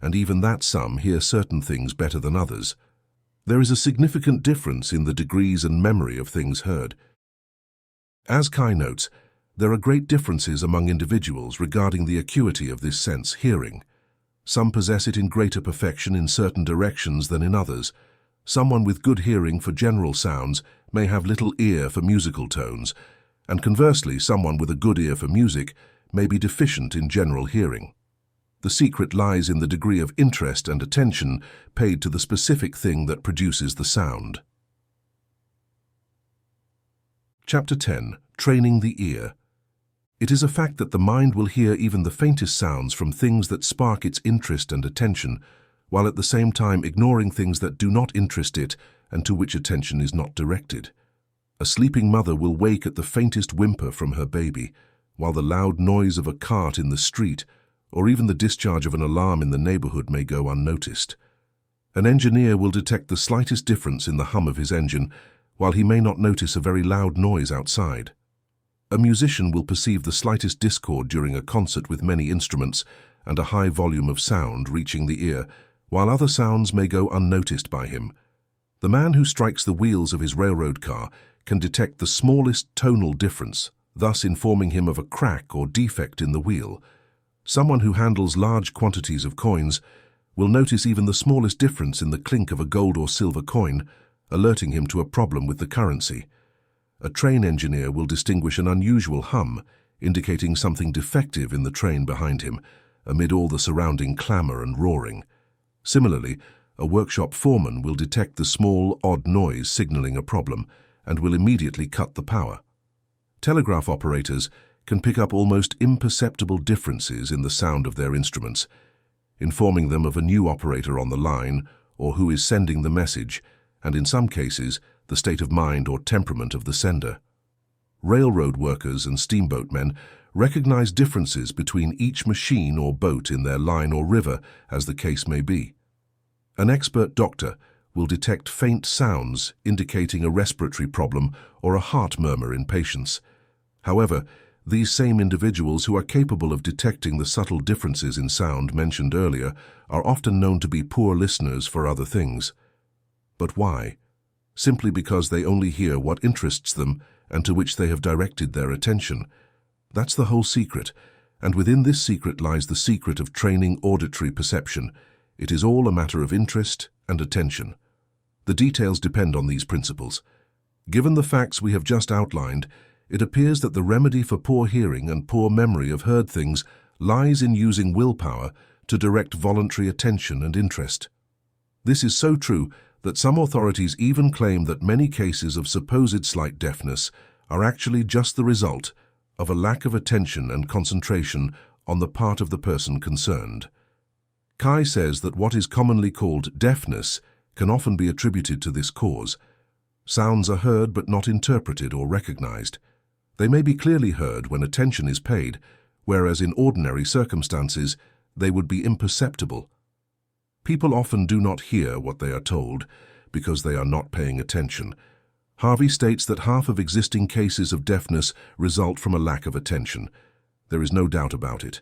and even that some hear certain things better than others. There is a significant difference in the degrees and memory of things heard. As Kai notes, there are great differences among individuals regarding the acuity of this sense, hearing. Some possess it in greater perfection in certain directions than in others. Someone with good hearing for general sounds may have little ear for musical tones, and conversely, someone with a good ear for music may be deficient in general hearing. The secret lies in the degree of interest and attention paid to the specific thing that produces the sound. Chapter 10. Training the ear. It is a fact that the mind will hear even the faintest sounds from things that spark its interest and attention, while at the same time ignoring things that do not interest it and to which attention is not directed. A sleeping mother will wake at the faintest whimper from her baby, while the loud noise of a cart in the street or even the discharge of an alarm in the neighborhood may go unnoticed. An engineer will detect the slightest difference in the hum of his engine, while he may not notice a very loud noise outside. A musician will perceive the slightest discord during a concert with many instruments and a high volume of sound reaching the ear, while other sounds may go unnoticed by him. The man who strikes the wheels of his railroad car can detect the smallest tonal difference, thus informing him of a crack or defect in the wheel. Someone who handles large quantities of coins will notice even the smallest difference in the clink of a gold or silver coin, alerting him to a problem with the currency. A train engineer will distinguish an unusual hum, indicating something defective in the train behind him, amid all the surrounding clamor and roaring. Similarly, a workshop foreman will detect the small, odd noise signaling a problem and will immediately cut the power. Telegraph operators can pick up almost imperceptible differences in the sound of their instruments, informing them of a new operator on the line or who is sending the message, and in some cases, the state of mind or temperament of the sender. Railroad workers and steamboatmen recognize differences between each machine or boat in their line or river, as the case may be. An expert doctor will detect faint sounds indicating a respiratory problem or a heart murmur in patients. However, these same individuals who are capable of detecting the subtle differences in sound mentioned earlier are often known to be poor listeners for other things. But why? Simply because they only hear what interests them and to which they have directed their attention. That's the whole secret, and within this secret lies the secret of training auditory perception. It is all a matter of interest and attention. The details depend on these principles. Given the facts we have just outlined, it appears that the remedy for poor hearing and poor memory of heard things lies in using willpower to direct voluntary attention and interest. This is so true that some authorities even claim that many cases of supposed slight deafness are actually just the result of a lack of attention and concentration on the part of the person concerned. Kai says that what is commonly called deafness can often be attributed to this cause. Sounds are heard but not interpreted or recognized. They may be clearly heard when attention is paid, whereas in ordinary circumstances they would be imperceptible. People often do not hear what they are told because they are not paying attention. Harvey states that half of existing cases of deafness result from a lack of attention. There is no doubt about it.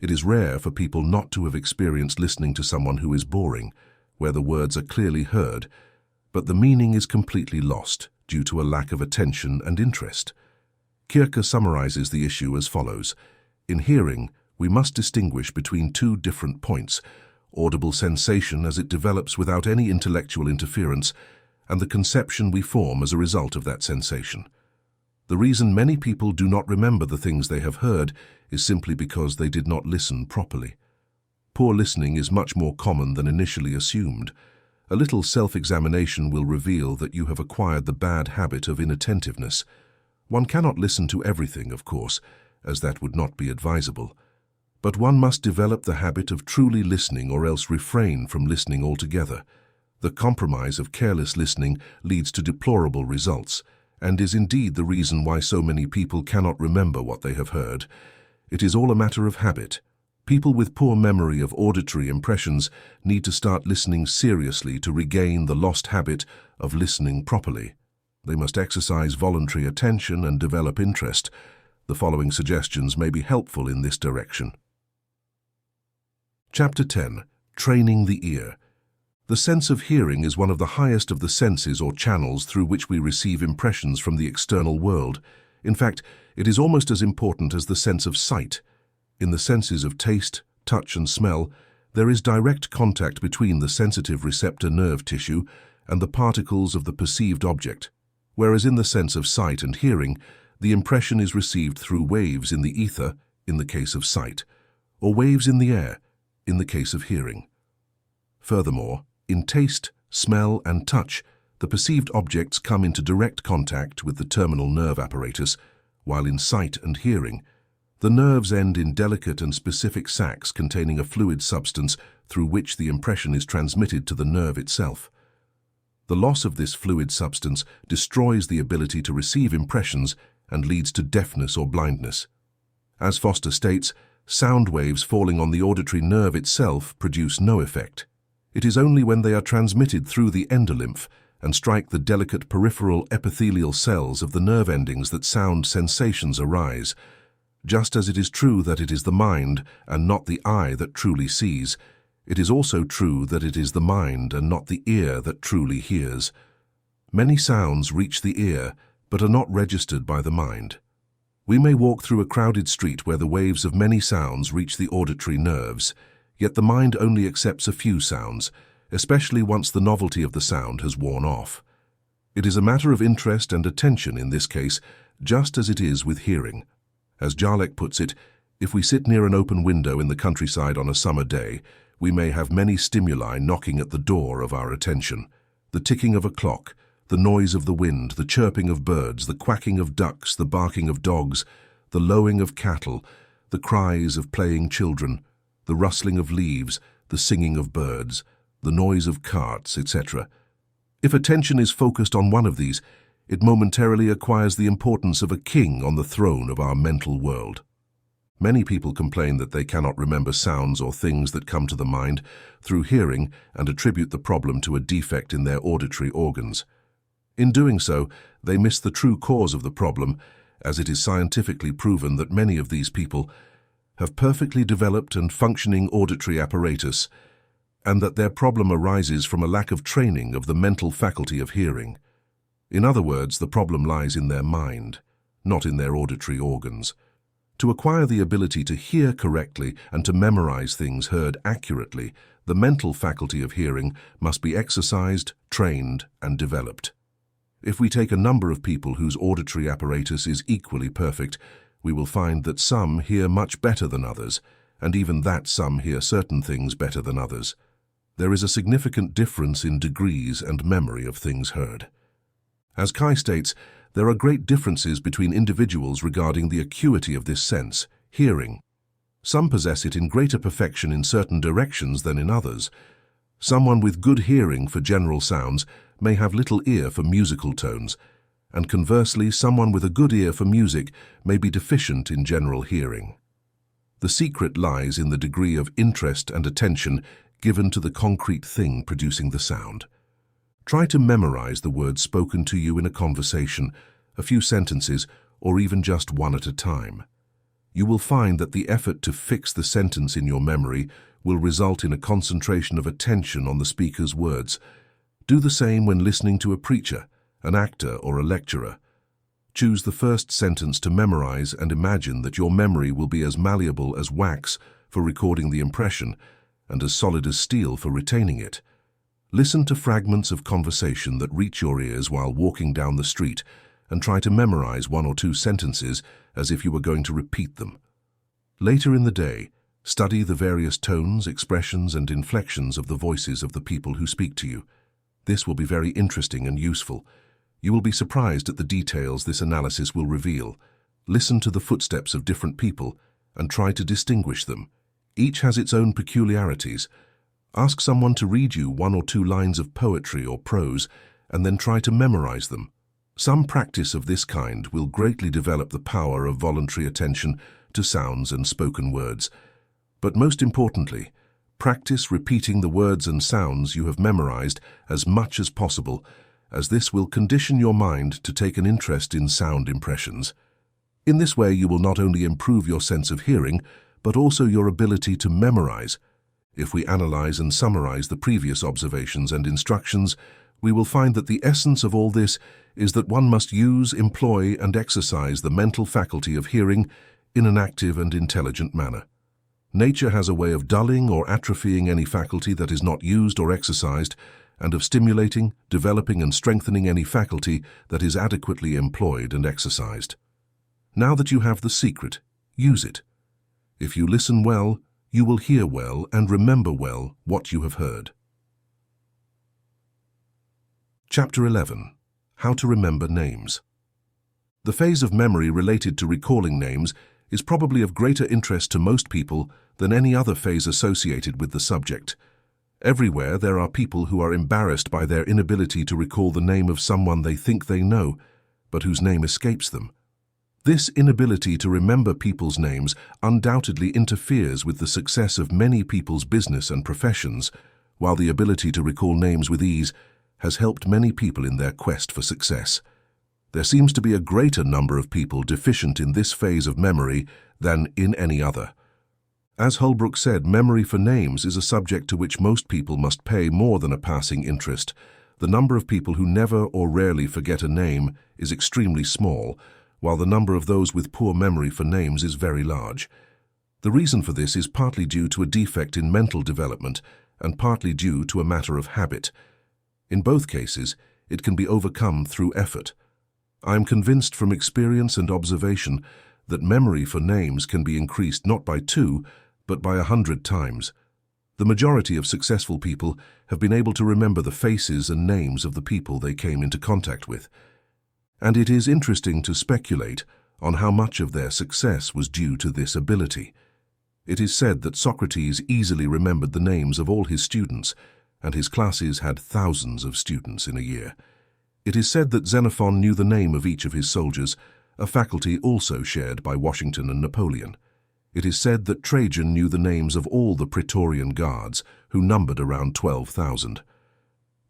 It is rare for people not to have experienced listening to someone who is boring, where the words are clearly heard, but the meaning is completely lost due to a lack of attention and interest. Kierkegaard summarizes the issue as follows. In hearing, we must distinguish between two different points: audible sensation as it develops without any intellectual interference, and the conception we form as a result of that sensation. The reason many people do not remember the things they have heard is simply because they did not listen properly. Poor listening is much more common than initially assumed. A little self-examination will reveal that you have acquired the bad habit of inattentiveness. One cannot listen to everything, of course, as that would not be advisable. But one must develop the habit of truly listening or else refrain from listening altogether. The compromise of careless listening leads to deplorable results, and is indeed the reason why so many people cannot remember what they have heard. It is all a matter of habit. People with poor memory of auditory impressions need to start listening seriously to regain the lost habit of listening properly. They must exercise voluntary attention and develop interest. The following suggestions may be helpful in this direction. Chapter 10. Training the ear. The sense of hearing is one of the highest of the senses or channels through which we receive impressions from the external world. In fact, it is almost as important as the sense of sight. In the senses of taste, touch, and smell, there is direct contact between the sensitive receptor nerve tissue and the particles of the perceived object, whereas in the sense of sight and hearing, the impression is received through waves in the ether, in the case of sight, or waves in the air, in the case of hearing. Furthermore, in taste, smell, and touch, the perceived objects come into direct contact with the terminal nerve apparatus, while in sight and hearing, the nerves end in delicate and specific sacs containing a fluid substance through which the impression is transmitted to the nerve itself. The loss of this fluid substance destroys the ability to receive impressions and leads to deafness or blindness. As Foster states, sound waves falling on the auditory nerve itself produce no effect. It is only when they are transmitted through the endolymph and strike the delicate peripheral epithelial cells of the nerve endings that sound sensations arise. Just as it is true that it is the mind and not the eye that truly sees, It is also true that it is the mind and not the ear that truly hears. Many sounds reach the ear, but are not registered by the mind. We may walk through a crowded street where the waves of many sounds reach the auditory nerves, yet the mind only accepts a few sounds, especially once the novelty of the sound has worn off. It is a matter of interest and attention in this case, just as it is with hearing. As Jalek puts it, if we sit near an open window in the countryside on a summer day, we may have many stimuli knocking at the door of our attention. The ticking of a clock, the noise of the wind, the chirping of birds, the quacking of ducks, the barking of dogs, the lowing of cattle, the cries of playing children, the rustling of leaves, the singing of birds, the noise of carts, etc. If attention is focused on one of these, it momentarily acquires the importance of a king on the throne of our mental world. Many people complain that they cannot remember sounds or things that come to the mind through hearing and attribute the problem to a defect in their auditory organs. In doing so, they miss the true cause of the problem, as it is scientifically proven that many of these people have perfectly developed and functioning auditory apparatus, and that their problem arises from a lack of training of the mental faculty of hearing. In other words, the problem lies in their mind, not in their auditory organs. To acquire the ability to hear correctly and to memorize things heard accurately, the mental faculty of hearing must be exercised, trained, and developed. If we take a number of people whose auditory apparatus is equally perfect, we will find that some hear much better than others, and even that some hear certain things better than others. There is a significant difference in degrees and memory of things heard. As Kai states, there are great differences between individuals regarding the acuity of this sense, hearing. Some possess it in greater perfection in certain directions than in others. Someone with good hearing for general sounds may have little ear for musical tones, and conversely, someone with a good ear for music may be deficient in general hearing. The secret lies in the degree of interest and attention given to the concrete thing producing the sound. Try to memorize the words spoken to you in a conversation, a few sentences, or even just one at a time. You will find that the effort to fix the sentence in your memory will result in a concentration of attention on the speaker's words. Do the same when listening to a preacher, an actor, or a lecturer. Choose the first sentence to memorize and imagine that your memory will be as malleable as wax for recording the impression and as solid as steel for retaining it. Listen to fragments of conversation that reach your ears while walking down the street and try to memorize one or two sentences as if you were going to repeat them. Later in the day, study the various tones, expressions, and inflections of the voices of the people who speak to you. This will be very interesting and useful. You will be surprised at the details this analysis will reveal. Listen to the footsteps of different people and try to distinguish them. Each has its own peculiarities. Ask someone to read you one or two lines of poetry or prose and then try to memorize them. Some practice of this kind will greatly develop the power of voluntary attention to sounds and spoken words. But most importantly, practice repeating the words and sounds you have memorized as much as possible, as this will condition your mind to take an interest in sound impressions. In this way, you will not only improve your sense of hearing, but also your ability to memorize. If we analyze and summarize the previous observations and instructions, we will find that the essence of all this is that one must use, employ, and exercise the mental faculty of hearing in an active and intelligent manner. Nature has a way of dulling or atrophying any faculty that is not used or exercised, and of stimulating, developing, and strengthening any faculty that is adequately employed and exercised. Now that you have the secret, use it. If you listen well, you will hear well and remember well what you have heard. Chapter 11. How to Remember Names. The phase of memory related to recalling names is probably of greater interest to most people than any other phase associated with the subject. Everywhere there are people who are embarrassed by their inability to recall the name of someone they think they know, but whose name escapes them. This inability to remember people's names undoubtedly interferes with the success of many people's business and professions, while the ability to recall names with ease has helped many people in their quest for success. There seems to be a greater number of people deficient in this phase of memory than in any other. As Holbrook said, memory for names is a subject to which most people must pay more than a passing interest. The number of people who never or rarely forget a name is extremely small, while the number of those with poor memory for names is very large. The reason for this is partly due to a defect in mental development and partly due to a matter of habit. In both cases, it can be overcome through effort. I am convinced from experience and observation that memory for names can be increased not by 2, but by 100 times. The majority of successful people have been able to remember the faces and names of the people they came into contact with. And it is interesting to speculate on how much of their success was due to this ability. It is said that Socrates easily remembered the names of all his students, and his classes had thousands of students in a year. It is said that Xenophon knew the name of each of his soldiers, a faculty also shared by Washington and Napoleon. It is said that Trajan knew the names of all the Praetorian guards, who numbered around 12,000.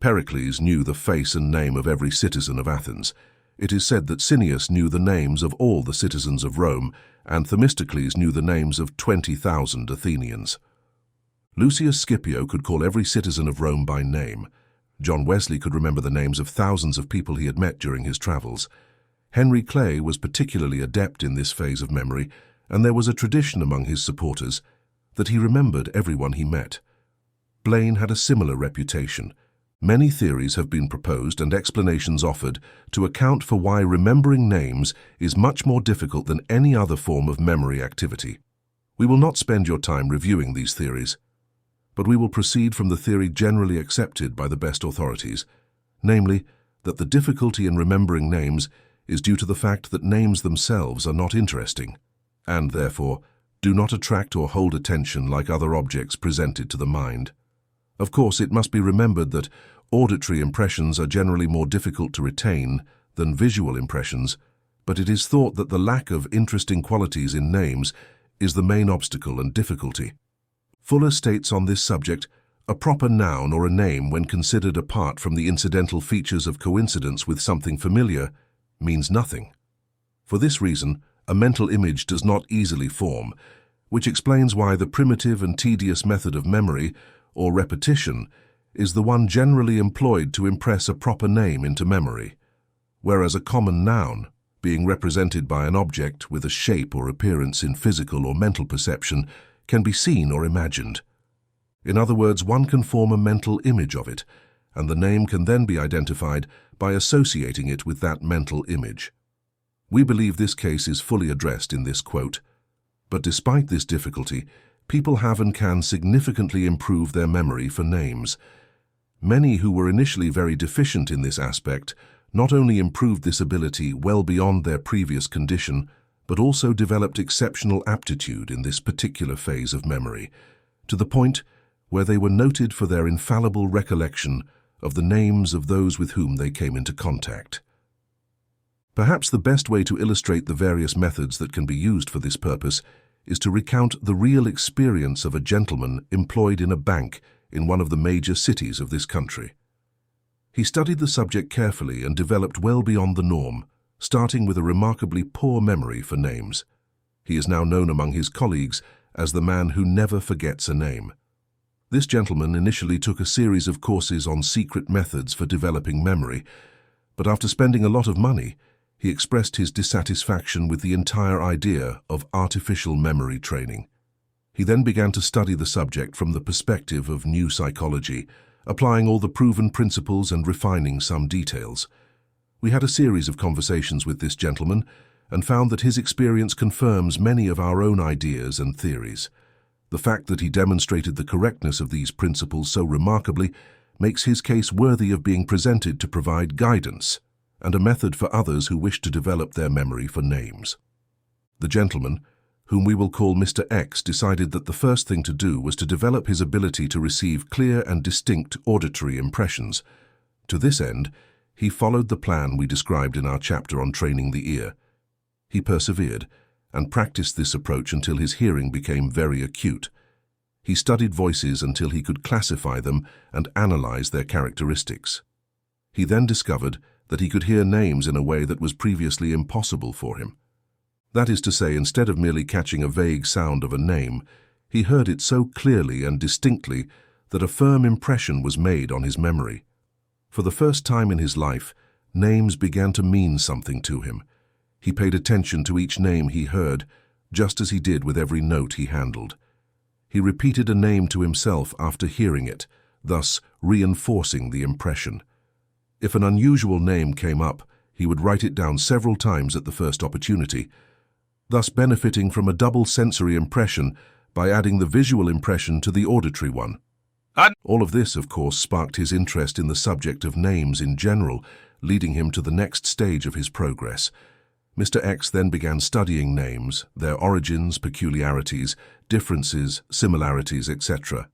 Pericles knew the face and name of every citizen of Athens. It is said that Cineas knew the names of all the citizens of Rome, and Themistocles knew the names of 20,000 Athenians. Lucius Scipio could call every citizen of Rome by name. John Wesley could remember the names of thousands of people he had met during his travels. Henry Clay was particularly adept in this phase of memory, and there was a tradition among his supporters that he remembered everyone he met. Blaine had a similar reputation. Many theories have been proposed and explanations offered to account for why remembering names is much more difficult than any other form of memory activity. We will not spend your time reviewing these theories, but we will proceed from the theory generally accepted by the best authorities, namely, that the difficulty in remembering names is due to the fact that names themselves are not interesting, and therefore do not attract or hold attention like other objects presented to the mind. Of course, it must be remembered that auditory impressions are generally more difficult to retain than visual impressions, but it is thought that the lack of interesting qualities in names is the main obstacle and difficulty. Fuller states on this subject, a proper noun or a name, when considered apart from the incidental features of coincidence with something familiar, means nothing. For this reason, a mental image does not easily form, which explains why the primitive and tedious method of memory, or repetition, is the one generally employed to impress a proper name into memory, whereas a common noun, being represented by an object with a shape or appearance in physical or mental perception, can be seen or imagined. In other words, one can form a mental image of it, and the name can then be identified by associating it with that mental image. We believe this case is fully addressed in this quote. But despite this difficulty, people have and can significantly improve their memory for names. Many who were initially very deficient in this aspect not only improved this ability well beyond their previous condition, but also developed exceptional aptitude in this particular phase of memory, to the point where they were noted for their infallible recollection of the names of those with whom they came into contact. Perhaps the best way to illustrate the various methods that can be used for this purpose is to recount the real experience of a gentleman employed in a bank in one of the major cities of this country. He studied the subject carefully and developed well beyond the norm, starting with a remarkably poor memory for names. He is now known among his colleagues as the man who never forgets a name. This gentleman initially took a series of courses on secret methods for developing memory, but after spending a lot of money, he expressed his dissatisfaction with the entire idea of artificial memory training. He then began to study the subject from the perspective of new psychology, applying all the proven principles and refining some details. We had a series of conversations with this gentleman and found that his experience confirms many of our own ideas and theories. The fact that he demonstrated the correctness of these principles so remarkably makes his case worthy of being presented to provide guidance and a method for others who wish to develop their memory for names. The gentleman, whom we will call Mr. X, decided that the first thing to do was to develop his ability to receive clear and distinct auditory impressions. To this end, he followed the plan we described in our chapter on training the ear. He persevered and practiced this approach until his hearing became very acute. He studied voices until he could classify them and analyze their characteristics. He then discovered that he could hear names in a way that was previously impossible for him. That is to say, instead of merely catching a vague sound of a name, He heard it so clearly and distinctly that a firm impression was made on his memory. For the first time in his life, names began to mean something to him. He paid attention to each name he heard, just as he did with every note he handled. He repeated a name to himself after hearing it, thus reinforcing the impression. If an unusual name came up, he would write it down several times at the first opportunity, thus benefiting from a double sensory impression by adding the visual impression to the auditory one. All of this, of course, sparked his interest in the subject of names in general, leading him to the next stage of his progress. Mr. X then began studying names, their origins, peculiarities, differences, similarities, etc.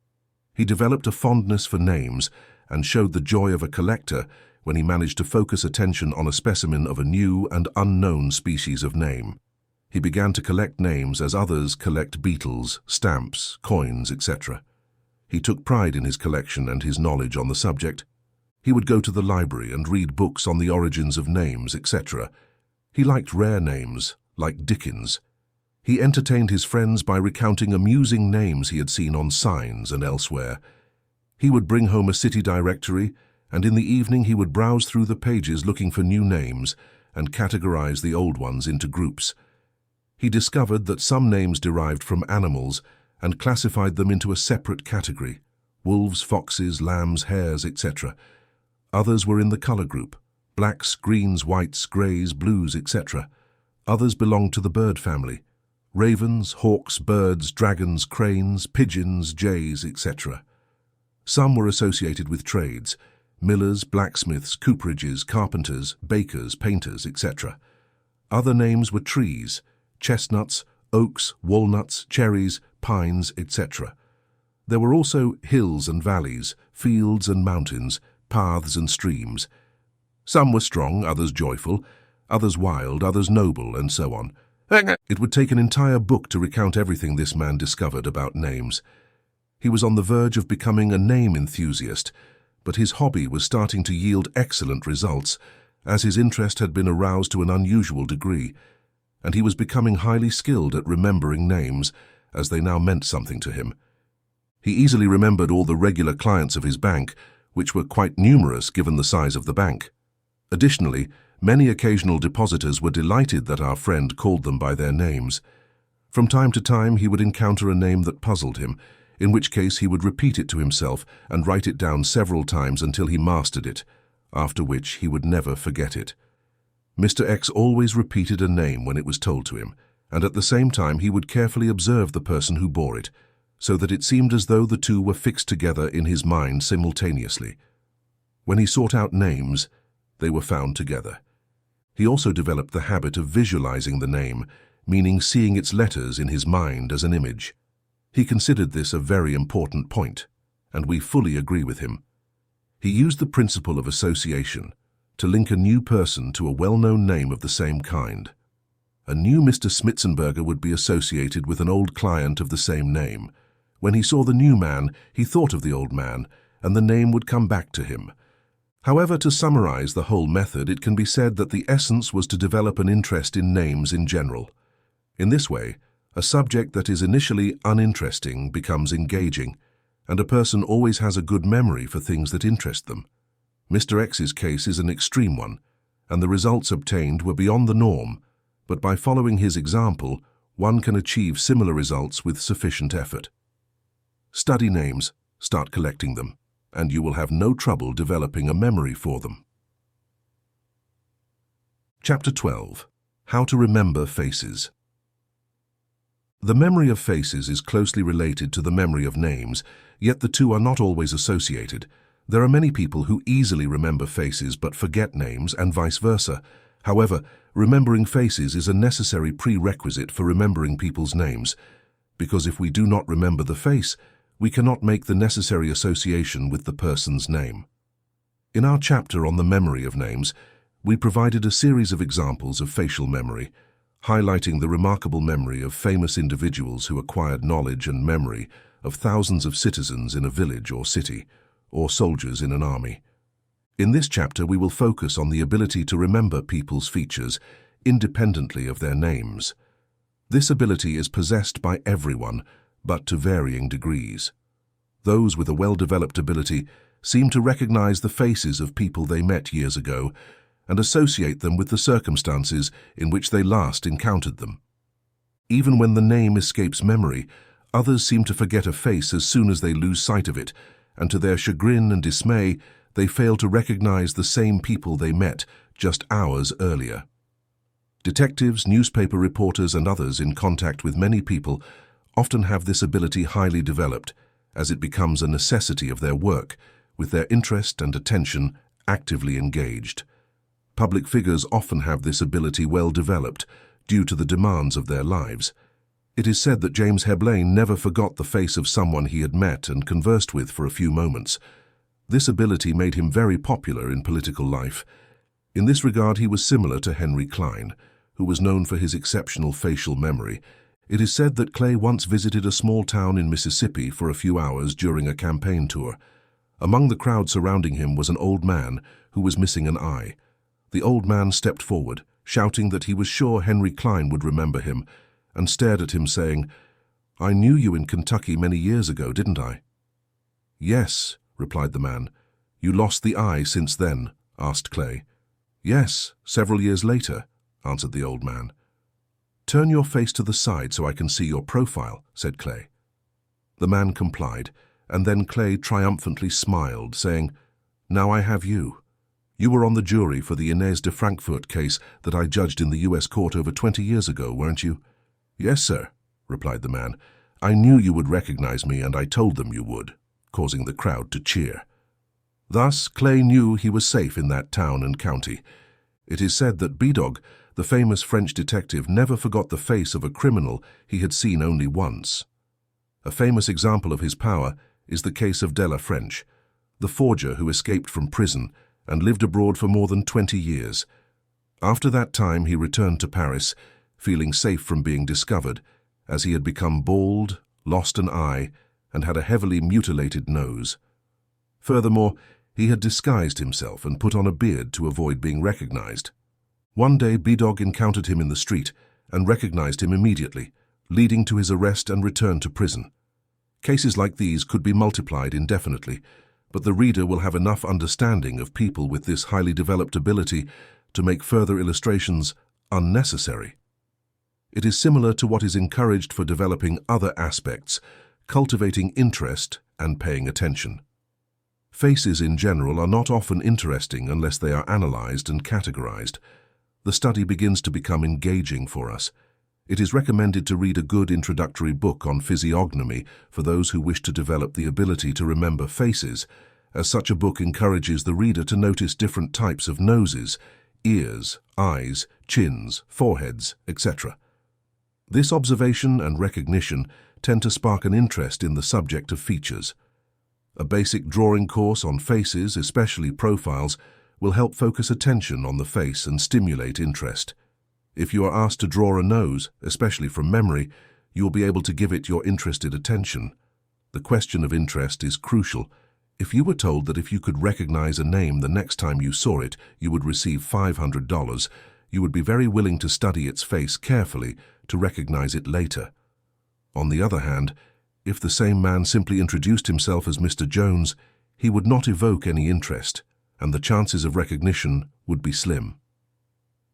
He developed a fondness for names and showed the joy of a collector when he managed to focus attention on a specimen of a new and unknown species of name. He began to collect names as others collect beetles, stamps, coins, etc. He took pride in his collection and his knowledge on the subject. He would go to the library and read books on the origins of names, etc. He liked rare names, like Dickens. He entertained his friends by recounting amusing names he had seen on signs and elsewhere. He would bring home a city directory, and in the evening he would browse through the pages looking for new names and categorize the old ones into groups. He discovered that some names derived from animals and classified them into a separate category: wolves, foxes, lambs, hares, etc. Others were in the color group: blacks, greens, whites, greys, blues, etc. Others belonged to the bird family: ravens, hawks, birds, dragons, cranes, pigeons, jays, etc. Some were associated with trades: millers, blacksmiths, cooperages, carpenters, bakers, painters, etc. Other names were trees: chestnuts, oaks, walnuts, cherries, pines, etc. There were also hills and valleys, fields and mountains, paths and streams. Some were strong, others joyful, others wild, others noble, and so on. It would take an entire book to recount everything this man discovered about names. He was on the verge of becoming a name enthusiast, but his hobby was starting to yield excellent results, as his interest had been aroused to an unusual degree, and he was becoming highly skilled at remembering names, as they now meant something to him. He easily remembered all the regular clients of his bank, which were quite numerous given the size of the bank. Additionally, many occasional depositors were delighted that our friend called them by their names. From time to time he would encounter a name that puzzled him, in which case he would repeat it to himself and write it down several times until he mastered it, after which he would never forget it. Mr. X always repeated a name when it was told to him, and at the same time he would carefully observe the person who bore it, so that it seemed as though the two were fixed together in his mind simultaneously. When he sought out names, they were found together. He also developed the habit of visualizing the name, meaning seeing its letters in his mind as an image. He considered this a very important point, and we fully agree with him. He used the principle of association to link a new person to a well-known name of the same kind. A new Mr. Smitzenberger would be associated with an old client of the same name. When he saw the new man, he thought of the old man, and the name would come back to him. However, to summarize the whole method, it can be said that the essence was to develop an interest in names in general. In this way, a subject that is initially uninteresting becomes engaging, and a person always has a good memory for things that interest them. Mr. X's case is an extreme one, and the results obtained were beyond the norm, but by following his example, one can achieve similar results with sufficient effort. Study names, start collecting them, and you will have no trouble developing a memory for them. Chapter 12. How to Remember Faces. The memory of faces is closely related to the memory of names, yet the two are not always associated. There are many people who easily remember faces but forget names, and vice versa. However, remembering faces is a necessary prerequisite for remembering people's names, because if we do not remember the face, we cannot make the necessary association with the person's name. In our chapter on the memory of names, we provided a series of examples of facial memory, highlighting the remarkable memory of famous individuals who acquired knowledge and memory of thousands of citizens in a village or city, or soldiers in an army. In this chapter, we will focus on the ability to remember people's features independently of their names. This ability is possessed by everyone, but to varying degrees. Those with a well-developed ability seem to recognize the faces of people they met years ago and associate them with the circumstances in which they last encountered them. Even when the name escapes memory, others seem to forget a face as soon as they lose sight of it, and to their chagrin and dismay, they fail to recognize the same people they met just hours earlier. Detectives, newspaper reporters, and others in contact with many people often have this ability highly developed, as it becomes a necessity of their work, with their interest and attention actively engaged. Public figures often have this ability well developed due to the demands of their lives. It is said that James Heblain never forgot the face of someone he had met and conversed with for a few moments. This ability made him very popular in political life. In this regard, he was similar to Henry Klein, who was known for his exceptional facial memory. It is said that Clay once visited a small town in Mississippi for a few hours during a campaign tour. Among the crowd surrounding him was an old man who was missing an eye. The old man stepped forward, shouting that he was sure Henry Klein would remember him, and stared at him saying, "I knew you in Kentucky many years ago, didn't I?" "Yes," replied the man. "You lost the eye since then?" asked Clay. "Yes, several years later," answered the old man. "Turn your face to the side so I can see your profile," said Clay. The man complied, and then Clay triumphantly smiled, saying, "Now I have you. You were on the jury for the Inez de Frankfurt case that I judged in the U.S. court over 20 years ago, weren't you?" "Yes, sir," replied the man. "I knew you would recognize me, and I told them you would," causing the crowd to cheer. Thus, Clay knew he was safe in that town and county. It is said that Bidog, the famous French detective, never forgot the face of a criminal he had seen only once. A famous example of his power is the case of Della French, the forger who escaped from prison and lived abroad for more than 20 years. After that time, he returned to Paris, feeling safe from being discovered, as he had become bald, lost an eye, and had a heavily mutilated nose. Furthermore, he had disguised himself and put on a beard to avoid being recognized. One day, Bidog encountered him in the street and recognized him immediately, leading to his arrest and return to prison. Cases like these could be multiplied indefinitely, but the reader will have enough understanding of people with this highly developed ability to make further illustrations unnecessary. It is similar to what is encouraged for developing other aspects, cultivating interest and paying attention. Faces in general are not often interesting unless they are analyzed and categorized. The study begins to become engaging for us. It is recommended to read a good introductory book on physiognomy for those who wish to develop the ability to remember faces, as such a book encourages the reader to notice different types of noses, ears, eyes, chins, foreheads, etc. This observation and recognition tend to spark an interest in the subject of features. A basic drawing course on faces, especially profiles, will help focus attention on the face and stimulate interest. If you are asked to draw a nose, especially from memory, you will be able to give it your interested attention. The question of interest is crucial. If you were told that if you could recognize a name the next time you saw it, you would receive $500, you would be very willing to study its face carefully to recognize it later. On the other hand, if the same man simply introduced himself as Mr. Jones, he would not evoke any interest, and the chances of recognition would be slim.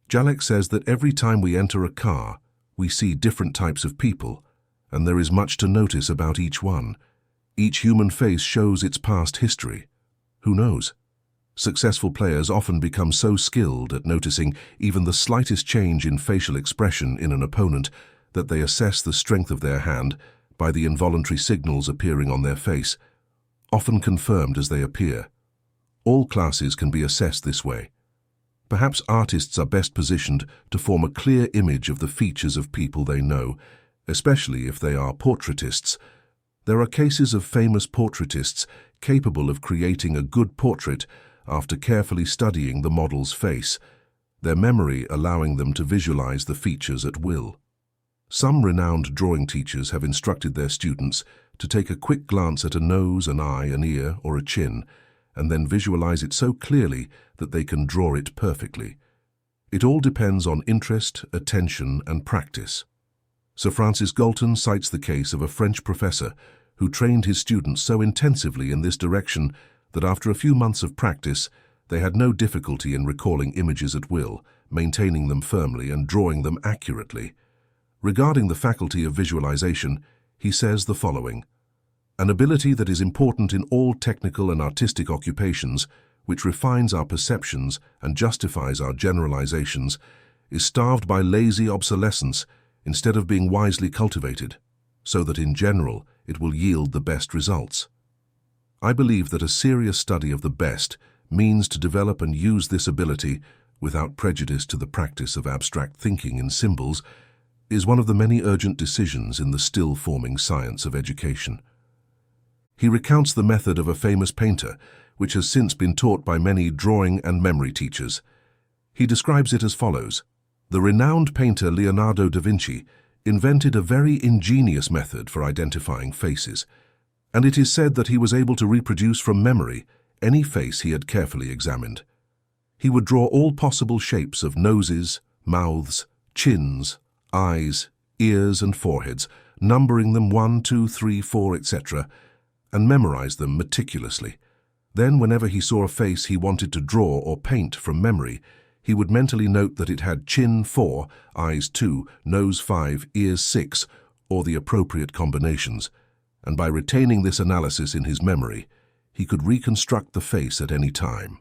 Jalek says that every time we enter a car, we see different types of people, and there is much to notice about each one. Each human face shows its past history. Who knows? Successful players often become so skilled at noticing even the slightest change in facial expression in an opponent that they assess the strength of their hand by the involuntary signals appearing on their face, often confirmed as they appear. All classes can be assessed this way. Perhaps artists are best positioned to form a clear image of the features of people they know, especially if they are portraitists. There are cases of famous portraitists capable of creating a good portrait after carefully studying the model's face, their memory allowing them to visualize the features at will. Some renowned drawing teachers have instructed their students to take a quick glance at a nose, an eye, an ear, or a chin, and then visualize it so clearly that they can draw it perfectly. It all depends on interest, attention, and practice. Sir Francis Galton cites the case of a French professor who trained his students so intensively in this direction that after a few months of practice, they had no difficulty in recalling images at will, maintaining them firmly and drawing them accurately. Regarding the faculty of visualization, he says the following: "An ability that is important in all technical and artistic occupations, which refines our perceptions and justifies our generalizations, is starved by lazy obsolescence instead of being wisely cultivated, so that in general it will yield the best results." I believe that a serious study of the best means to develop and use this ability without prejudice to the practice of abstract thinking in symbols is one of the many urgent decisions in the still-forming science of education. He recounts the method of a famous painter, which has since been taught by many drawing and memory teachers. He describes it as follows: "The renowned painter Leonardo da Vinci invented a very ingenious method for identifying faces, and it is said that he was able to reproduce from memory any face he had carefully examined. He would draw all possible shapes of noses, mouths, chins, eyes, ears and foreheads, numbering them 1, 2, 3, 4, etc., and memorize them meticulously. Then, whenever he saw a face he wanted to draw or paint from memory, he would mentally note that it had chin 4, eyes 2, nose 5, ears 6, or the appropriate combinations, and by retaining this analysis in his memory, he could reconstruct the face at any time."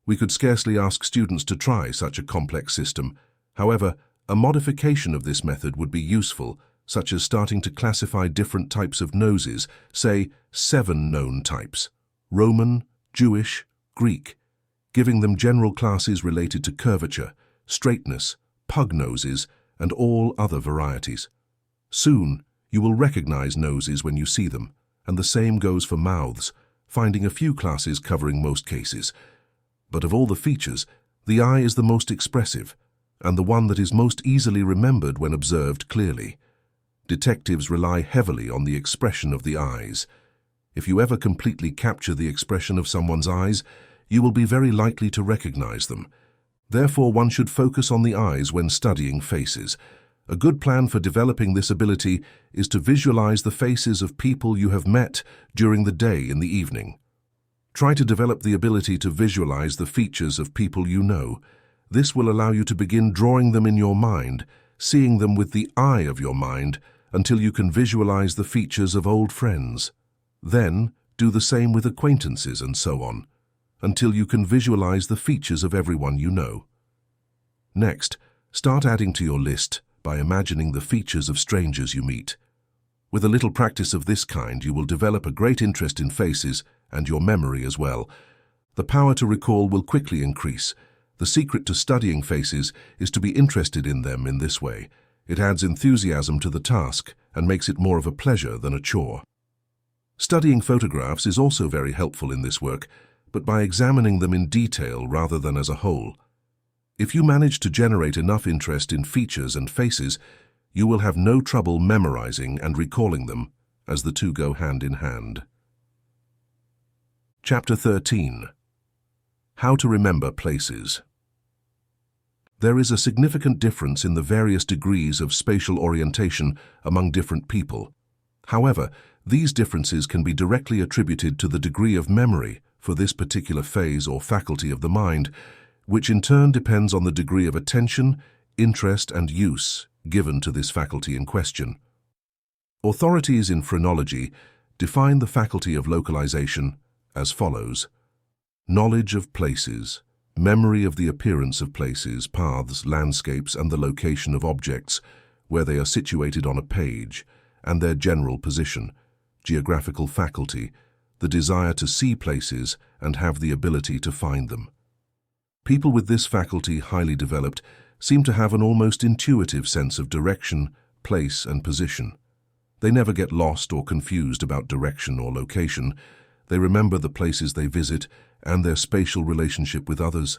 We could scarcely ask students to try such a complex system. However, a modification of this method would be useful, such as starting to classify different types of noses, say 7 known types: Roman, Jewish, Greek, giving them general classes related to curvature, straightness, pug noses, and all other varieties. Soon, you will recognize noses when you see them, and the same goes for mouths, finding a few classes covering most cases. But of all the features, the eye is the most expressive, and the one that is most easily remembered when observed clearly. Detectives rely heavily on the expression of the eyes. If you ever completely capture the expression of someone's eyes, you will be very likely to recognize them. Therefore, one should focus on the eyes when studying faces. A good plan for developing this ability is to visualize the faces of people you have met during the day in the evening. Try to develop the ability to visualize the features of people you know. This will allow you to begin drawing them in your mind, seeing them with the eye of your mind, until you can visualize the features of old friends. Then, do the same with acquaintances and so on, until you can visualize the features of everyone you know. Next, start adding to your list by imagining the features of strangers you meet. With a little practice of this kind, you will develop a great interest in faces and your memory as well. The power to recall will quickly increase. The secret to studying faces is to be interested in them in this way. It adds enthusiasm to the task and makes it more of a pleasure than a chore. Studying photographs is also very helpful in this work, but by examining them in detail rather than as a whole. If you manage to generate enough interest in features and faces, you will have no trouble memorizing and recalling them, as the two go hand in hand. Chapter 13. How to remember places. There is a significant difference in the various degrees of spatial orientation among different people. However, these differences can be directly attributed to the degree of memory for this particular phase or faculty of the mind, which in turn depends on the degree of attention, interest, and use given to this faculty in question. Authorities in phrenology define the faculty of localization as follows: knowledge of places, memory of the appearance of places, paths, landscapes, and the location of objects, where they are situated on a page, and their general position, geographical faculty, the desire to see places and have the ability to find them. People with this faculty highly developed seem to have an almost intuitive sense of direction, place, and position. They never get lost or confused about direction or location. They remember the places they visit and their spatial relationship with others.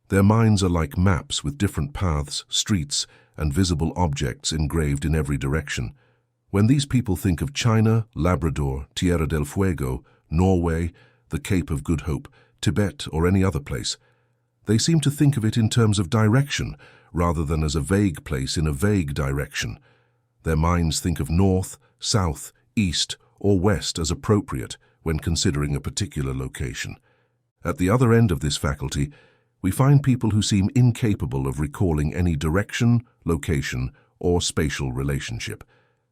Their minds are like maps with different paths, streets, and visible objects engraved in every direction. When these people think of China, Labrador, Tierra del Fuego, Norway, the Cape of Good Hope, Tibet, or any other place, they seem to think of it in terms of direction rather than as a vague place in a vague direction. Their minds think of north, south, east, or west as appropriate when considering a particular location. At the other end of this faculty, we find people who seem incapable of recalling any direction, location, or spatial relationship.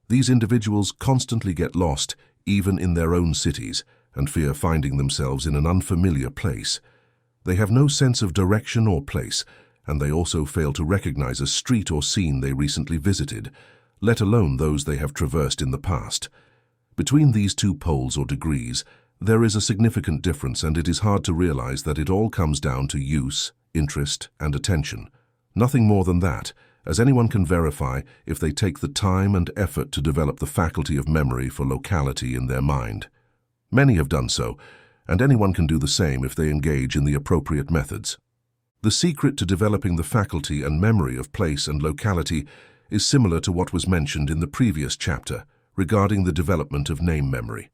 These individuals constantly get lost, even in their own cities, and fear finding themselves in an unfamiliar place. They have no sense of direction or place, and they also fail to recognize a street or scene they recently visited, let alone those they have traversed in the past. Between these two poles or degrees, there is a significant difference, and it is hard to realize that it all comes down to use, interest, and attention. Nothing more than that, as anyone can verify if they take the time and effort to develop the faculty of memory for locality in their mind. Many have done so, and anyone can do the same if they engage in the appropriate methods. The secret to developing the faculty and memory of place and locality is similar to what was mentioned in the previous chapter regarding the development of name memory.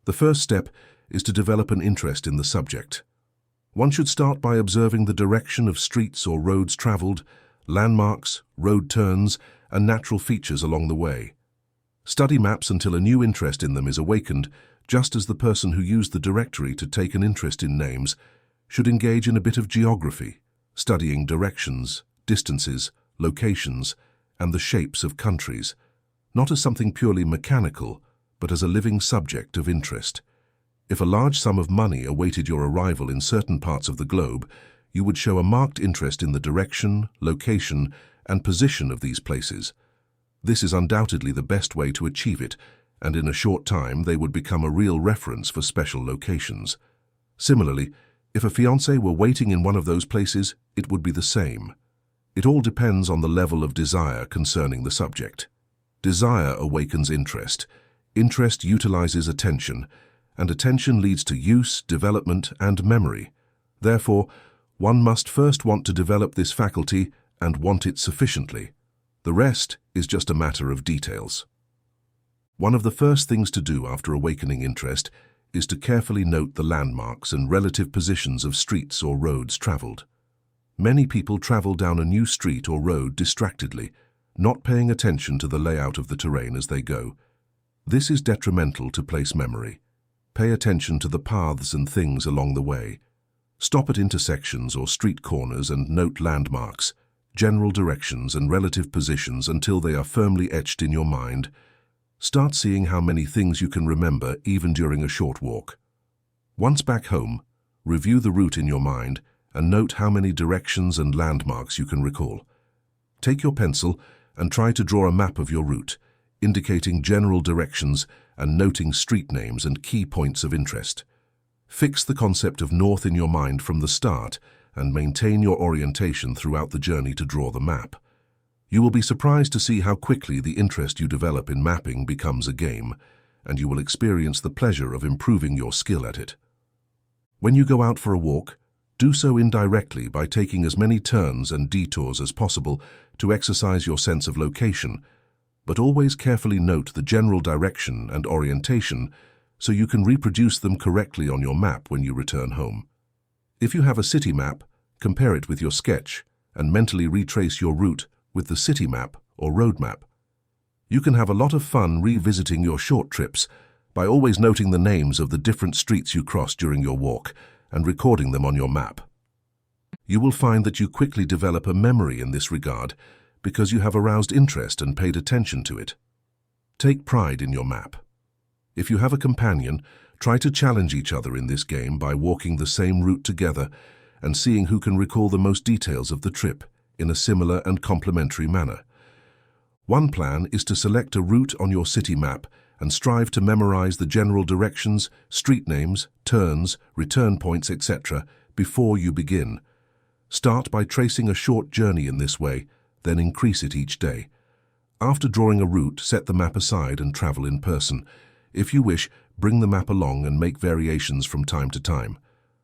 The first step is to develop an interest in the subject. One should start by observing the direction of streets or roads traveled, landmarks, road turns, and natural features along the way. Study maps until a new interest in them is awakened, just as the person who used the directory to take an interest in names should engage in a bit of geography, studying directions, distances, locations, and the shapes of countries, not as something purely mechanical, but as a living subject of interest. If a large sum of money awaited your arrival in certain parts of the globe, you would show a marked interest in the direction, location, and position of these places. This is undoubtedly the best way to achieve it, and in a short time they would become a real reference for special locations. Similarly, if a fiancé were waiting in one of those places, it would be the same. It all depends on the level of desire concerning the subject. Desire awakens interest. Interest utilizes attention, and attention leads to use, development, and memory. Therefore, one must first want to develop this faculty and want it sufficiently. The rest is just a matter of details. One of the first things to do after awakening interest is to carefully note the landmarks and relative positions of streets or roads traveled. Many people travel down a new street or road distractedly, not paying attention to the layout of the terrain as they go. This is detrimental to place memory. Pay attention to the paths and things along the way. Stop at intersections or street corners and note landmarks, general directions, and relative positions until they are firmly etched in your mind. Start seeing how many things you can remember even during a short walk. Once back home, review the route in your mind and note how many directions and landmarks you can recall. Take your pencil and try to draw a map of your route, indicating general directions and noting street names and key points of interest. Fix the concept of north in your mind from the start and maintain your orientation throughout the journey to draw the map. You will be surprised to see how quickly the interest you develop in mapping becomes a game, and you will experience the pleasure of improving your skill at it. When you go out for a walk, do so indirectly by taking as many turns and detours as possible to exercise your sense of location, but always carefully note the general direction and orientation so you can reproduce them correctly on your map when you return home. If you have a city map, compare it with your sketch and mentally retrace your route with the city map or road map. You can have a lot of fun revisiting your short trips by always noting the names of the different streets you cross during your walk and recording them on your map. You will find that you quickly develop a memory in this regard because you have aroused interest and paid attention to it. Take pride in your map. If you have a companion, try to challenge each other in this game by walking the same route together and seeing who can recall the most details of the trip in a similar and complementary manner. One plan is to select a route on your city map and strive to memorize the general directions, street names, turns, return points, etc. before you begin. Start by tracing a short journey in this way, then increase it each day. After drawing a route, set the map aside and travel in person. If you wish, bring the map along and make variations from time to time.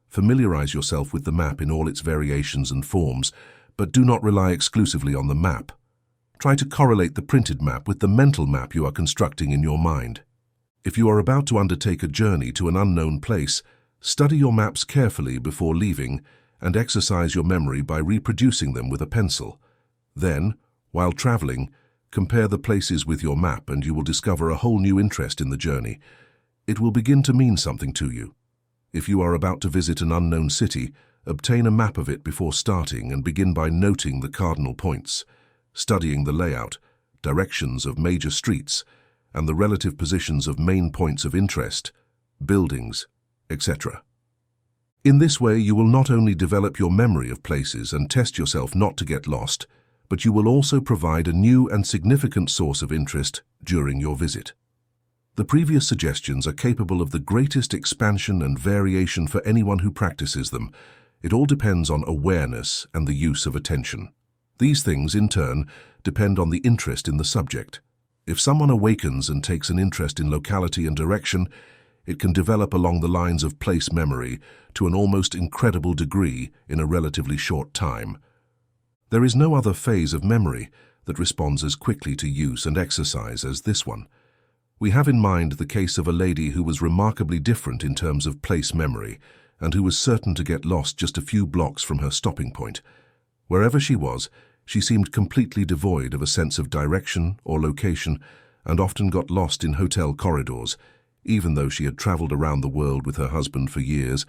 Familiarize yourself with the map in all its variations and forms, but do not rely exclusively on the map. Try to correlate the printed map with the mental map you are constructing in your mind. If you are about to undertake a journey to an unknown place, study your maps carefully before leaving and exercise your memory by reproducing them with a pencil. Then, while traveling, Compare the places with your map and you will discover a whole new interest in the journey. It will begin to mean something to you. If you are about to visit an unknown city, obtain a map of it before starting and begin by noting the cardinal points, studying the layout, directions of major streets, and the relative positions of main points of interest, buildings, etc. In this way, you will not only develop your memory of places and test yourself not to get lost, but you will also provide a new and significant source of interest during your visit. The previous suggestions are capable of the greatest expansion and variation for anyone who practices them. It all depends on awareness and the use of attention. These things, in turn, depend on the interest in the subject. If someone awakens and takes an interest in locality and direction, it can develop along the lines of place memory to an almost incredible degree in a relatively short time. There is no other phase of memory that responds as quickly to use and exercise as this one. We have in mind the case of a lady who was remarkably different in terms of place memory and who was certain to get lost just a few blocks from her stopping point. Wherever she was, she seemed completely devoid of a sense of direction or location and often got lost in hotel corridors, even though she had traveled around the world with her husband for years.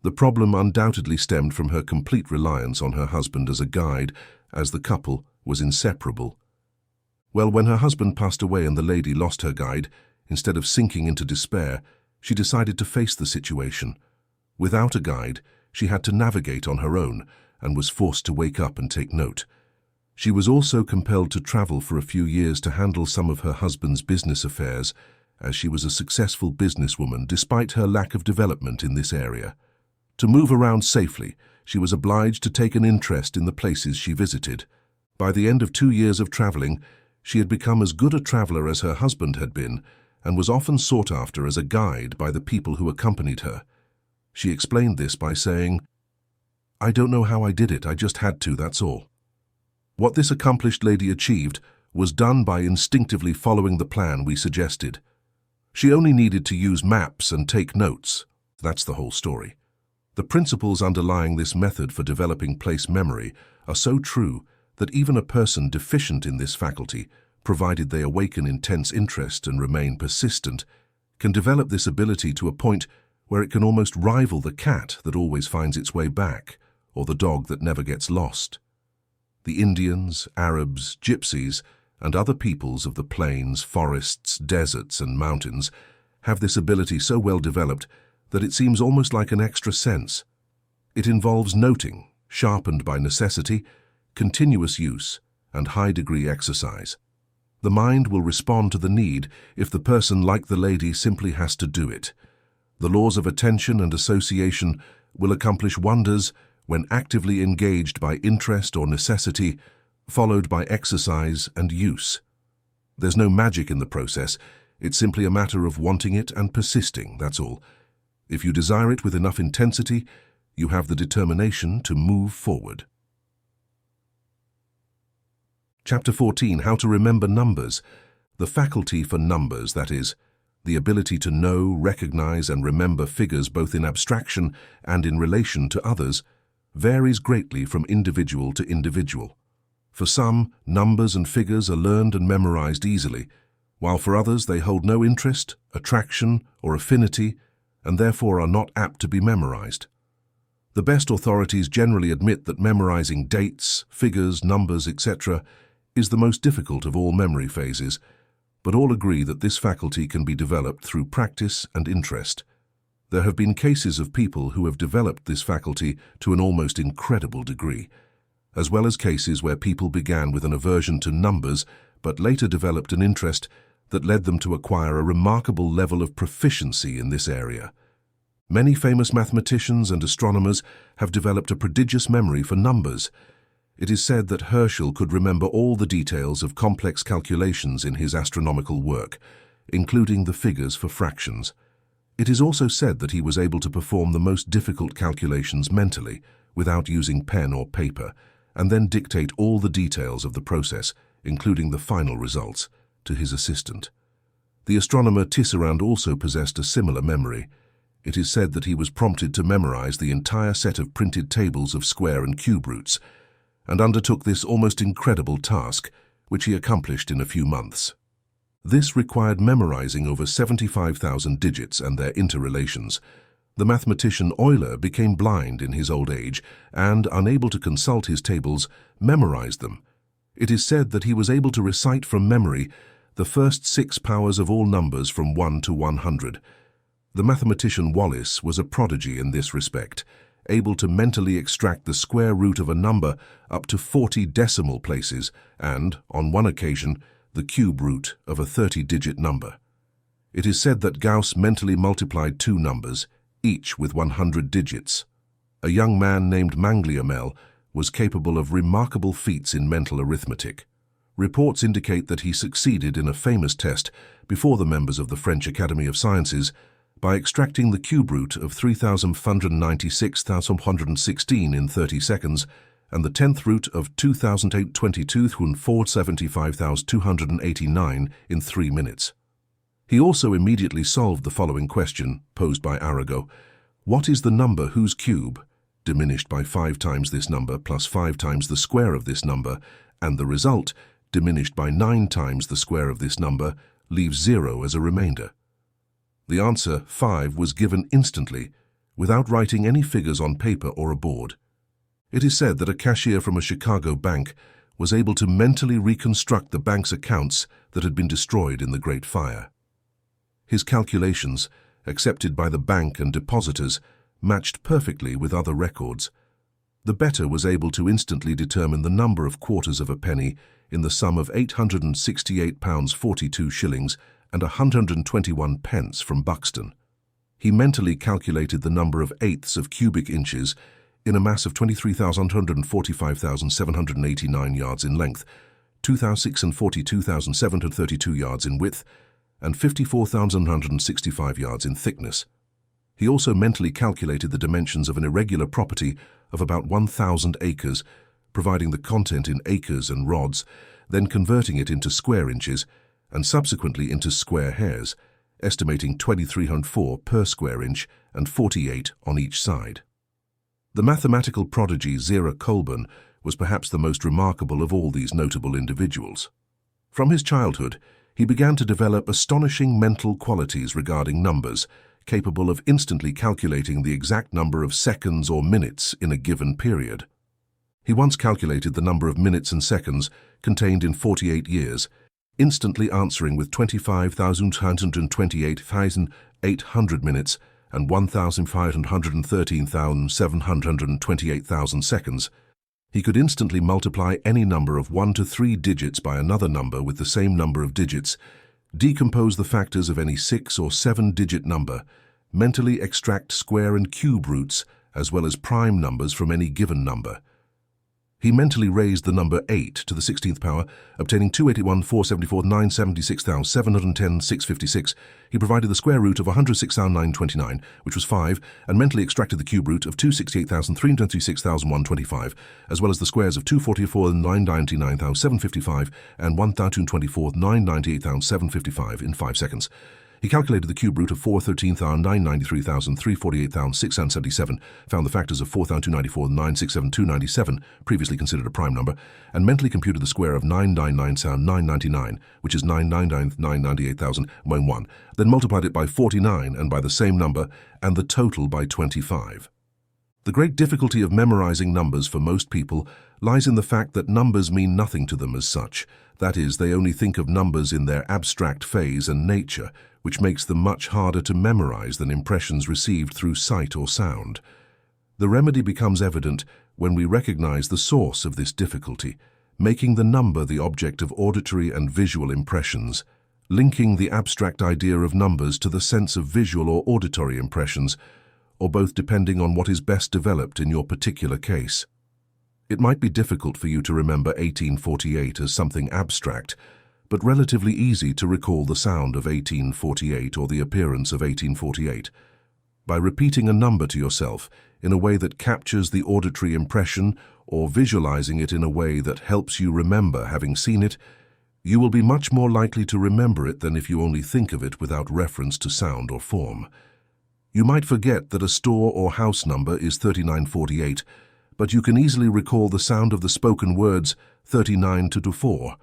The problem undoubtedly stemmed from her complete reliance on her husband as a guide, as the couple was inseparable. Well, when her husband passed away and the lady lost her guide, instead of sinking into despair, she decided to face the situation. Without a guide, she had to navigate on her own and was forced to wake up and take note. She was also compelled to travel for a few years to handle some of her husband's business affairs, as she was a successful businesswoman despite her lack of development in this area. To move around safely, she was obliged to take an interest in the places she visited. By the end of 2 years of traveling, she had become as good a traveler as her husband had been and was often sought after as a guide by the people who accompanied her. She explained this by saying, "I don't know how I did it, I just had to, that's all." What this accomplished lady achieved was done by instinctively following the plan we suggested. She only needed to use maps and take notes. That's the whole story. The principles underlying this method for developing place memory are so true that even a person deficient in this faculty, provided they awaken intense interest and remain persistent, can develop this ability to a point where it can almost rival the cat that always finds its way back, or the dog that never gets lost. The Indians, Arabs, Gypsies, and other peoples of the plains, forests, deserts, and mountains have this ability so well developed that it seems almost like an extra sense. It involves noting, sharpened by necessity, continuous use, and high-degree exercise. The mind will respond to the need if the person, like the lady, simply has to do it. The laws of attention and association will accomplish wonders when actively engaged by interest or necessity, followed by exercise and use. There's no magic in the process. It's simply a matter of wanting it and persisting, that's all. If you desire it with enough intensity, you have the determination to move forward. Chapter 14, How to Remember Numbers. The faculty for numbers, that is, the ability to know, recognize, and remember figures both in abstraction and in relation to others, varies greatly from individual to individual. For some, numbers and figures are learned and memorized easily, while for others they hold no interest, attraction, or affinity, and therefore are not apt to be memorized. The best authorities generally admit that memorizing dates, figures, numbers, etc. is the most difficult of all memory phases, but all agree that this faculty can be developed through practice and interest. There have been cases of people who have developed this faculty to an almost incredible degree, as well as cases where people began with an aversion to numbers but later developed an interest that led them to acquire a remarkable level of proficiency in this area. Many famous mathematicians and astronomers have developed a prodigious memory for numbers. It is said that Herschel could remember all the details of complex calculations in his astronomical work, including the figures for fractions. It is also said that he was able to perform the most difficult calculations mentally, without using pen or paper, and then dictate all the details of the process, including the final results, to his assistant. The astronomer Tisserand also possessed a similar memory. It is said that he was prompted to memorize the entire set of printed tables of square and cube roots, and undertook this almost incredible task, which he accomplished in a few months. This required memorizing over 75,000 digits and their interrelations. The mathematician Euler became blind in his old age and, unable to consult his tables, memorized them. It is said that he was able to recite from memory the first 6 powers of all numbers from 1 to 100. The mathematician Wallace was a prodigy in this respect, able to mentally extract the square root of a number up to 40 decimal places and, on one occasion, the cube root of a 30-digit number. It is said that Gauss mentally multiplied 2 numbers, each with 100 digits. A young man named Mangliamel was capable of remarkable feats in mental arithmetic. Reports indicate that he succeeded in a famous test before the members of the French Academy of Sciences by extracting the cube root of 3,596,116 in 30 seconds and the 10th root of 2,822,475,289 in 3 minutes. He also immediately solved the following question, posed by Arago. What is the number whose cube, diminished by 5 times this number plus 5 times the square of this number, and the result, diminished by 9 times the square of this number, leaves 0 as a remainder? The answer, 5, was given instantly, without writing any figures on paper or a board. It is said that a cashier from a Chicago bank was able to mentally reconstruct the bank's accounts that had been destroyed in the Great Fire. His calculations, accepted by the bank and depositors, matched perfectly with other records. The bettor was able to instantly determine the number of quarters of a penny in the sum of £868 42 shillings and 121 pence from Buxton. He mentally calculated the number of eighths of cubic inches in a mass of 23,145,789 yards in length, 2,642,732 yards in width, and 54,165 yards in thickness. He also mentally calculated the dimensions of an irregular property of about 1,000 acres, providing the content in acres and rods, then converting it into square inches, and subsequently into square hairs, estimating 2,304 per square inch and 48 on each side. The mathematical prodigy Zera Colburn was perhaps the most remarkable of all these notable individuals. From his childhood, he began to develop astonishing mental qualities regarding numbers, capable of instantly calculating the exact number of seconds or minutes in a given period. He once calculated the number of minutes and seconds contained in 48 years, instantly answering with 25,228,800 minutes and 1,513,728,000 seconds. He could instantly multiply any number of 1 to 3 digits by another number with the same number of digits, decompose the factors of any 6 or 7-digit number, mentally extract square and cube roots as well as prime numbers from any given number. He mentally raised the number 8 to the 16th power, obtaining 281,474,976,710,656. He provided the square root of 106,929, which was 5, and mentally extracted the cube root of 268,336,125, as well as the squares of 244,999,755 and 1,024,998,755 in 5 seconds. He calculated the cube root of 413,993,348,677, found the factors of 4,294,967,297, previously considered a prime number, and mentally computed the square of 999,999, which is 999,998,001, then multiplied it by 49 and by the same number, and the total by 25. The great difficulty of memorizing numbers for most people lies in the fact that numbers mean nothing to them as such. That is, they only think of numbers in their abstract phase and nature, which makes them much harder to memorize than impressions received through sight or sound. The remedy becomes evident when we recognize the source of this difficulty, making the number the object of auditory and visual impressions, linking the abstract idea of numbers to the sense of visual or auditory impressions, or both depending on what is best developed in your particular case. It might be difficult for you to remember 1848 as something abstract, but relatively easy to recall the sound of 1848 or the appearance of 1848. By repeating a number to yourself in a way that captures the auditory impression or visualizing it in a way that helps you remember having seen it, you will be much more likely to remember it than if you only think of it without reference to sound or form. You might forget that a store or house number is 3948, but you can easily recall the sound of the spoken words 39 to 4,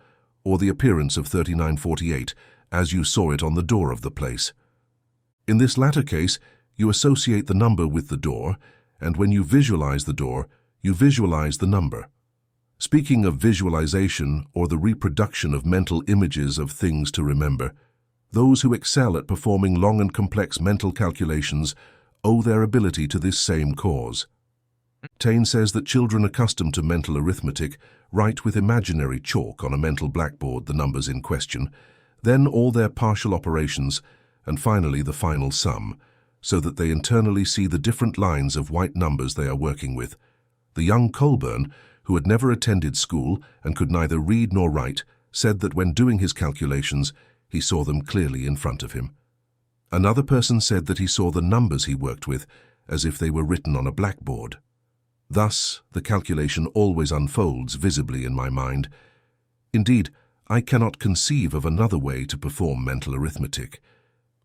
or the appearance of 3948 as you saw it on the door of the place. In this latter case, you associate the number with the door, and when you visualize the door, you visualize the number. Speaking of visualization or the reproduction of mental images of things to remember, those who excel at performing long and complex mental calculations owe their ability to this same cause. Taine says that children accustomed to mental arithmetic write with imaginary chalk on a mental blackboard the numbers in question, then all their partial operations, and finally the final sum, so that they internally see the different lines of white numbers they are working with. The young Colburn, who had never attended school and could neither read nor write, said that when doing his calculations, he saw them clearly in front of him. Another person said that he saw the numbers he worked with as if they were written on a blackboard. Thus, the calculation always unfolds visibly in my mind. Indeed, I cannot conceive of another way to perform mental arithmetic.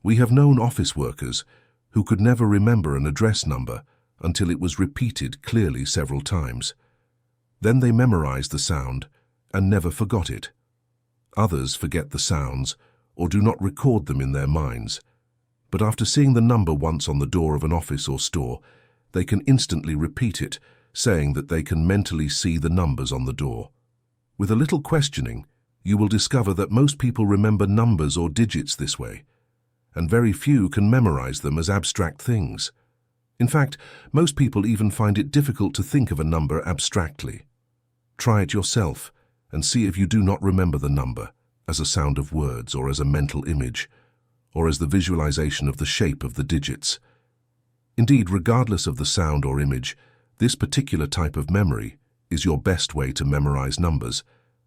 We have known office workers who could never remember an address number until it was repeated clearly several times. Then they memorized the sound and never forgot it. Others forget the sounds or do not record them in their minds. But after seeing the number once on the door of an office or store, they can instantly repeat it, saying that they can mentally see the numbers on the door. With a little questioning, you will discover that most people remember numbers or digits this way, and very few can memorize them as abstract things. In fact, most people even find it difficult to think of a number abstractly. Try it yourself and see if you do not remember the number as a sound of words or as a mental image, or as the visualization of the shape of the digits. Indeed, regardless of the sound or image, this particular type of memory is your best way to memorize numbers,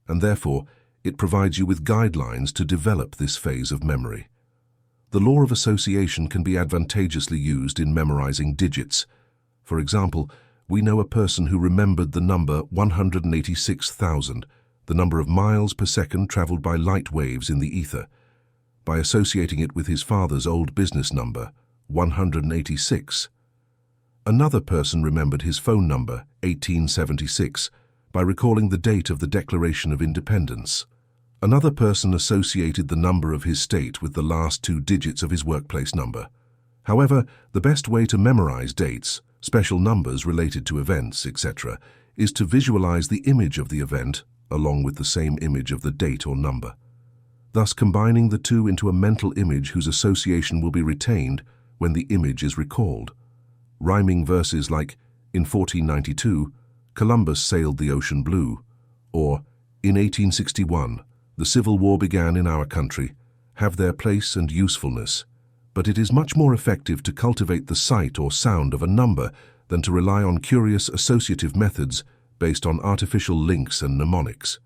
and therefore it provides you with guidelines to develop this phase of memory. The law of association can be advantageously used in memorizing digits. For example, we know a person who remembered the number 186,000, the number of miles per second traveled by light waves in the ether, by associating it with his father's old business number, 186. Another person remembered his phone number, 1876, by recalling the date of the Declaration of Independence. Another person associated the number of his state with the last two digits of his workplace number. However, the best way to memorize dates, special numbers related to events, etc., is to visualize the image of the event along with the same image of the date or number, thus combining the two into a mental image whose association will be retained when the image is recalled. Rhyming verses like, in 1492, Columbus sailed the ocean blue, or, in 1861, the Civil War began in our country, have their place and usefulness, but it is much more effective to cultivate the sight or sound of a number than to rely on curious associative methods based on artificial links and mnemonics.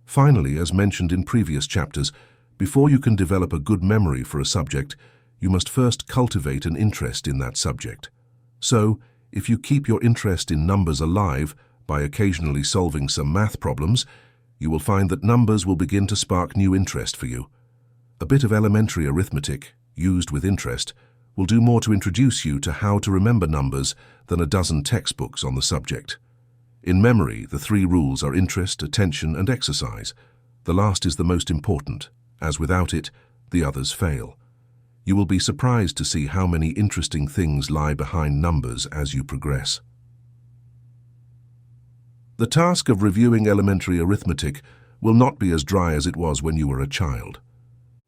Finally, as mentioned in previous chapters, before you can develop a good memory for a subject, you must first cultivate an interest in that subject. So, if you keep your interest in numbers alive by occasionally solving some math problems, you will find that numbers will begin to spark new interest for you. A bit of elementary arithmetic, used with interest, will do more to introduce you to how to remember numbers than a dozen textbooks on the subject. In memory, the three rules are interest, attention, and exercise. The last is the most important, as without it, the others fail. You will be surprised to see how many interesting things lie behind numbers as you progress. The task of reviewing elementary arithmetic will not be as dry as it was when you were a child.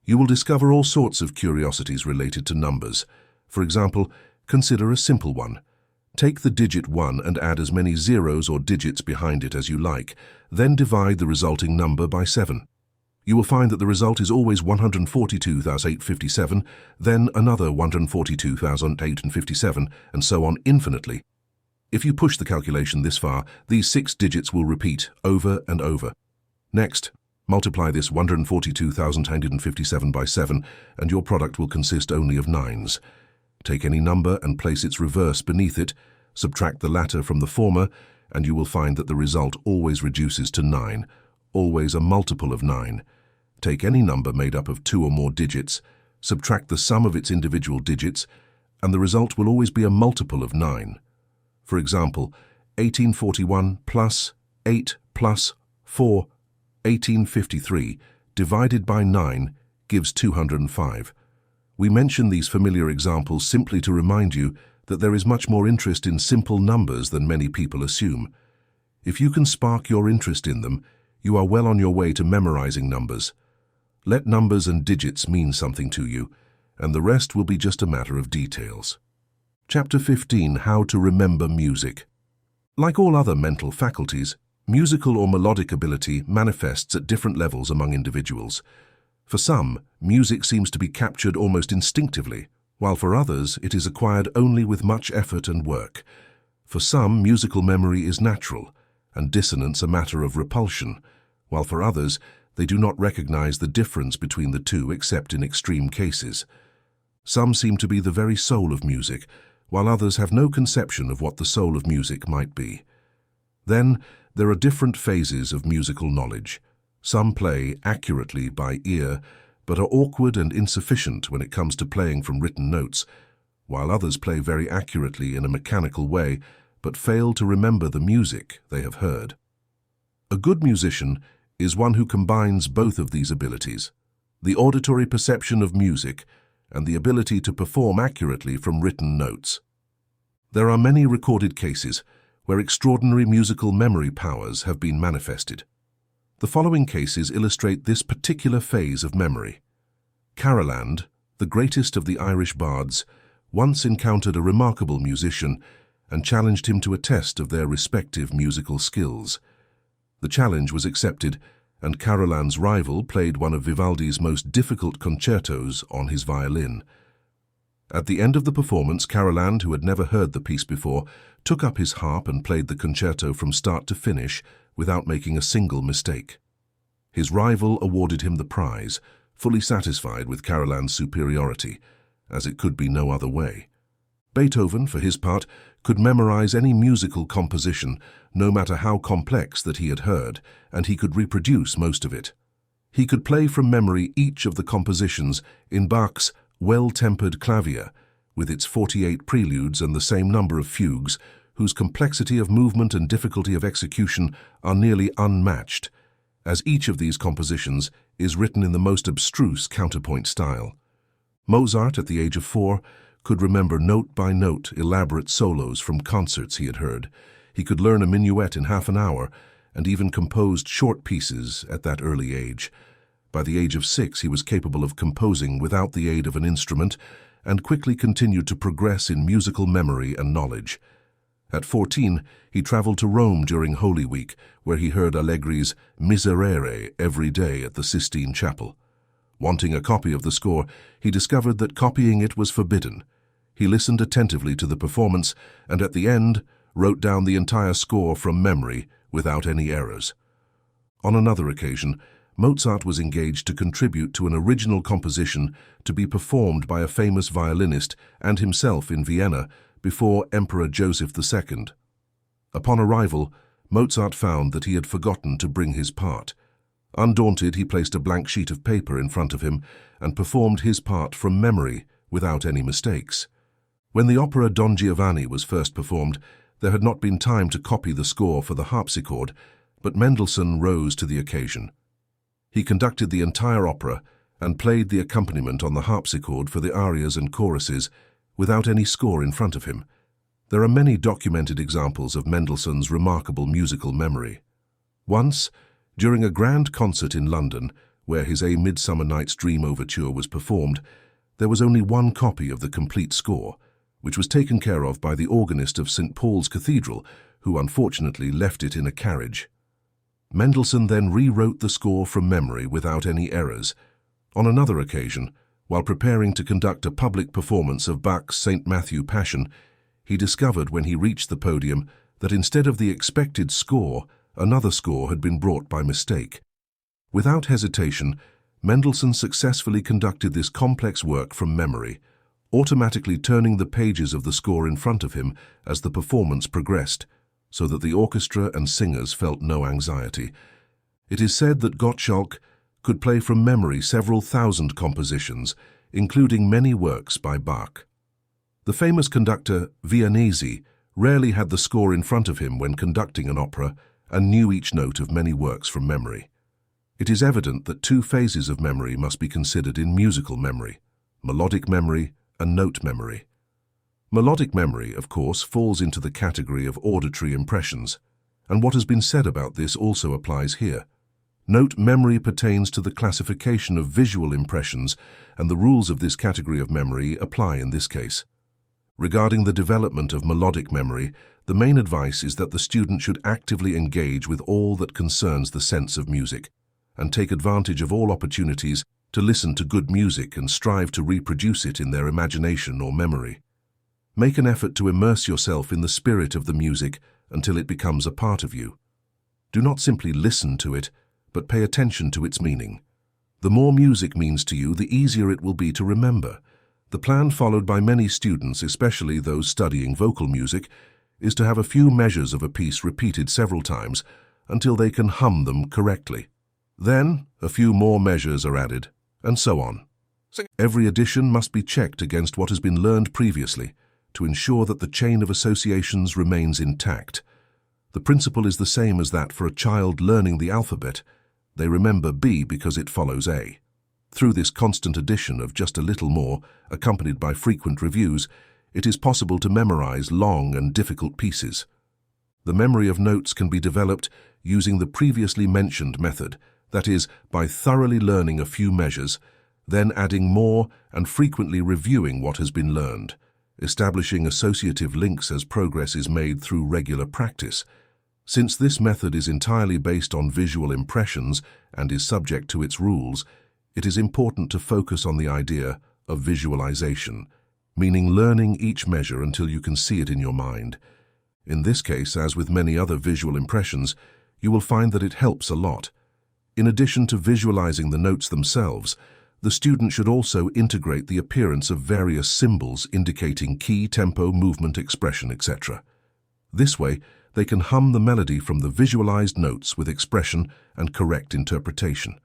You will discover all sorts of curiosities related to numbers. For example, consider a simple one. Take the digit 1 and add as many zeros or digits behind it as you like, then divide the resulting number by 7. You will find that the result is always 142,857, then another 142,857, and so on infinitely. If you push the calculation this far, these 6 digits will repeat over and over. Next, multiply this 142,857 by 7, and your product will consist only of 9s. Take any number and place its reverse beneath it, subtract the latter from the former, and you will find that the result always reduces to 9, always a multiple of 9. Take any number made up of 2 or more digits, subtract the sum of its individual digits, and the result will always be a multiple of 9. For example, 1841 plus 8 plus 4, 1853, divided by 9 gives 205. We mention these familiar examples simply to remind you that there is much more interest in simple numbers than many people assume. If you can spark your interest in them, you are well on your way to memorizing numbers. Let numbers and digits mean something to you, and the rest will be just a matter of details. Chapter 15, How to Remember Music. Like all other mental faculties, musical or melodic ability manifests at different levels among individuals. For some, music seems to be captured almost instinctively, while for others it is acquired only with much effort and work. For some, musical memory is natural, and dissonance a matter of repulsion, while for others, they do not recognize the difference between the two except in extreme cases. Some seem to be the very soul of music, while others have no conception of what the soul of music might be. Then, there are different phases of musical knowledge. Some play accurately by ear, but are awkward and insufficient when it comes to playing from written notes, while others play very accurately in a mechanical way, but fail to remember the music they have heard. A good musician is one who combines both of these abilities, the auditory perception of music and the ability to perform accurately from written notes. There are many recorded cases where extraordinary musical memory powers have been manifested. The following cases illustrate this particular phase of memory. Caroland, the greatest of the Irish bards, once encountered a remarkable musician and challenged him to a test of their respective musical skills. The challenge was accepted, and Caroland's rival played one of Vivaldi's most difficult concertos on his violin. At the end of the performance, Caroland, who had never heard the piece before, took up his harp and played the concerto from start to finish without making a single mistake. His rival awarded him the prize, fully satisfied with Caroland's superiority, as it could be no other way. Beethoven, for his part, could memorize any musical composition, no matter how complex that he had heard, and he could reproduce most of it. He could play from memory each of the compositions in Bach's Well-Tempered Clavier, with its 48 preludes and the same number of fugues, whose complexity of movement and difficulty of execution are nearly unmatched, as each of these compositions is written in the most abstruse counterpoint style. Mozart, at the age of 4, could remember note by note elaborate solos from concerts he had heard. He could learn a minuet in half an hour, and even composed short pieces at that early age. By the age of 6, he was capable of composing without the aid of an instrument, and quickly continued to progress in musical memory and knowledge. At 14, he traveled to Rome during Holy Week, where he heard Allegri's Miserere every day at the Sistine Chapel. Wanting a copy of the score, he discovered that copying it was forbidden. He listened attentively to the performance, and at the end, wrote down the entire score from memory without any errors. On another occasion, Mozart was engaged to contribute to an original composition to be performed by a famous violinist and himself in Vienna before Emperor Joseph II. Upon arrival, Mozart found that he had forgotten to bring his part. Undaunted, he placed a blank sheet of paper in front of him and performed his part from memory without any mistakes. When the opera Don Giovanni was first performed, there had not been time to copy the score for the harpsichord, but Mendelssohn rose to the occasion. He conducted the entire opera and played the accompaniment on the harpsichord for the arias and choruses without any score in front of him. There are many documented examples of Mendelssohn's remarkable musical memory. Once, during a grand concert in London, where his A Midsummer Night's Dream overture was performed, there was only one copy of the complete score, which was taken care of by the organist of St. Paul's Cathedral, who unfortunately left it in a carriage. Mendelssohn then rewrote the score from memory without any errors. On another occasion, while preparing to conduct a public performance of Bach's St. Matthew Passion, he discovered when he reached the podium that instead of the expected score, another score had been brought by mistake. Without hesitation, Mendelssohn successfully conducted this complex work from memory, automatically turning the pages of the score in front of him as the performance progressed, so that the orchestra and singers felt no anxiety. It is said that Gottschalk could play from memory several thousand compositions, including many works by Bach. The famous conductor Vianesi rarely had the score in front of him when conducting an opera and knew each note of many works from memory. It is evident that two phases of memory must be considered in musical memory: melodic memory and note memory. Melodic memory, of course, falls into the category of auditory impressions, and what has been said about this also applies here. Note memory pertains to the classification of visual impressions, and the rules of this category of memory apply in this case. Regarding the development of melodic memory, the main advice is that the student should actively engage with all that concerns the sense of music, and take advantage of all opportunities to listen to good music and strive to reproduce it in their imagination or memory. Make an effort to immerse yourself in the spirit of the music until it becomes a part of you. Do not simply listen to it, but pay attention to its meaning. The more music means to you, the easier it will be to remember. The plan followed by many students, especially those studying vocal music, is to have a few measures of a piece repeated several times until they can hum them correctly. Then, a few more measures are added, and so on. Every addition must be checked against what has been learned previously to ensure that the chain of associations remains intact. The principle is the same as that for a child learning the alphabet. They remember B because it follows A. Through this constant addition of just a little more, accompanied by frequent reviews, it is possible to memorize long and difficult pieces. The memory of notes can be developed using the previously mentioned method, that is, by thoroughly learning a few measures, then adding more and frequently reviewing what has been learned, establishing associative links as progress is made through regular practice. Since this method is entirely based on visual impressions and is subject to its rules, it is important to focus on the idea of visualization, meaning learning each measure until you can see it in your mind. In this case, as with many other visual impressions, you will find that it helps a lot. In addition to visualizing the notes themselves, the student should also integrate the appearance of various symbols indicating key, tempo, movement, expression, etc. This way, they can hum the melody from the visualized notes with expression and correct interpretation.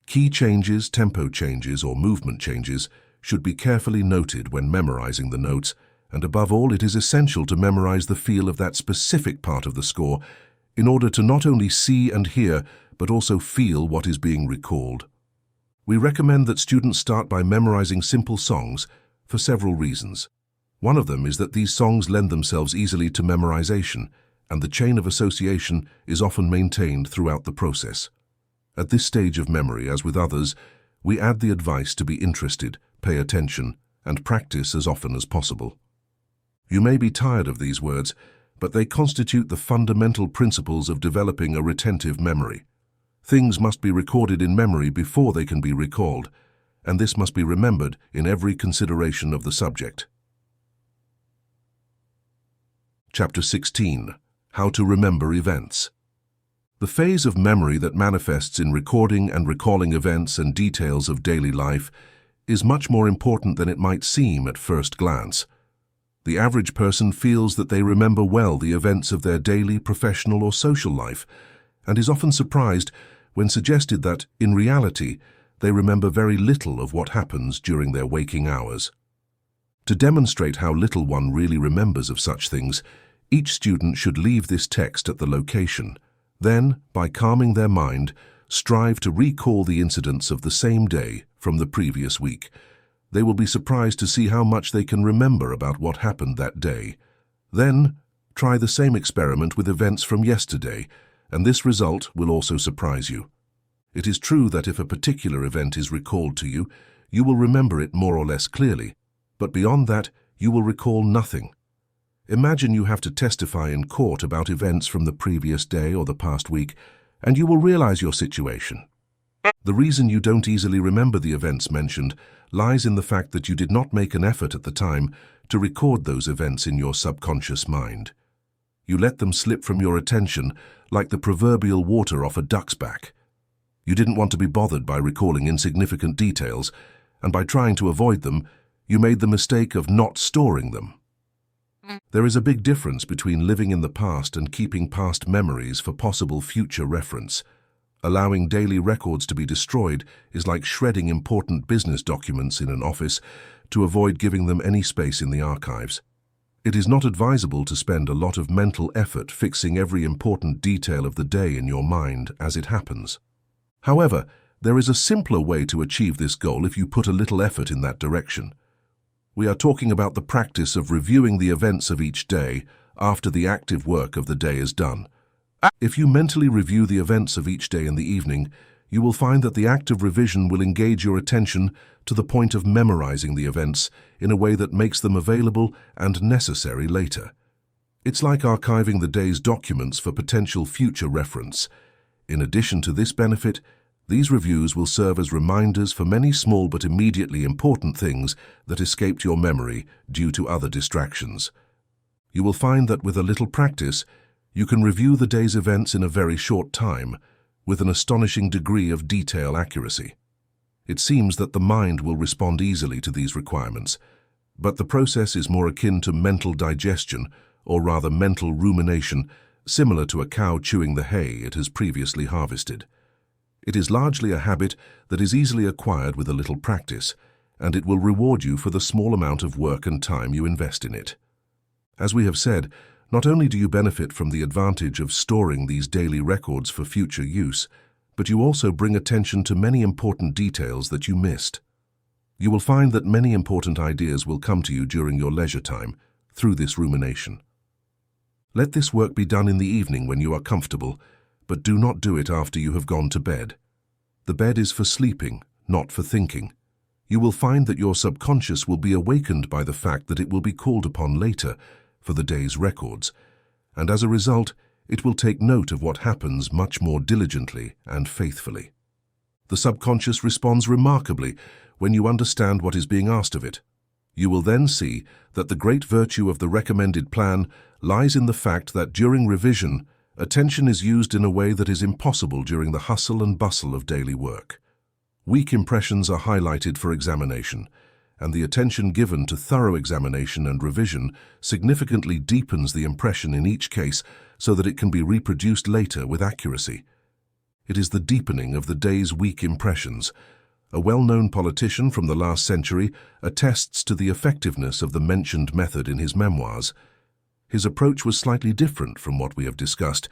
Key changes, tempo changes, or movement changes should be carefully noted when memorizing the notes, and above all, it is essential to memorize the feel of that specific part of the score in order to not only see and hear, but also feel what is being recalled. We recommend that students start by memorizing simple songs for several reasons. One of them is that these songs lend themselves easily to memorization, and the chain of association is often maintained throughout the process. At this stage of memory, as with others, we add the advice to be interested, pay attention, and practice as often as possible. You may be tired of these words, but they constitute the fundamental principles of developing a retentive memory. Things must be recorded in memory before they can be recalled, and this must be remembered in every consideration of the subject. Chapter 16. How to remember events. The phase of memory that manifests in recording and recalling events and details of daily life is much more important than it might seem at first glance. The average person feels that they remember well the events of their daily, professional, or social life, and is often surprised when suggested that, in reality, they remember very little of what happens during their waking hours. To demonstrate how little one really remembers of such things, each student should leave this text at the location. Then, by calming their mind, strive to recall the incidents of the same day from the previous week. They will be surprised to see how much they can remember about what happened that day. Then, try the same experiment with events from yesterday, and this result will also surprise you. It is true that if a particular event is recalled to you, you will remember it more or less clearly, but beyond that, you will recall nothing. Imagine you have to testify in court about events from the previous day or the past week, and you will realize your situation. The reason you don't easily remember the events mentioned lies in the fact that you did not make an effort at the time to record those events in your subconscious mind. You let them slip from your attention like the proverbial water off a duck's back. You didn't want to be bothered by recalling insignificant details, and by trying to avoid them, you made the mistake of not storing them. There is a big difference between living in the past and keeping past memories for possible future reference. Allowing daily records to be destroyed is like shredding important business documents in an office to avoid giving them any space in the archives. It is not advisable to spend a lot of mental effort fixing every important detail of the day in your mind as it happens. However, there is a simpler way to achieve this goal if you put a little effort in that direction. We are talking about the practice of reviewing the events of each day after the active work of the day is done. If you mentally review the events of each day in the evening, you will find that the act of revision will engage your attention to the point of memorizing the events in a way that makes them available and necessary later. It's like archiving the day's documents for potential future reference. In addition to this benefit, these reviews will serve as reminders for many small but immediately important things that escaped your memory due to other distractions. You will find that with a little practice, you can review the day's events in a very short time, with an astonishing degree of detail accuracy. It seems that the mind will respond easily to these requirements, but the process is more akin to mental digestion, or rather mental rumination, similar to a cow chewing the hay it has previously harvested. It is largely a habit that is easily acquired with a little practice, and it will reward you for the small amount of work and time you invest in it. As we have said, not only do you benefit from the advantage of storing these daily records for future use, but you also bring attention to many important details that you missed. You will find that many important ideas will come to you during your leisure time through this rumination. Let this work be done in the evening when you are comfortable, but do not do it after you have gone to bed. The bed is for sleeping, not for thinking. You will find that your subconscious will be awakened by the fact that it will be called upon later for the day's records, and as a result, it will take note of what happens much more diligently and faithfully. The subconscious responds remarkably when you understand what is being asked of it. You will then see that the great virtue of the recommended plan lies in the fact that during revision, attention is used in a way that is impossible during the hustle and bustle of daily work. Weak impressions are highlighted for examination, and the attention given to thorough examination and revision significantly deepens the impression in each case so that it can be reproduced later with accuracy. It is the deepening of the day's weak impressions. A well-known politician from the last century attests to the effectiveness of the mentioned method in his memoirs. His approach was slightly different from what we have discussed,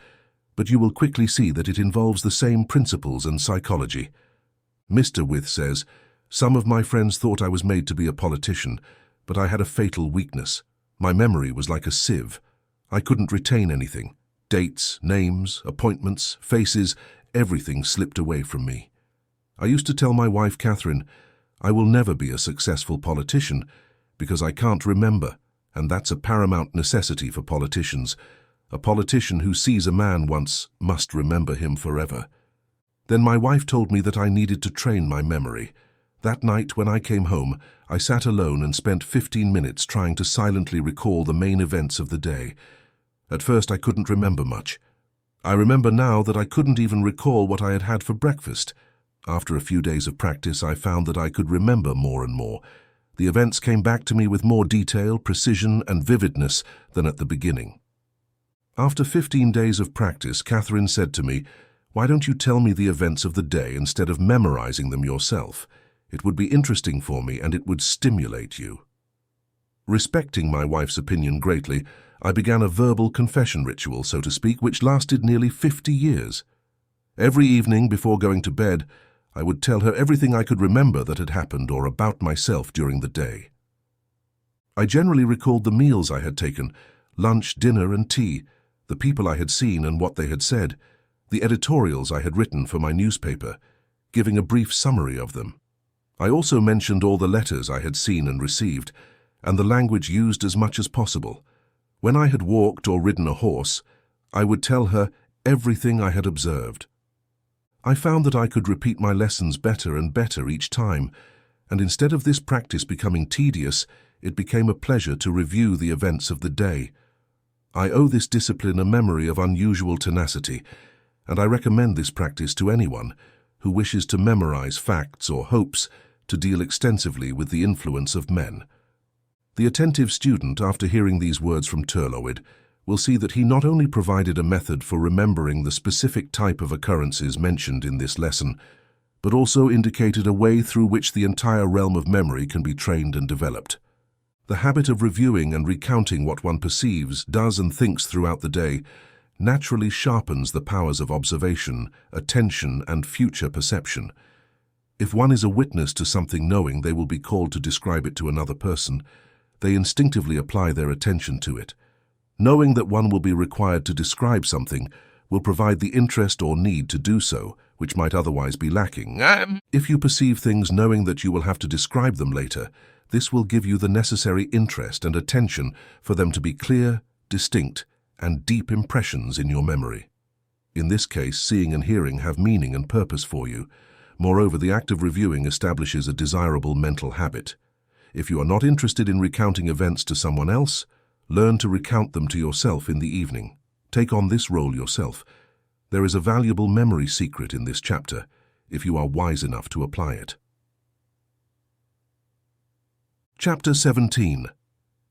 but you will quickly see that it involves the same principles and psychology. Mr. With says, "Some of my friends thought I was made to be a politician, but I had a fatal weakness. My memory was like a sieve. I couldn't retain anything. Dates, names, appointments, faces, everything slipped away from me. I used to tell my wife, Catherine, I will never be a successful politician because I can't remember, and that's a paramount necessity for politicians. A politician who sees a man once must remember him forever." Then my wife told me that I needed to train my memory. That night when I came home, I sat alone and spent 15 minutes trying to silently recall the main events of the day. At first I couldn't remember much. I remember now that I couldn't even recall what I had had for breakfast. After a few days of practice, I found that I could remember more and more. The events came back to me with more detail, precision, and vividness than at the beginning. After 15 days of practice, Catherine said to me, "Why don't you tell me the events of the day instead of memorizing them yourself? It would be interesting for me and it would stimulate you." Respecting my wife's opinion greatly, I began a verbal confession ritual, so to speak, which lasted nearly 50 years. Every evening before going to bed, I would tell her everything I could remember that had happened or about myself during the day. I generally recalled the meals I had taken, lunch, dinner, and tea, the people I had seen and what they had said, the editorials I had written for my newspaper, giving a brief summary of them. I also mentioned all the letters I had seen and received, and the language used as much as possible. When I had walked or ridden a horse, I would tell her everything I had observed. I found that I could repeat my lessons better and better each time, and instead of this practice becoming tedious, it became a pleasure to review the events of the day. I owe this discipline a memory of unusual tenacity, and I recommend this practice to anyone who wishes to memorize facts or hopes to deal extensively with the influence of men. The attentive student, after hearing these words from Turlowid, will see that he not only provided a method for remembering the specific type of occurrences mentioned in this lesson, but also indicated a way through which the entire realm of memory can be trained and developed. The habit of reviewing and recounting what one perceives, does, and thinks throughout the day naturally sharpens the powers of observation, attention, and future perception. If one is a witness to something knowing they will be called to describe it to another person, they instinctively apply their attention to it. Knowing that one will be required to describe something will provide the interest or need to do so, which might otherwise be lacking. If you perceive things knowing that you will have to describe them later, this will give you the necessary interest and attention for them to be clear, distinct, and deep impressions in your memory. In this case, seeing and hearing have meaning and purpose for you. Moreover, the act of reviewing establishes a desirable mental habit. If you are not interested in recounting events to someone else, learn to recount them to yourself in the evening. Take on this role yourself. There is a valuable memory secret in this chapter, if you are wise enough to apply it. Chapter 17.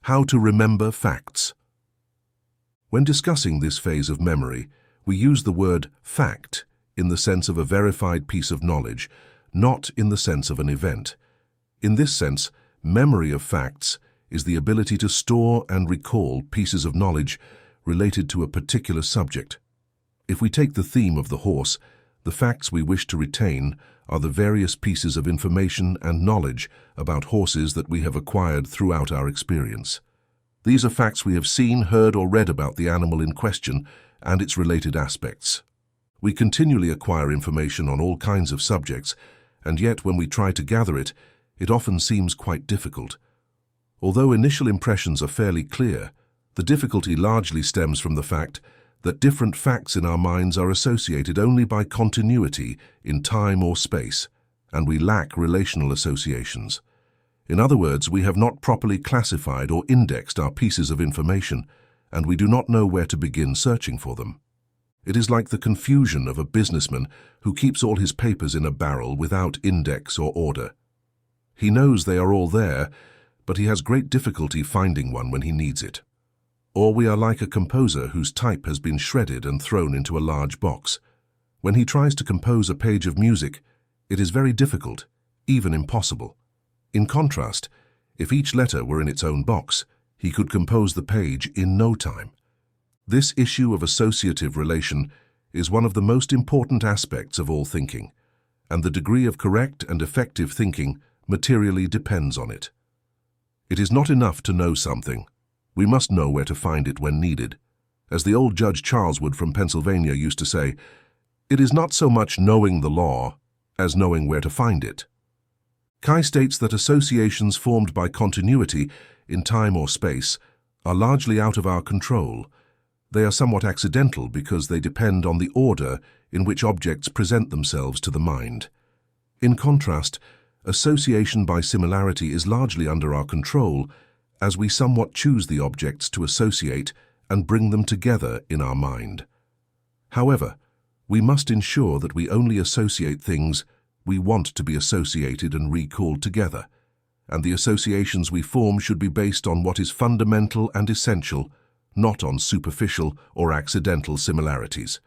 How to Remember Facts. When discussing this phase of memory, we use the word fact in the sense of a verified piece of knowledge, not in the sense of an event. In this sense, memory of facts is the ability to store and recall pieces of knowledge related to a particular subject. If we take the theme of the horse, the facts we wish to retain are the various pieces of information and knowledge about horses that we have acquired throughout our experience. These are facts we have seen, heard, or read about the animal in question and its related aspects. We continually acquire information on all kinds of subjects, and yet when we try to gather it, it often seems quite difficult. Although initial impressions are fairly clear, the difficulty largely stems from the fact that different facts in our minds are associated only by continuity in time or space, and we lack relational associations. In other words, we have not properly classified or indexed our pieces of information, and we do not know where to begin searching for them. It is like the confusion of a businessman who keeps all his papers in a barrel without index or order. He knows they are all there, but he has great difficulty finding one when he needs it. Or we are like a composer whose type has been shredded and thrown into a large box. When he tries to compose a page of music, it is very difficult, even impossible. In contrast, if each letter were in its own box, he could compose the page in no time. This issue of associative relation is one of the most important aspects of all thinking, and the degree of correct and effective thinking materially depends on it. It is not enough to know something. We must know where to find it when needed. As the old Judge Charleswood from Pennsylvania used to say, "It is not so much knowing the law as knowing where to find it." Kai states that associations formed by continuity in time or space are largely out of our control. They are somewhat accidental because they depend on the order in which objects present themselves to the mind. In contrast, association by similarity is largely under our control as we somewhat choose the objects to associate and bring them together in our mind. However, we must ensure that we only associate things we want to be associated and recalled together, and the associations we form should be based on what is fundamental and essential, not on superficial or accidental similarities.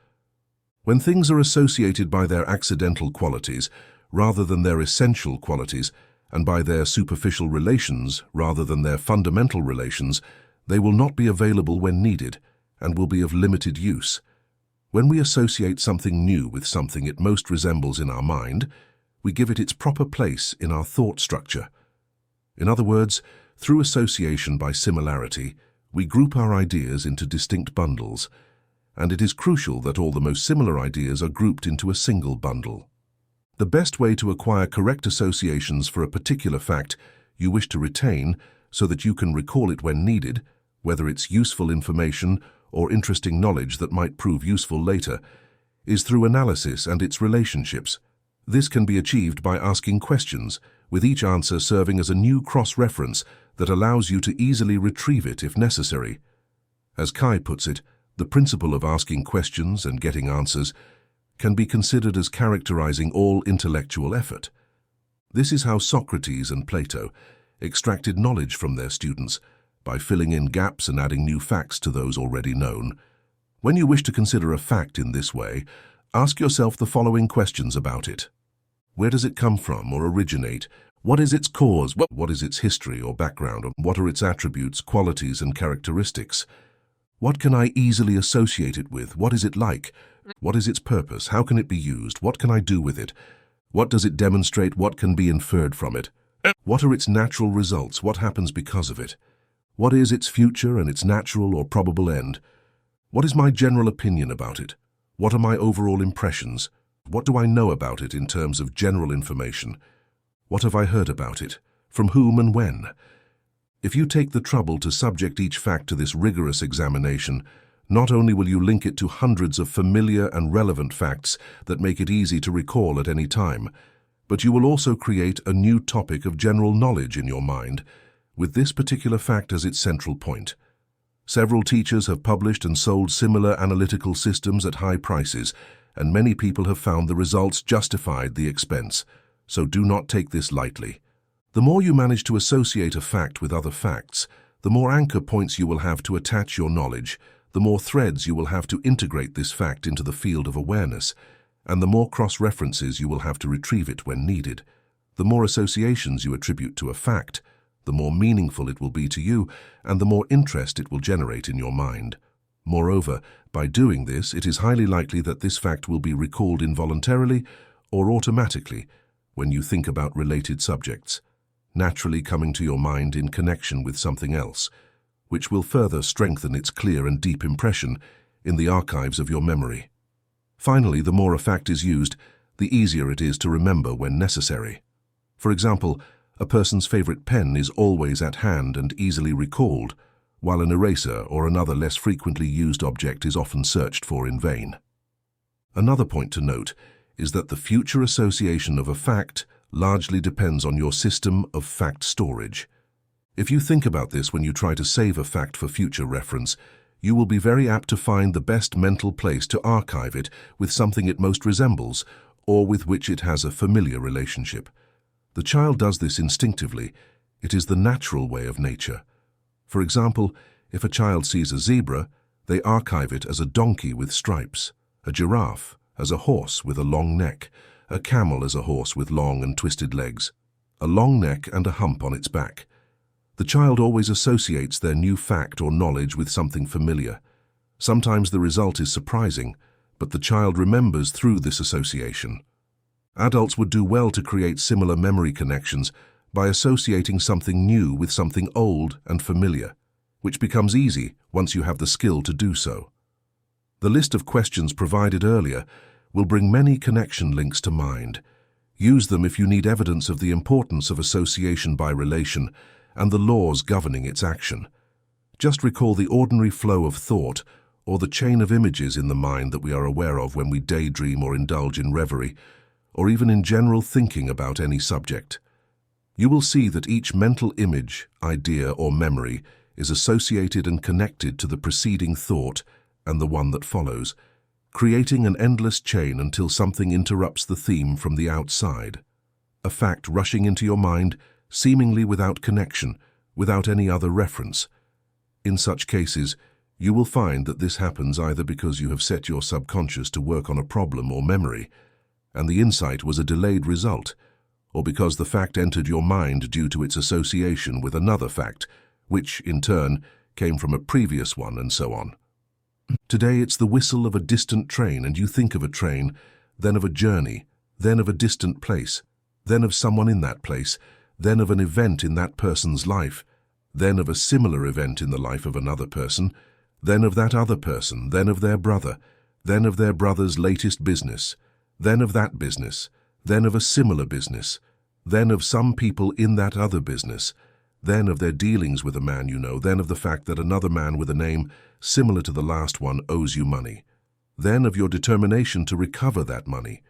When things are associated by their accidental qualities rather than their essential qualities, and by their superficial relations rather than their fundamental relations, they will not be available when needed and will be of limited use. When we associate something new with something it most resembles in our mind, we give it its proper place in our thought structure. In other words, through association by similarity, we group our ideas into distinct bundles, and it is crucial that all the most similar ideas are grouped into a single bundle. The best way to acquire correct associations for a particular fact you wish to retain so that you can recall it when needed, whether it's useful information or interesting knowledge that might prove useful later, is through analysis and its relationships. This can be achieved by asking questions, with each answer serving as a new cross-reference that allows you to easily retrieve it if necessary. As Kai puts it, the principle of asking questions and getting answers can be considered as characterizing all intellectual effort. This is how Socrates and Plato extracted knowledge from their students, by filling in gaps and adding new facts to those already known. When you wish to consider a fact in this way, ask yourself the following questions about it. Where does it come from or originate? What is its cause? What is its history or background? What are its attributes, qualities, and characteristics? What can I easily associate it with? What is it like? What is its purpose? How can it be used? What can I do with it? What does it demonstrate? What can be inferred from it? What are its natural results? What happens because of it? What is its future and its natural or probable end? What is my general opinion about it? What are my overall impressions? What do I know about it in terms of general information? What have I heard about it? From whom and when? If you take the trouble to subject each fact to this rigorous examination, not only will you link it to hundreds of familiar and relevant facts that make it easy to recall at any time, but you will also create a new topic of general knowledge in your mind, with this particular fact as its central point. Several teachers have published and sold similar analytical systems at high prices, and many people have found the results justified the expense, so do not take this lightly. The more you manage to associate a fact with other facts, the more anchor points you will have to attach your knowledge, the more threads you will have to integrate this fact into the field of awareness, and the more cross-references you will have to retrieve it when needed. The more associations you attribute to a fact, the more meaningful it will be to you, and the more interest it will generate in your mind. Moreover, by doing this, it is highly likely that this fact will be recalled involuntarily or automatically when you think about related subjects, naturally coming to your mind in connection with something else, which will further strengthen its clear and deep impression in the archives of your memory. Finally, the more a fact is used, the easier it is to remember when necessary. For example, a person's favorite pen is always at hand and easily recalled, while an eraser or another less frequently used object is often searched for in vain. Another point to note is that the future association of a fact largely depends on your system of fact storage. If you think about this when you try to save a fact for future reference, you will be very apt to find the best mental place to archive it with something it most resembles or with which it has a familiar relationship. The child does this instinctively. It is the natural way of nature. For example, if a child sees a zebra, they archive it as a donkey with stripes, a giraffe as a horse with a long neck, a camel as a horse with long and twisted legs, a long neck and a hump on its back. The child always associates their new fact or knowledge with something familiar. Sometimes the result is surprising, but the child remembers through this association. Adults would do well to create similar memory connections by associating something new with something old and familiar, which becomes easy once you have the skill to do so. The list of questions provided earlier will bring many connection links to mind. Use them if you need evidence of the importance of association by relation and the laws governing its action. Just recall the ordinary flow of thought or the chain of images in the mind that we are aware of when we daydream or indulge in reverie, or even in general thinking about any subject. You will see that each mental image, idea, or memory is associated and connected to the preceding thought and the one that follows, creating an endless chain until something interrupts the theme from the outside. A fact rushing into your mind, seemingly without connection, without any other reference. In such cases, you will find that this happens either because you have set your subconscious to work on a problem or memory, and the insight was a delayed result, or because the fact entered your mind due to its association with another fact, which, in turn, came from a previous one, and so on. Today it's the whistle of a distant train, and you think of a train, then of a journey, then of a distant place, then of someone in that place, then of an event in that person's life, then of a similar event in the life of another person, then of that other person, then of their brother, then of their brother's latest business, then of that business, then of a similar business, then of some people in that other business, then of their dealings with a man you know, then of the fact that another man with a name similar to the last one owes you money, then of your determination to recover that money.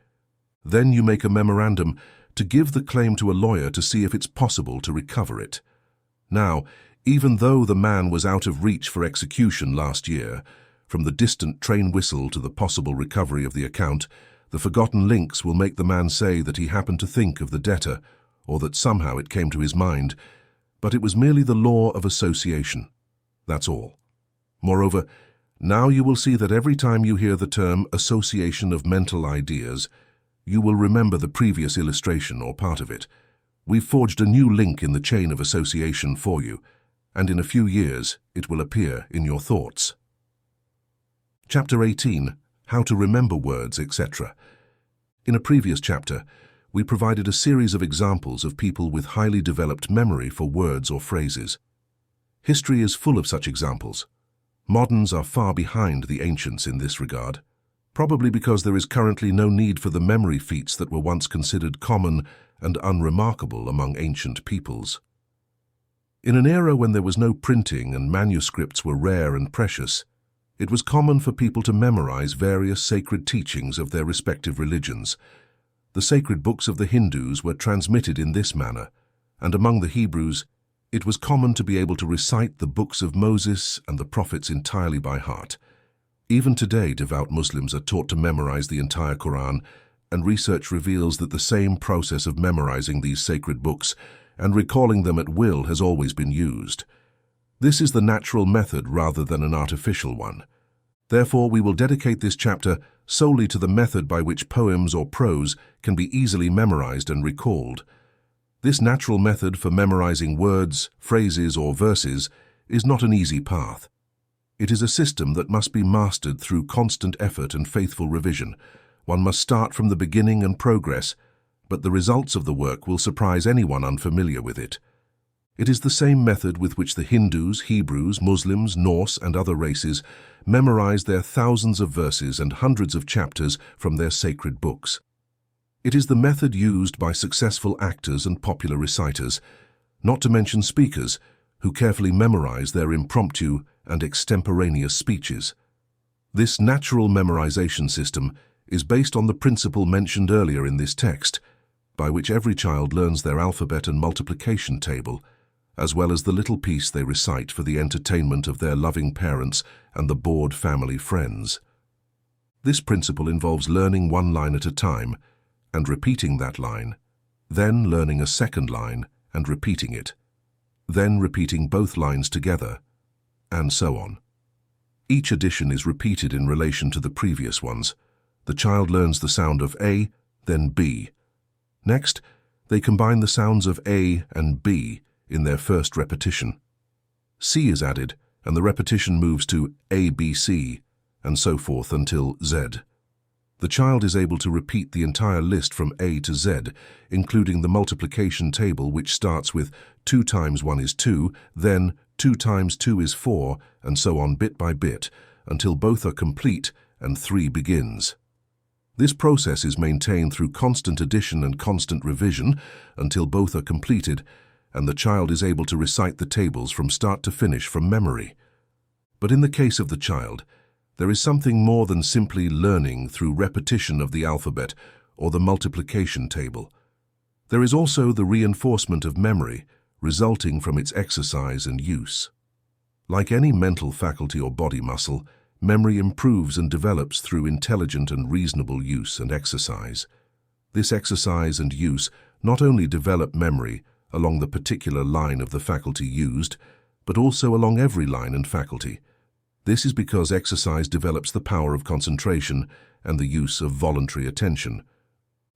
Then you make a memorandum to give the claim to a lawyer to see if it's possible to recover it. Now, even though the man was out of reach for execution last year, from the distant train whistle to the possible recovery of the account, the forgotten links will make the man say that he happened to think of the debtor, or that somehow it came to his mind, but it was merely the law of association. That's all. Moreover, now you will see that every time you hear the term association of mental ideas, you will remember the previous illustration or part of it. We've forged a new link in the chain of association for you, and in a few years it will appear in your thoughts. Chapter 18, How to Remember Words, etc. In a previous chapter, we provided a series of examples of people with highly developed memory for words or phrases. History is full of such examples. Moderns are far behind the ancients in this regard, probably because there is currently no need for the memory feats that were once considered common and unremarkable among ancient peoples. In an era when there was no printing and manuscripts were rare and precious, it was common for people to memorize various sacred teachings of their respective religions. The sacred books of the Hindus were transmitted in this manner, and among the Hebrews, it was common to be able to recite the books of Moses and the prophets entirely by heart. Even today, devout Muslims are taught to memorize the entire Quran, and research reveals that the same process of memorizing these sacred books and recalling them at will has always been used. This is the natural method rather than an artificial one. Therefore, we will dedicate this chapter solely to the method by which poems or prose can be easily memorized and recalled. This natural method for memorizing words, phrases, or verses is not an easy path. It is a system that must be mastered through constant effort and faithful revision. One must start from the beginning and progress, but the results of the work will surprise anyone unfamiliar with it. It is the same method with which the Hindus, Hebrews, Muslims, Norse, and other races memorized their thousands of verses and hundreds of chapters from their sacred books. It is the method used by successful actors and popular reciters, not to mention speakers, who carefully memorize their impromptu and extemporaneous speeches. This natural memorization system is based on the principle mentioned earlier in this text, by which every child learns their alphabet and multiplication table, as well as the little piece they recite for the entertainment of their loving parents and the bored family friends. This principle involves learning one line at a time and repeating that line, then learning a second line and repeating it, then repeating both lines together, and so on. Each addition is repeated in relation to the previous ones. The child learns the sound of A, then B. Next, they combine the sounds of A and B in their first repetition. C is added, and the repetition moves to A, B, C, and so forth until Z. The child is able to repeat the entire list from A to Z, including the multiplication table, which starts with 2 times 1 is 2, then 2 times 2 is 4, and so on bit by bit, until both are complete and 3 begins. This process is maintained through constant addition and constant revision until both are completed, and the child is able to recite the tables from start to finish from memory. But in the case of the child, there is something more than simply learning through repetition of the alphabet or the multiplication table. There is also the reinforcement of memory resulting from its exercise and use. Like any mental faculty or body muscle, memory improves and develops through intelligent and reasonable use and exercise. This exercise and use not only develop memory along the particular line of the faculty used, but also along every line and faculty. This is because exercise develops the power of concentration and the use of voluntary attention.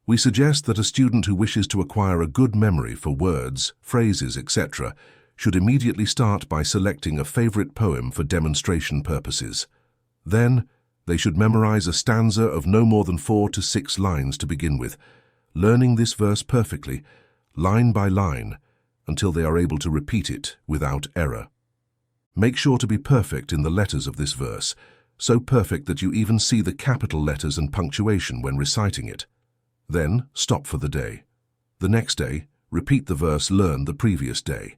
We suggest that a student who wishes to acquire a good memory for words, phrases, etc., should immediately start by selecting a favorite poem for demonstration purposes. Then, they should memorize a stanza of no more than 4 to 6 lines to begin with, learning this verse perfectly, line by line, until they are able to repeat it without error. Make sure to be perfect in the letters of this verse, so perfect that you even see the capital letters and punctuation when reciting it. Then, stop for the day. The next day, repeat the verse learned the previous day.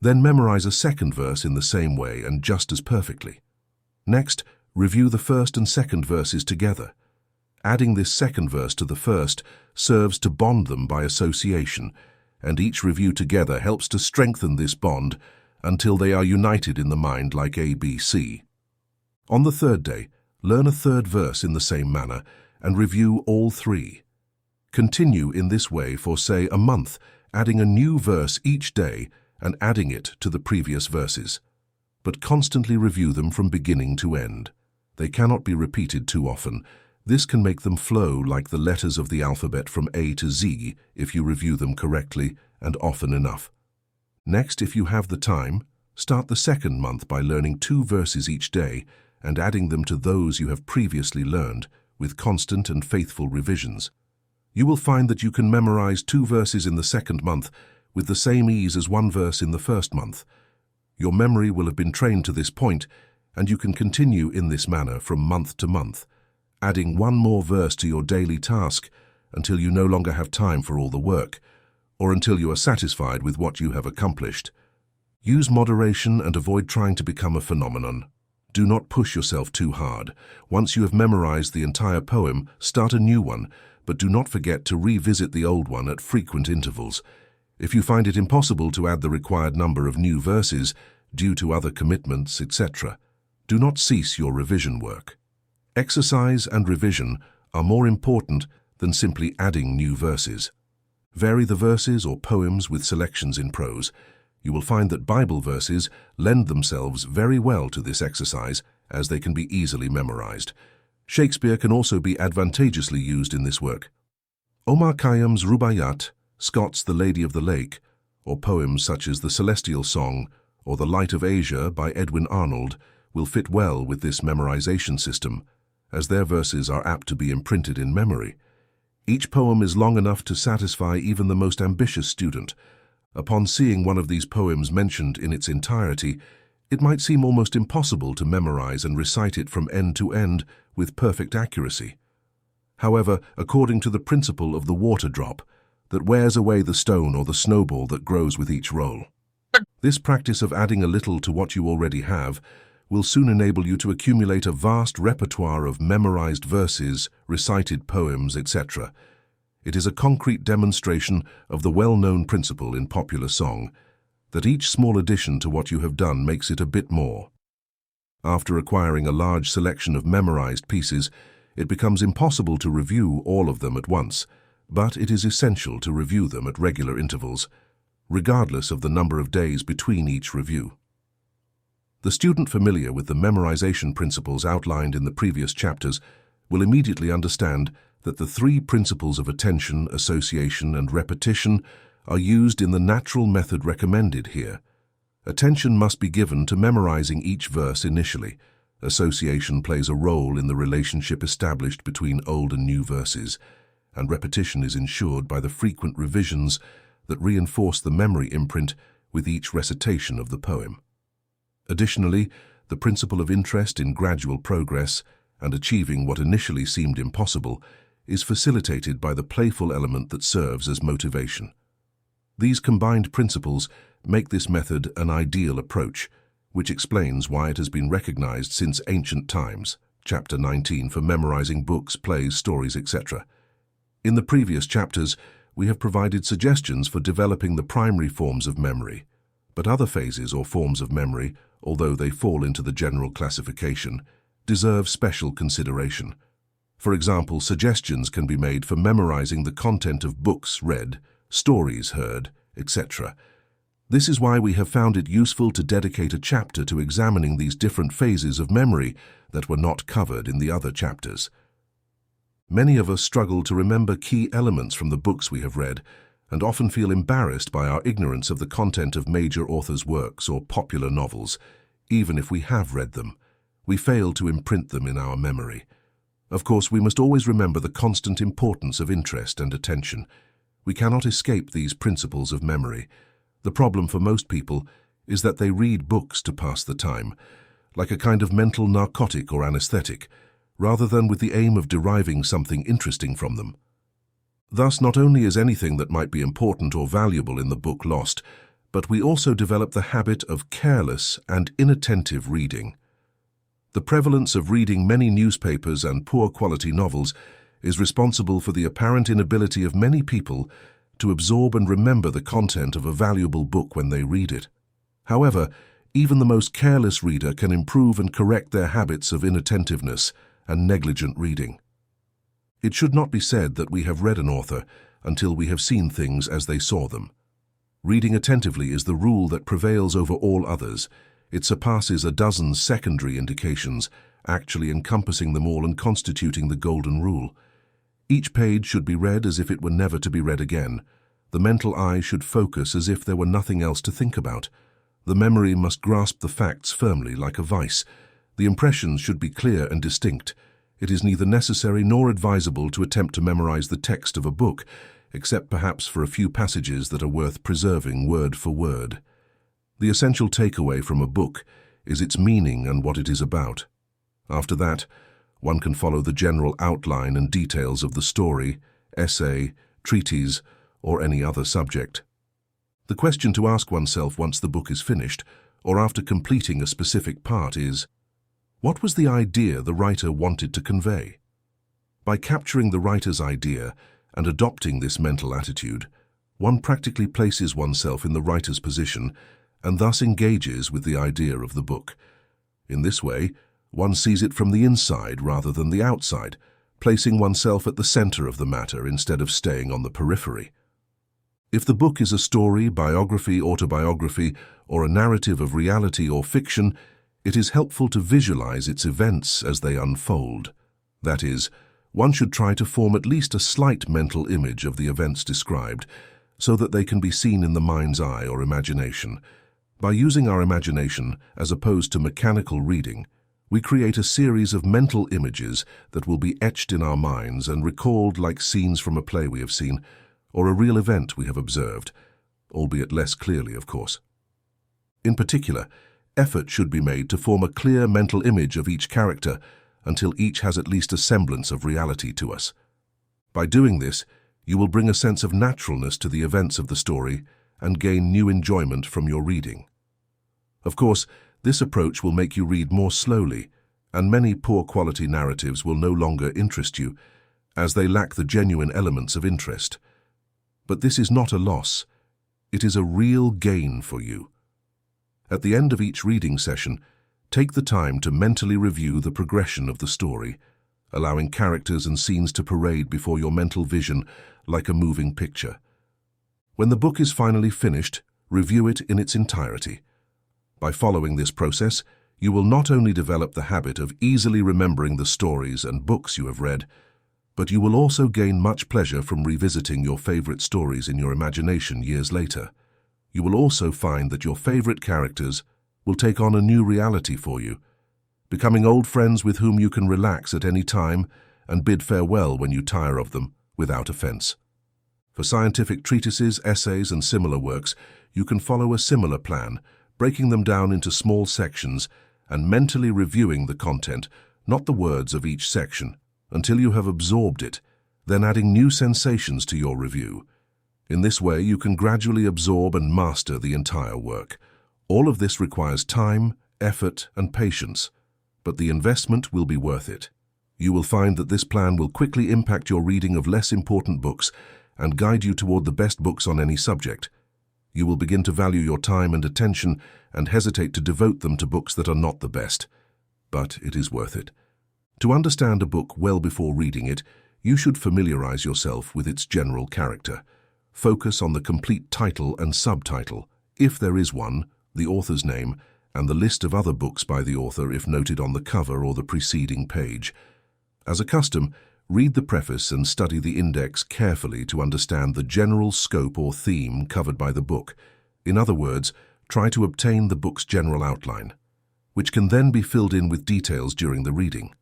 Then memorize a second verse in the same way and just as perfectly. Next, review the first and second verses together. Adding this second verse to the first serves to bond them by association, and each review together helps to strengthen this bond until they are united in the mind like A, B, C. On the third day, learn a third verse in the same manner and review all 3. Continue in this way for, say, a month, adding a new verse each day and adding it to the previous verses. But constantly review them from beginning to end. They cannot be repeated too often. This can make them flow like the letters of the alphabet from A to Z if you review them correctly and often enough. Next, if you have the time, start the second month by learning 2 verses each day and adding them to those you have previously learned, with constant and faithful revisions. You will find that you can memorize 2 verses in the second month with the same ease as 1 verse in the first month. Your memory will have been trained to this point, and you can continue in this manner from month to month, adding 1 more verse to your daily task until you no longer have time for all the work, or until you are satisfied with what you have accomplished. Use moderation and avoid trying to become a phenomenon. Do not push yourself too hard. Once you have memorized the entire poem, start a new one, but do not forget to revisit the old one at frequent intervals. If you find it impossible to add the required number of new verses due to other commitments, etc., do not cease your revision work. Exercise and revision are more important than simply adding new verses. Vary the verses or poems with selections in prose. You will find that Bible verses lend themselves very well to this exercise, as they can be easily memorized. Shakespeare can also be advantageously used in this work. Omar Khayyam's Rubaiyat, Scott's The Lady of the Lake, or poems such as The Celestial Song or The Light of Asia by Edwin Arnold will fit well with this memorization system, as their verses are apt to be imprinted in memory. Each poem is long enough to satisfy even the most ambitious student. Upon seeing one of these poems mentioned in its entirety, it might seem almost impossible to memorize and recite it from end to end with perfect accuracy. However, according to the principle of the water drop, that wears away the stone or the snowball that grows with each roll, this practice of adding a little to what you already have will soon enable you to accumulate a vast repertoire of memorized verses, recited poems, etc. It is a concrete demonstration of the well-known principle in popular song, that each small addition to what you have done makes it a bit more. After acquiring a large selection of memorized pieces, it becomes impossible to review all of them at once, but it is essential to review them at regular intervals, regardless of the number of days between each review. The student familiar with the memorization principles outlined in the previous chapters will immediately understand that the 3 principles of attention, association, and repetition are used in the natural method recommended here. Attention must be given to memorizing each verse initially. Association plays a role in the relationship established between old and new verses, and repetition is ensured by the frequent revisions that reinforce the memory imprint with each recitation of the poem. Additionally, the principle of interest in gradual progress and achieving what initially seemed impossible is facilitated by the playful element that serves as motivation. These combined principles make this method an ideal approach, which explains why it has been recognized since ancient times, Chapter 19, for memorizing books, plays, stories, etc. In the previous chapters, we have provided suggestions for developing the primary forms of memory, but other phases or forms of memory, although they fall into the general classification, deserve special consideration. For example, suggestions can be made for memorizing the content of books read, stories heard, etc. This is why we have found it useful to dedicate a chapter to examining these different phases of memory that were not covered in the other chapters. Many of us struggle to remember key elements from the books we have read, and often feel embarrassed by our ignorance of the content of major authors' works or popular novels. Even if we have read them, we fail to imprint them in our memory. Of course, we must always remember the constant importance of interest and attention. We cannot escape these principles of memory. The problem for most people is that they read books to pass the time, like a kind of mental narcotic or anesthetic, rather than with the aim of deriving something interesting from them. Thus, not only is anything that might be important or valuable in the book lost, but we also develop the habit of careless and inattentive reading. The prevalence of reading many newspapers and poor-quality novels is responsible for the apparent inability of many people to absorb and remember the content of a valuable book when they read it. However, even the most careless reader can improve and correct their habits of inattentiveness and negligent reading. It should not be said that we have read an author until we have seen things as they saw them. Reading attentively is the rule that prevails over all others. It surpasses a dozen secondary indications, actually encompassing them all and constituting the golden rule. Each page should be read as if it were never to be read again. The mental eye should focus as if there were nothing else to think about. The memory must grasp the facts firmly like a vice. The impressions should be clear and distinct. It is neither necessary nor advisable to attempt to memorize the text of a book, except perhaps for a few passages that are worth preserving word for word. The essential takeaway from a book is its meaning and what it is about. After that, one can follow the general outline and details of the story, essay, treatise, or any other subject. The question to ask oneself once the book is finished, or after completing a specific part, is, what was the idea the writer wanted to convey? By capturing the writer's idea and adopting this mental attitude, one practically places oneself in the writer's position and thus engages with the idea of the book. In this way, one sees it from the inside rather than the outside, placing oneself at the center of the matter instead of staying on the periphery. If the book is a story, biography, autobiography, or a narrative of reality or fiction, it is helpful to visualize its events as they unfold. That is, one should try to form at least a slight mental image of the events described, so that they can be seen in the mind's eye or imagination. By using our imagination as opposed to mechanical reading, we create a series of mental images that will be etched in our minds and recalled like scenes from a play we have seen, or a real event we have observed, albeit less clearly, of course. In particular, effort should be made to form a clear mental image of each character until each has at least a semblance of reality to us. By doing this, you will bring a sense of naturalness to the events of the story and gain new enjoyment from your reading. Of course, this approach will make you read more slowly, and many poor-quality narratives will no longer interest you, as they lack the genuine elements of interest. But this is not a loss. It is a real gain for you. At the end of each reading session, take the time to mentally review the progression of the story, allowing characters and scenes to parade before your mental vision like a moving picture. When the book is finally finished, review it in its entirety. By following this process, you will not only develop the habit of easily remembering the stories and books you have read, but you will also gain much pleasure from revisiting your favorite stories in your imagination years later. You will also find that your favorite characters will take on a new reality for you, becoming old friends with whom you can relax at any time and bid farewell when you tire of them without offense. For scientific treatises, essays, and similar works, you can follow a similar plan, breaking them down into small sections and mentally reviewing the content, not the words of each section, until you have absorbed it, then adding new sensations to your review. In this way, you can gradually absorb and master the entire work. All of this requires time, effort, and patience, but the investment will be worth it. You will find that this plan will quickly impact your reading of less important books and guide you toward the best books on any subject. You will begin to value your time and attention and hesitate to devote them to books that are not the best. But it is worth it. To understand a book well before reading it, you should familiarize yourself with its general character. Focus on the complete title and subtitle, if there is one, the author's name, and the list of other books by the author if noted on the cover or the preceding page. As a custom, read the preface and study the index carefully to understand the general scope or theme covered by the book. In other words, try to obtain the book's general outline, which can then be filled in with details during the reading.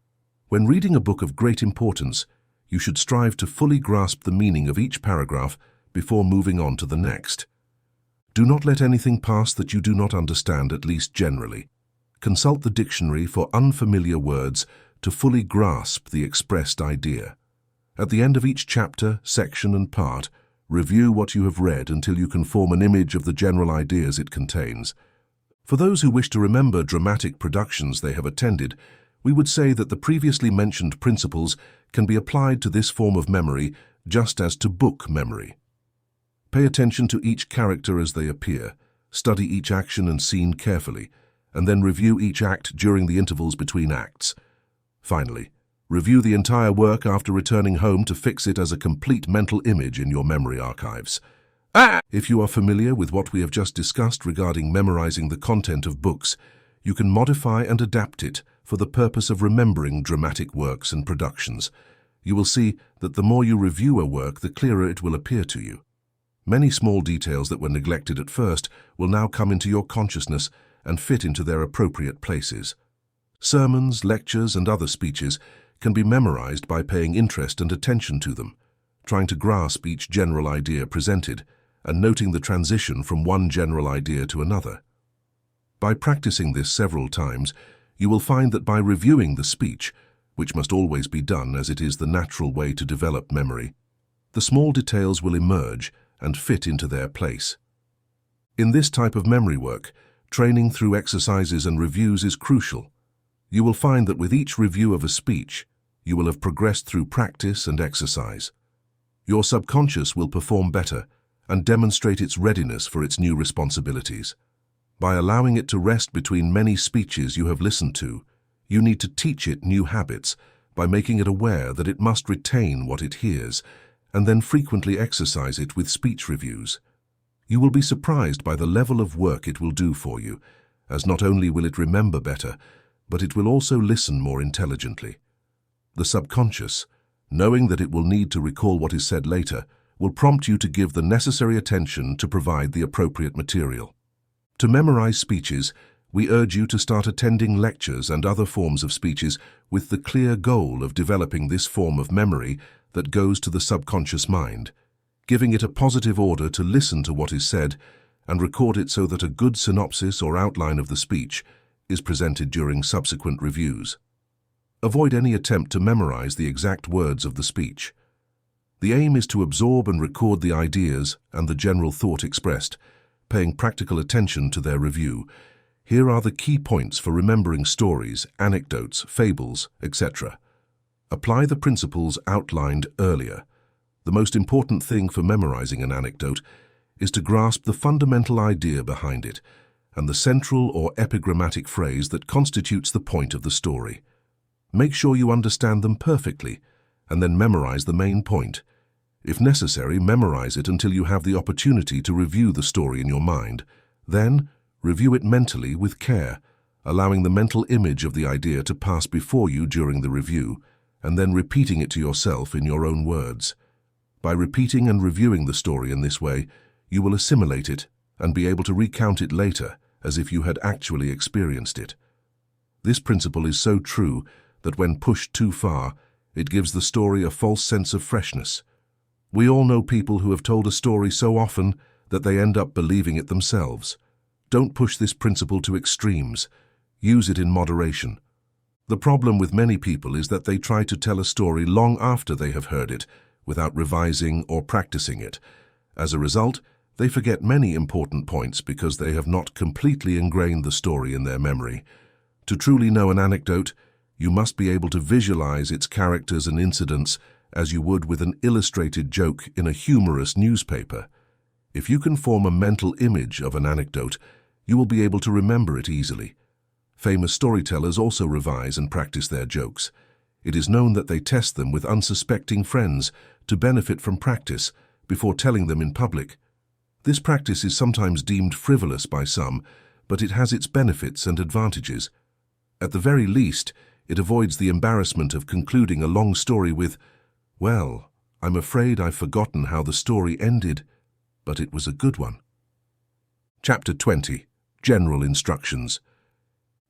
When reading a book of great importance, you should strive to fully grasp the meaning of each paragraph before moving on to the next. Do not let anything pass that you do not understand, at least generally. Consult the dictionary for unfamiliar words to fully grasp the expressed idea. At the end of each chapter, section, and part, review what you have read until you can form an image of the general ideas it contains. For those who wish to remember dramatic productions they have attended, we would say that the previously mentioned principles can be applied to this form of memory just as to book memory. Pay attention to each character as they appear, study each action and scene carefully, and then review each act during the intervals between acts. Finally, review the entire work after returning home to fix it as a complete mental image in your memory archives. If you are familiar with what we have just discussed regarding memorizing the content of books, you can modify and adapt it for the purpose of remembering dramatic works and productions. You will see that the more you review a work, the clearer it will appear to you. Many small details that were neglected at first will now come into your consciousness and fit into their appropriate places. Sermons, lectures, and other speeches can be memorized by paying interest and attention to them, trying to grasp each general idea presented, and noting the transition from one general idea to another. By practicing this several times, you will find that by reviewing the speech, which must always be done as it is the natural way to develop memory, the small details will emerge and fit into their place. In this type of memory work, training through exercises and reviews is crucial. You will find that with each review of a speech, you will have progressed through practice and exercise. Your subconscious will perform better and demonstrate its readiness for its new responsibilities. By allowing it to rest between many speeches you have listened to, you need to teach it new habits by making it aware that it must retain what it hears and then frequently exercise it with speech reviews. You will be surprised by the level of work it will do for you, as not only will it remember better, but it will also listen more intelligently. The subconscious, knowing that it will need to recall what is said later, will prompt you to give the necessary attention to provide the appropriate material. To memorize speeches, we urge you to start attending lectures and other forms of speeches with the clear goal of developing this form of memory that goes to the subconscious mind, giving it a positive order to listen to what is said and record it so that a good synopsis or outline of the speech is presented during subsequent reviews. Avoid any attempt to memorize the exact words of the speech. The aim is to absorb and record the ideas and the general thought expressed, paying practical attention to their review. Here are the key points for remembering stories, anecdotes, fables, etc. Apply the principles outlined earlier. The most important thing for memorizing an anecdote is to grasp the fundamental idea behind it and the central or epigrammatic phrase that constitutes the point of the story. Make sure you understand them perfectly and then memorize the main point. If necessary, memorize it until you have the opportunity to review the story in your mind. Then, review it mentally with care, allowing the mental image of the idea to pass before you during the review, and then repeating it to yourself in your own words. By repeating and reviewing the story in this way, you will assimilate it and be able to recount it later as if you had actually experienced it. This principle is so true that when pushed too far, it gives the story a false sense of freshness. We all know people who have told a story so often that they end up believing it themselves. Don't push this principle to extremes. Use it in moderation. The problem with many people is that they try to tell a story long after they have heard it, without revising or practicing it. As a result, they forget many important points because they have not completely ingrained the story in their memory. To truly know an anecdote, you must be able to visualize its characters and incidents as you would with an illustrated joke in a humorous newspaper. If you can form a mental image of an anecdote, you will be able to remember it easily. Famous storytellers also revise and practice their jokes. It is known that they test them with unsuspecting friends to benefit from practice before telling them in public. This practice is sometimes deemed frivolous by some, but it has its benefits and advantages. At the very least, it avoids the embarrassment of concluding a long story with, "Well, I'm afraid I've forgotten how the story ended, but it was a good one." Chapter 20. General Instructions.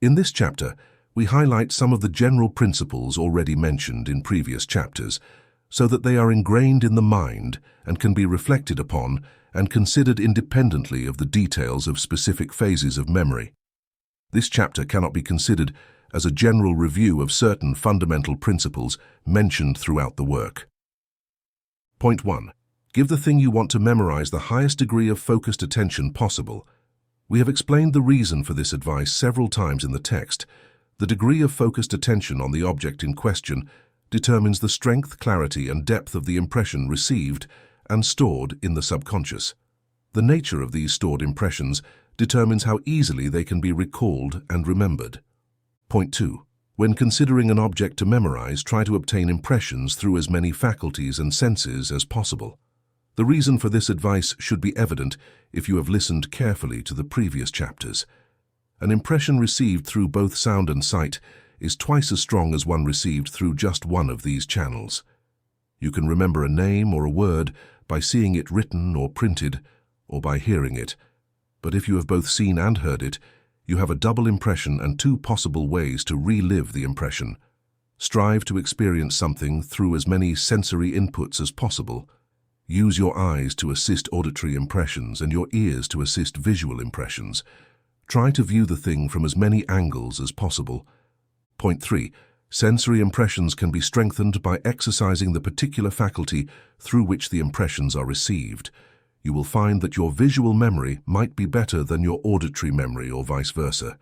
In this chapter, we highlight some of the general principles already mentioned in previous chapters, so that they are ingrained in the mind and can be reflected upon and considered independently of the details of specific phases of memory. This chapter cannot be considered as a general review of certain fundamental principles mentioned throughout the work. Point 1. Give the thing you want to memorize the highest degree of focused attention possible. We have explained the reason for this advice several times in the text. The degree of focused attention on the object in question determines the strength, clarity, and depth of the impression received and stored in the subconscious. The nature of these stored impressions determines how easily they can be recalled and remembered. Point 2. When considering an object to memorize, try to obtain impressions through as many faculties and senses as possible. The reason for this advice should be evident if you have listened carefully to the previous chapters. An impression received through both sound and sight is twice as strong as one received through just one of these channels. You can remember a name or a word by seeing it written or printed, or by hearing it. But if you have both seen and heard it, You have a double impression and two possible ways to relive the impression. Strive to experience something through as many sensory inputs as possible. Use your eyes to assist auditory impressions and your ears to assist visual impressions. Try to view the thing from as many angles as possible. Point 3. Sensory impressions can be strengthened by exercising the particular faculty through which the impressions are received. You will find that your visual memory might be better than your auditory memory or vice versa.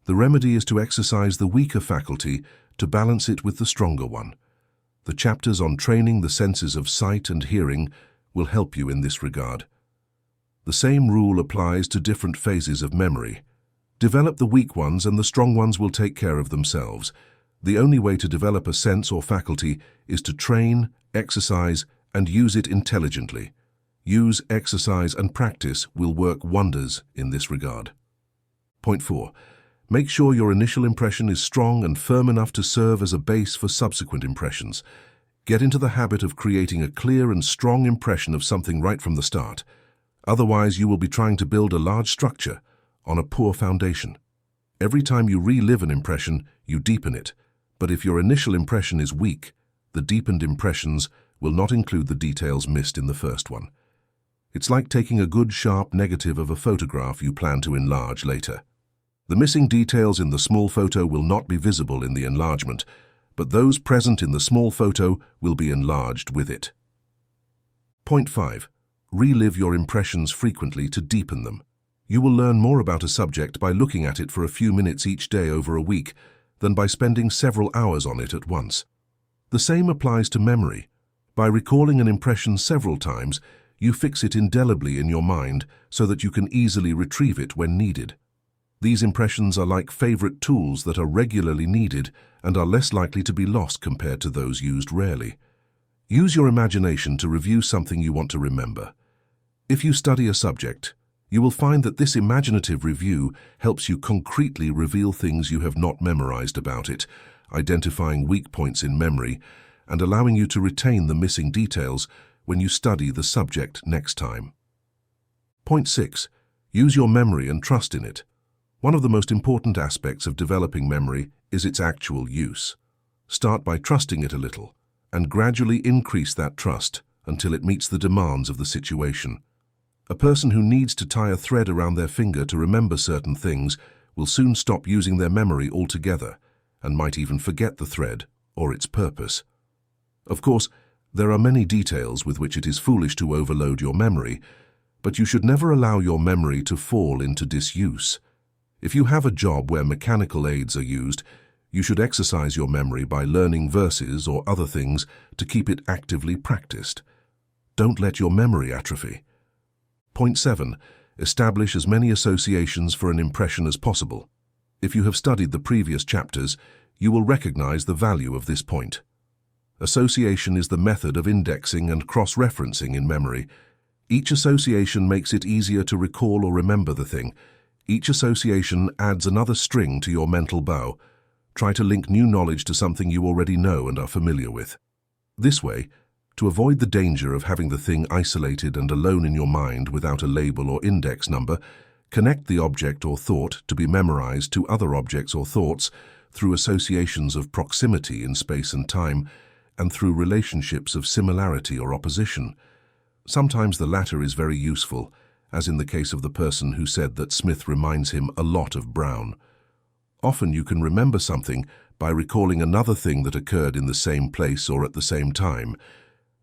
The remedy is to exercise the weaker faculty to balance it with the stronger one. The chapters on training the senses of sight and hearing will help you in this regard. The same rule applies to different phases of memory. Develop the weak ones and the strong ones will take care of themselves. The only way to develop a sense or faculty is to train, exercise, and use it intelligently. Use, exercise, and practice will work wonders in this regard. Point 4. Make sure your initial impression is strong and firm enough to serve as a base for subsequent impressions. Get into the habit of creating a clear and strong impression of something right from the start. Otherwise, you will be trying to build a large structure on a poor foundation. Every time you relive an impression, you deepen it. But if your initial impression is weak, the deepened impressions will not include the details missed in the first one. It's like taking a good, sharp negative of a photograph you plan to enlarge later. The missing details in the small photo will not be visible in the enlargement, but those present in the small photo will be enlarged with it. Point 5. Relive your impressions frequently to deepen them. You will learn more about a subject by looking at it for a few minutes each day over a week than by spending several hours on it at once. The same applies to memory. By recalling an impression several times, you fix it indelibly in your mind so that you can easily retrieve it when needed. These impressions are like favorite tools that are regularly needed and are less likely to be lost compared to those used rarely. Use your imagination to review something you want to remember. If you study a subject, you will find that this imaginative review helps you concretely reveal things you have not memorized about it, identifying weak points in memory, and allowing you to retain the missing details when you study the subject next time. Point 6. Use your memory and trust in it. One of the most important aspects of developing memory is its actual use. Start by trusting it a little, and gradually increase that trust until it meets the demands of the situation. A person who needs to tie a thread around their finger to remember certain things will soon stop using their memory altogether, and might even forget the thread or its purpose. Of course, there are many details with which it is foolish to overload your memory, but you should never allow your memory to fall into disuse. If you have a job where mechanical aids are used, you should exercise your memory by learning verses or other things to keep it actively practiced. Don't let your memory atrophy. Point 7. Establish as many associations for an impression as possible. If you have studied the previous chapters, you will recognize the value of this point. Association is the method of indexing and cross-referencing in memory. Each association makes it easier to recall or remember the thing. Each association adds another string to your mental bow. Try to link new knowledge to something you already know and are familiar with. This way, to avoid the danger of having the thing isolated and alone in your mind without a label or index number, connect the object or thought to be memorized to other objects or thoughts through associations of proximity in space and time, and through relationships of similarity or opposition. Sometimes the latter is very useful, as in the case of the person who said that Smith reminds him a lot of Brown. Often you can remember something by recalling another thing that occurred in the same place or at the same time.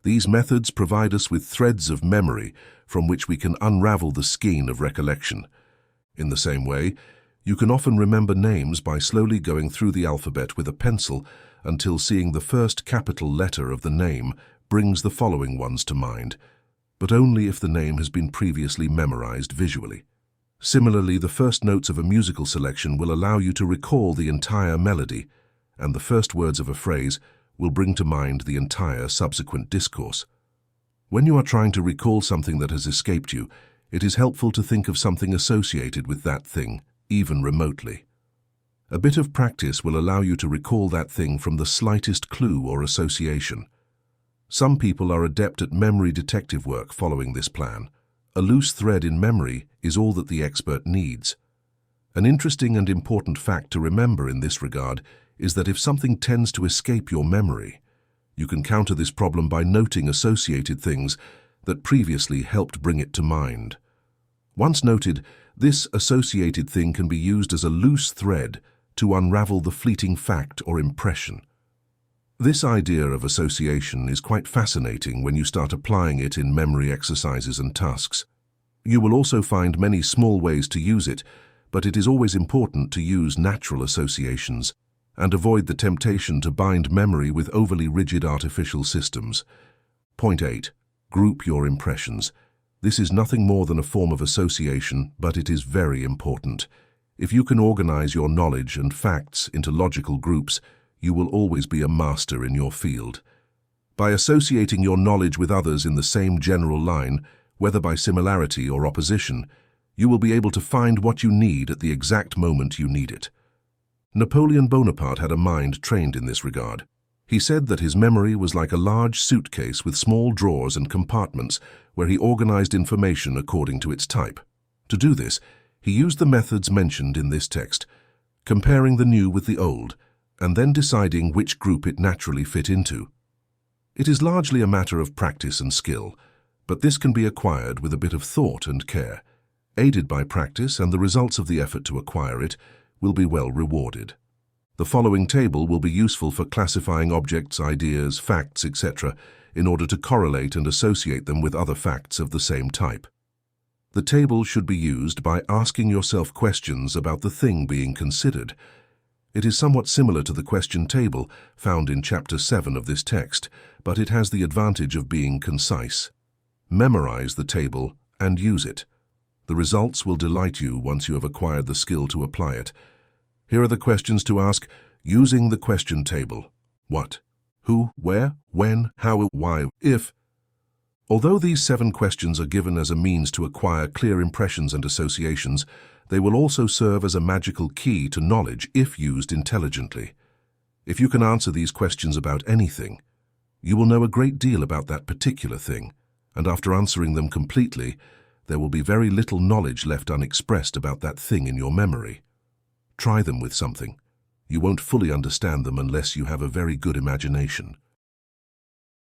These methods provide us with threads of memory from which we can unravel the skein of recollection. In the same way, you can often remember names by slowly going through the alphabet with a pencil until seeing the first capital letter of the name brings the following ones to mind, but only if the name has been previously memorized visually. Similarly, the first notes of a musical selection will allow you to recall the entire melody, and the first words of a phrase will bring to mind the entire subsequent discourse. When you are trying to recall something that has escaped you, it is helpful to think of something associated with that thing, even remotely. A bit of practice will allow you to recall that thing from the slightest clue or association. Some people are adept at memory detective work following this plan. A loose thread in memory is all that the expert needs. An interesting and important fact to remember in this regard is that if something tends to escape your memory, you can counter this problem by noting associated things that previously helped bring it to mind. Once noted, this associated thing can be used as a loose thread to unravel the fleeting fact or impression. This idea of association is quite fascinating when you start applying it in memory exercises and tasks. You will also find many small ways to use it, but it is always important to use natural associations and avoid the temptation to bind memory with overly rigid artificial systems. Point 8. Group your impressions. This is nothing more than a form of association, but it is very important. If you can organize your knowledge and facts into logical groups, you will always be a master in your field. By associating your knowledge with others in the same general line, whether by similarity or opposition, you will be able to find what you need at the exact moment you need it. Napoleon Bonaparte had a mind trained in this regard. He said that his memory was like a large suitcase with small drawers and compartments where he organized information according to its type. To do this, he used the methods mentioned in this text, comparing the new with the old, and then deciding which group it naturally fit into. It is largely a matter of practice and skill, but this can be acquired with a bit of thought and care. Aided by practice, and the results of the effort to acquire it will be well rewarded. The following table will be useful for classifying objects, ideas, facts, etc., in order to correlate and associate them with other facts of the same type. The table should be used by asking yourself questions about the thing being considered. It is somewhat similar to the question table found in Chapter 7 of this text, but it has the advantage of being concise. Memorize the table and use it. The results will delight you once you have acquired the skill to apply it. Here are the questions to ask using the question table. What? Who? Where? When? How? Why? If? Although these 7 questions are given as a means to acquire clear impressions and associations, they will also serve as a magical key to knowledge if used intelligently. If you can answer these questions about anything, you will know a great deal about that particular thing, and after answering them completely, there will be very little knowledge left unexpressed about that thing in your memory. Try them with something. You won't fully understand them unless you have a very good imagination.